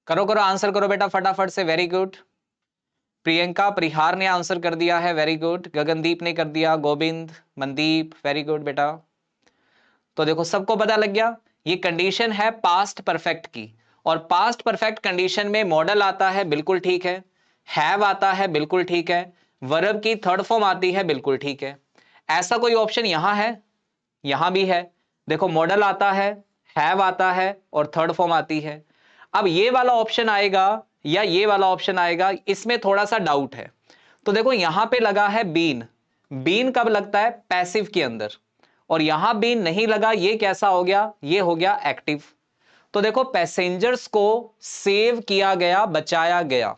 करो करो आंसर करो बेटा फटाफट से, वेरी गुड। प्रियंका परिहार ने आंसर कर दिया है, वेरी गुड। गगनदीप ने कर दिया, गोविंद, मनदीप, वेरी गुड बेटा। तो देखो सबको पता लग गया, ये कंडीशन है पास्ट परफेक्ट की, और पास्ट परफेक्ट कंडीशन में मॉडल आता है, बिल्कुल ठीक है, हैव आता है, बिल्कुल ठीक है, वर्ब की थर्ड फॉर्म आती है, बिल्कुल ठीक है। ऐसा कोई ऑप्शन यहां है, यहां भी है, देखो मॉडल आता है, हैव आता है और थर्ड फॉर्म आती है। अब ये वाला ऑप्शन आएगा या ये वाला ऑप्शन आएगा, इसमें थोड़ा सा डाउट है। तो देखो यहां पे लगा है बीन, बीन कब लगता है, पैसिव के अंदर, और यहां बीन नहीं लगा, ये कैसा हो गया, ये हो गया एक्टिव। तो देखो पैसेंजर्स को सेव किया गया, बचाया गया,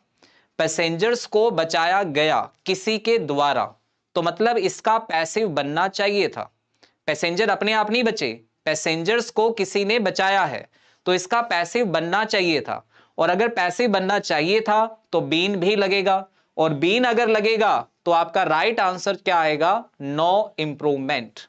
पैसेंजर्स को बचाया गया किसी के द्वारा, तो मतलब इसका पैसिव बनना चाहिए था। पैसेंजर अपने आप नहीं बचे, पैसेंजर्स को किसी ने बचाया है, तो इसका पैसिव बनना चाहिए था। और अगर पैसिव बनना चाहिए था तो बीन भी लगेगा, और बीन अगर लगेगा तो आपका राइट आंसर क्या आएगा, नो इंप्रूवमेंट।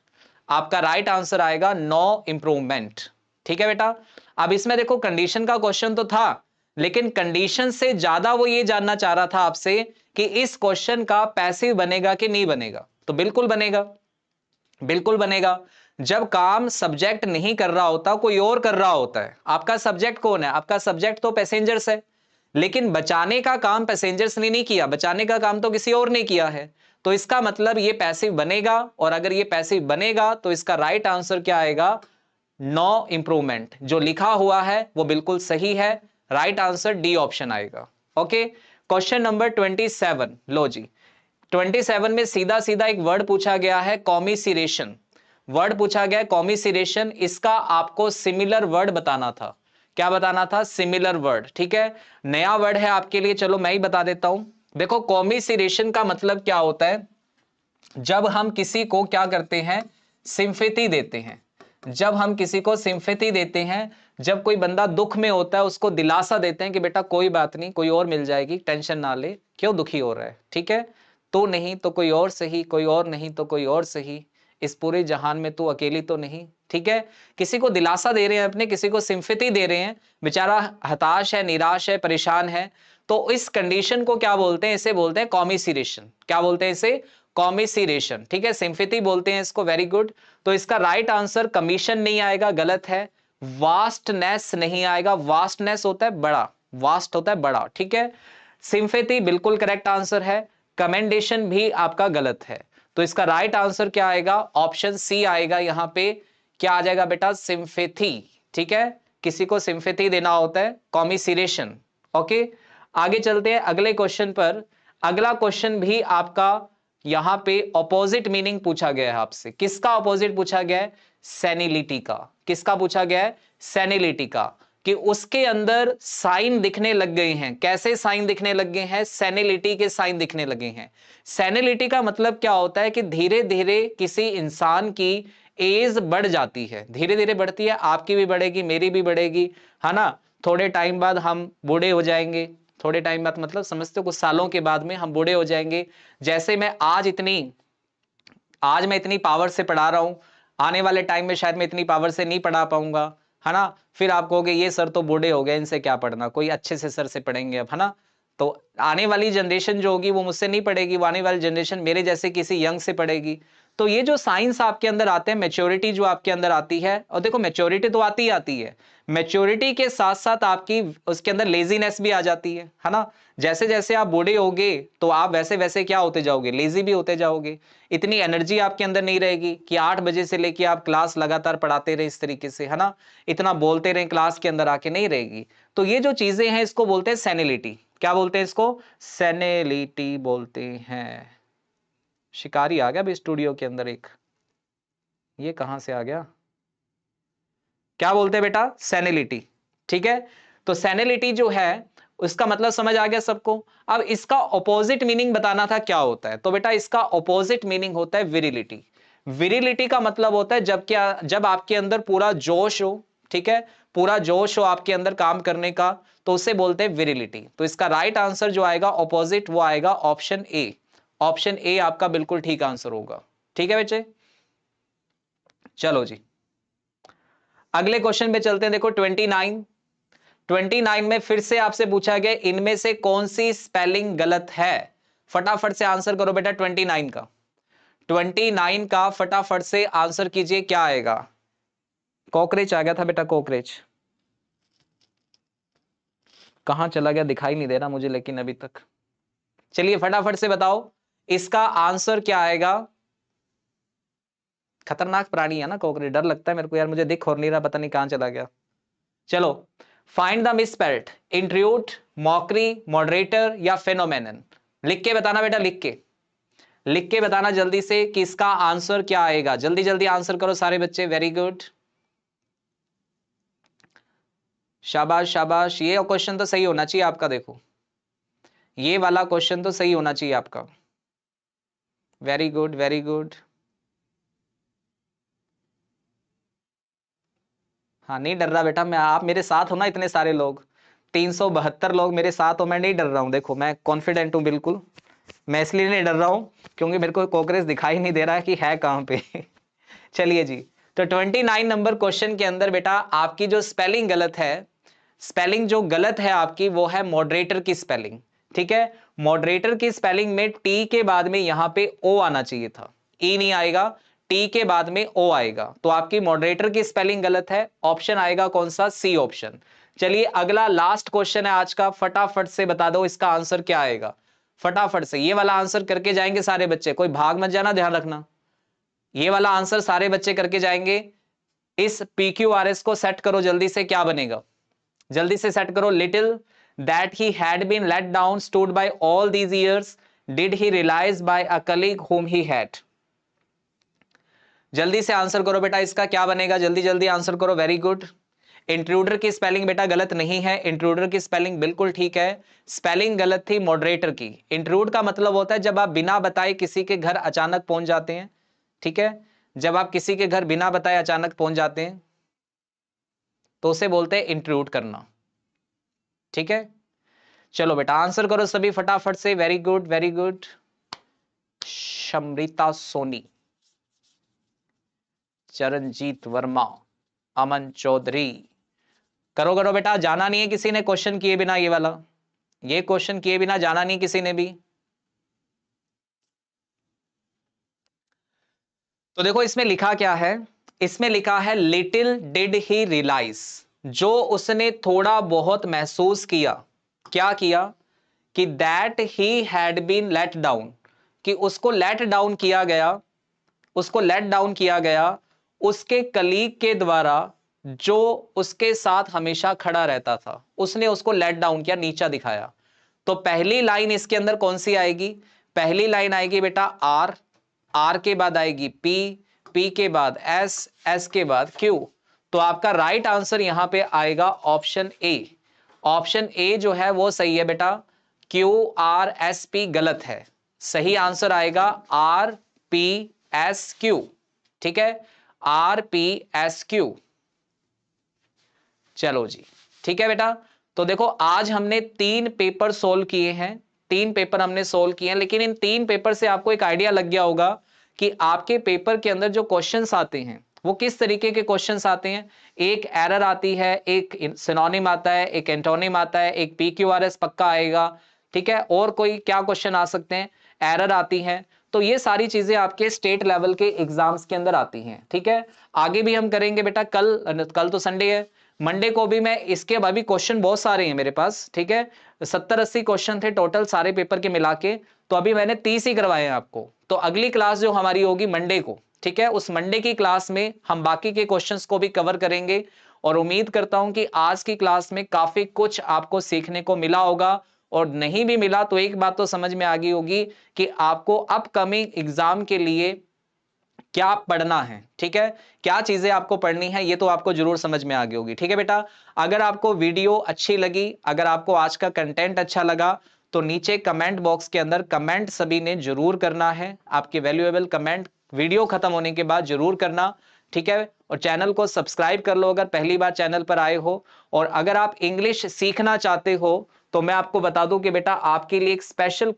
आपका राइट आंसर आएगा नो इंप्रूवमेंट, ठीक है बेटा। अब इसमें देखो कंडीशन का क्वेश्चन तो था, लेकिन कंडीशन से ज्यादा वो ये जानना चाह रहा था आपसे कि इस क्वेश्चन का पैसिव बनेगा कि नहीं बनेगा। तो बिल्कुल बनेगा, बिल्कुल बनेगा। जब काम सब्जेक्ट नहीं कर रहा होता, कोई और कर रहा होता है, आपका सब्जेक्ट कौन है, आपका सब्जेक्ट तो पैसेंजर्स है, लेकिन बचाने का काम पैसेंजर्स ने नहीं किया, बचाने का काम तो किसी और ने किया है, तो इसका मतलब ये पैसिव बनेगा। और अगर ये पैसिव बनेगा तो इसका राइट आंसर क्या आएगा, नो इंप्रूवमेंट। जो लिखा हुआ है वो बिल्कुल सही है, राइट आंसर डी ऑप्शन आएगा। ओके, क्वेश्चन नंबर 27, लो जी 27 में सीधा सीधा एक वर्ड पूछा गया है, कॉमिसिरेशन। वर्ड पूछा गया है कॉमिसिरेशन, इसका आपको सिमिलर वर्ड बताना था। क्या बताना था, सिमिलर वर्ड, ठीक है। नया वर्ड है आपके लिए, चलो मैं ही बता देता हूं। देखो कॉमिसिरेशन का मतलब क्या होता है, जब हम किसी को क्या करते हैं, सिंपैथी देते हैं। जब हम किसी को सिंपैथी देते हैं, जब कोई बंदा दुख में होता है उसको दिलासा देते हैं कि बेटा कोई बात नहीं, कोई और मिल जाएगी, टेंशन ना ले, क्यों दुखी हो रहा है, ठीक है, तो नहीं तो कोई और सही, कोई और नहीं तो कोई और सही, इस पूरे जहान में तू अकेली तो नहीं। ठीक है, किसी को दिलासा दे रहे हैं अपने, किसी को सिंपैथी दे रहे हैं, बेचारा हताश है, निराश है, परेशान है, तो इस कंडीशन को क्या बोलते हैं? इसे बोलते हैं कॉमिसिरेशन। क्या बोलते हैं इसे? कॉमिसिरेशन। ठीक है, सिंपैथी बोलते हैं इसको। Very good. तो इसका राइट आंसर कमीशन नहीं आएगा, गलत है। वास्टनेस नहीं आएगा, वास्टनेस होता है बड़ा, वास्ट होता है बड़ा। ठीक है, सिंपैथी बिल्कुल करेक्ट आंसर है, कमेंडेशन भी आपका गलत है। तो इसका राइट आंसर क्या आएगा? ऑप्शन सी आएगा। यहां पे क्या आ जाएगा बेटा? सिंपैथी। ठीक है, किसी को सिंपैथी देना होता है, कॉमिसिरेशन। ओके, आगे चलते हैं अगले क्वेश्चन पर। अगला क्वेश्चन भी आपका यहां पे ऑपोजिट मीनिंग पूछा गया है आपसे। किसका ऑपोजिट पूछा गया है? सेनिलिटी का। किसका पूछा गया है? सेनिलिटी का, कि उसके अंदर साइन दिखने लग गए हैं। कैसे साइन दिखने लग गए हैं? सेनिलिटी के साइन दिखने लगे हैं। सेनिलिटी का मतलब क्या होता है? कि धीरे धीरे किसी इंसान की एज बढ़ जाती है, धीरे धीरे बढ़ती है। आपकी भी बढ़ेगी, मेरी भी बढ़ेगी, है ना। थोड़े टाइम बाद हम बूढ़े हो जाएंगे। थोड़े टाइम बाद मतलब समझते हो, कुछ सालों के बाद में हम बूढ़े हो जाएंगे। जैसे मैं आज मैं इतनी पावर से पढ़ा रहा हूं, आने वाले टाइम में शायद मैं इतनी पावर से नहीं पढ़ा पाऊंगा, है ना। फिर आप कहोगे ये सर तो बूढ़े हो गए, इनसे क्या पढ़ना, कोई अच्छे से सर से पढ़ेंगे अब, है ना। तो आने वाली जनरेशन जो होगी वो मुझसे नहीं पढ़ेगी, वो आने वाली जनरेशन मेरे जैसे किसी यंग से पढ़ेगी। तो ये जो साइंस आपके अंदर आते हैं, मैच्योरिटी जो आपके अंदर आती है, और देखो मैच्योरिटी तो आती ही आती है, मैच्योरिटी के साथ साथ आपकी उसके अंदर लेजीनेस भी आ जाती है ना। जैसे जैसे आप बूढ़े होगे तो आप वैसे वैसे क्या होते जाओगे? लेजी भी होते जाओगे। इतनी एनर्जी आपके अंदर नहीं रहेगी कि 8 बजे से लेके आप क्लास लगातार पढ़ाते रहे इस तरीके से, है ना। इतना बोलते रहे क्लास के अंदर आके, नहीं रहेगी। तो ये जो चीजें हैं इसको बोलते हैं सेनिलिटी। क्या बोलते हैं इसको? सेनिलिटी बोलते हैं। शिकारी आ गया अभी स्टूडियो के अंदर एक, ये कहां से आ गया? क्या बोलते हैं बेटा? सेनिलिटी। ठीक है, तो सेनिलिटी जो है उसका मतलब समझ आ गया सबको। अब इसका ऑपोजिट मीनिंग बताना था क्या होता है, तो बेटा इसका ऑपोजिट मीनिंग होता है विरिलिटी। विरिलिटी का मतलब होता है जब आपके अंदर पूरा जोश हो, ठीक है, पूरा जोश हो आपके अंदर काम करने का, तो उसे बोलते हैं विरिलिटी। तो इसका राइट आंसर जो आएगा ऑपोजिट, वो आएगा ऑप्शन ए। ऑप्शन ए आपका बिल्कुल ठीक आंसर होगा। ठीक है बच्चे, चलो जी अगले क्वेश्चन पे चलते हैं। देखो 29 में फिर से आपसे पूछा गया इनमें से कौन सी स्पेलिंग गलत है। फटाफट से आंसर करो बेटा 29 का। 29 का फटाफट से आंसर कीजिए, क्या आएगा? कॉकरेच आ गया था बेटा, कॉकरेच कहां चला गया? दिखाई नहीं दे रहा मुझे लेकिन अभी तक। चलिए फटाफट से बताओ इसका आंसर क्या आएगा। खतरनाक प्राणी है ना कॉकरेच, डर लगता है मेरे को यार, मुझे दिख और नहीं रहा, पता नहीं कहां चला गया। चलो, find the misspelled, intrude, mockery, moderator या फेनोमेनन। लिख के बताना बेटा, लिख के बताना जल्दी से कि इसका आंसर क्या आएगा। जल्दी जल्दी आंसर करो सारे बच्चे, वेरी गुड, शाबाश शाबाश। ये क्वेश्चन तो सही होना चाहिए आपका, देखो ये वाला क्वेश्चन तो सही होना चाहिए आपका। Very good very good. हाँ नहीं डर रहा बेटा मैं, आप मेरे साथ हो ना, इतने सारे लोग, 372 लोग मेरे साथ हो, मैं नहीं डर रहा हूं। देखो मैं कॉन्फिडेंट हूं बिल्कुल, मैं इसलिए नहीं डर रहा हूं क्योंकि मेरे को कॉकरेज दिखाई नहीं दे रहा है कि है कहां पे। चलिए जी, तो 29 नंबर क्वेश्चन के अंदर बेटा आपकी जो स्पेलिंग गलत है, स्पेलिंग जो गलत है आपकी वो है मॉडरेटर की स्पेलिंग। ठीक है, मॉडरेटर की स्पेलिंग में टी के बाद में यहां पे ओ आना चाहिए था, ई नहीं आएगा, टी के बाद में ओ आएगा। तो आपकी मॉडरेटर की स्पेलिंग गलत है। ऑप्शन आएगा कौन सा? C option. चलिए अगला लास्ट क्वेश्चन है आज का, फटाफट से बता दो इसका आंसर क्या आएगा। फटाफट से ये वाला आंसर करके जाएंगे सारे बच्चे, कोई भाग मत जाना, ध्यान रखना। ये वाला आंसर सारे बच्चे करके जाएंगे। इस PQRS को सेट करो जल्दी से, क्या बनेगा? जल्दी से सेट करो। Little that he had been let down stood by all these years, did he realise by a colleague whom he had। जल्दी से आंसर करो बेटा, इसका क्या बनेगा? जल्दी जल्दी आंसर करो, वेरी गुड। इंट्रूडर की स्पेलिंग बेटा गलत नहीं है, इंट्रूडर की स्पेलिंग बिल्कुल ठीक है। स्पेलिंग गलत थी मॉडरेटर की। इंट्रूड का मतलब होता है जब आप बिना बताए किसी के घर अचानक पहुंच जाते हैं। ठीक है, जब आप किसी के घर बिना बताए अचानक पहुंच जाते हैं तो उसे बोलते हैं इंट्रूड करना। ठीक है, चलो बेटा आंसर करो सभी फटाफट से, very good very good. Shamrita Soni, Charanjit Verma, Aman Chaudhary. करो करो बेटा, जाना नहीं है किसी ने क्वेश्चन किए बिना, ये क्वेश्चन किए बिना जाना नहीं किसी ने भी। तो देखो इसमें लिखा क्या है, इसमें लिखा है लिटिल डिड ही रियलाइज, जो उसने थोड़ा बहुत महसूस किया, क्या किया कि that he had been let down, कि उसको लेट डाउन किया गया, उसको लेट डाउन किया गया उसके कलीग के द्वारा, जो उसके साथ हमेशा खड़ा रहता था, उसने उसको लेट डाउन किया, नीचा दिखाया। तो पहली लाइन इसके अंदर कौन सी आएगी, पहली लाइन आएगी बेटा आर, आर के बाद आएगी पी, पी के बाद एस, एस के बाद क्यू। तो आपका राइट आंसर यहां पे आएगा ऑप्शन ए। ऑप्शन ए जो है वो सही है बेटा, क्यू आर एस पी गलत है, सही आंसर आएगा आर पी एस क्यू। ठीक है, आर पी एस क्यू। चलो जी, ठीक है बेटा। तो देखो आज हमने 3 पेपर सोल्व किए हैं, 3 पेपर हमने सोल्व किए हैं, लेकिन इन 3 पेपर से आपको एक आइडिया लग गया होगा कि आपके पेपर के अंदर जो क्वेश्चंस आते हैं वो किस तरीके के क्वेश्चंस आते हैं। एक एरर आती है, एक सिनोनिम आता है, एक एंटोनिम आता है, एक PQRS पक्का आएगा। ठीक है, और कोई क्या क्वेश्चन आ सकते हैं, एरर आती है। तो ये सारी चीजें आपके स्टेट लेवल के एग्जाम्स के अंदर आती हैं। ठीक है, आगे भी हम करेंगे बेटा, कल तो संडे है, मंडे को भी मैं इसके, अभी क्वेश्चन बहुत सारे हैं मेरे पास। ठीक है, 70-80 क्वेश्चन थे टोटल सारे पेपर के मिला के, तो अभी मैंने 30 ही करवाए हैं आपको। तो अगली क्लास जो हमारी होगी मंडे को, ठीक है, उस मंडे की क्लास में हम बाकी के क्वेश्चंस को भी कवर करेंगे। और उम्मीद करता हूं कि आज की क्लास में काफी कुछ आपको सीखने को मिला होगा, और नहीं भी मिला तो एक बात तो समझ में आ गई होगी कि आपको अपकमिंग एग्जाम के लिए क्या पढ़ना है। ठीक है, क्या चीजें आपको पढ़नी है ये तो आपको जरूर समझ में आ गई होगी। ठीक है बेटा, अगर आपको वीडियो अच्छी लगी, अगर आपको आज का कंटेंट अच्छा लगा, तो नीचे कमेंट बॉक्स के अंदर कमेंट सभी ने जरूर करना है, आपके वैल्यूएबल कमेंट वीडियो खत्म होने के बाद जरूर करना। ठीक है, और चैनल को सब्सक्राइब कर लो अगर पहली बार चैनल पर आए हो। और अगर आप इंग्लिश सीखना चाहते हो तो मैं आपको बता दूं कि बेटा आपके लिए एक स्पेशल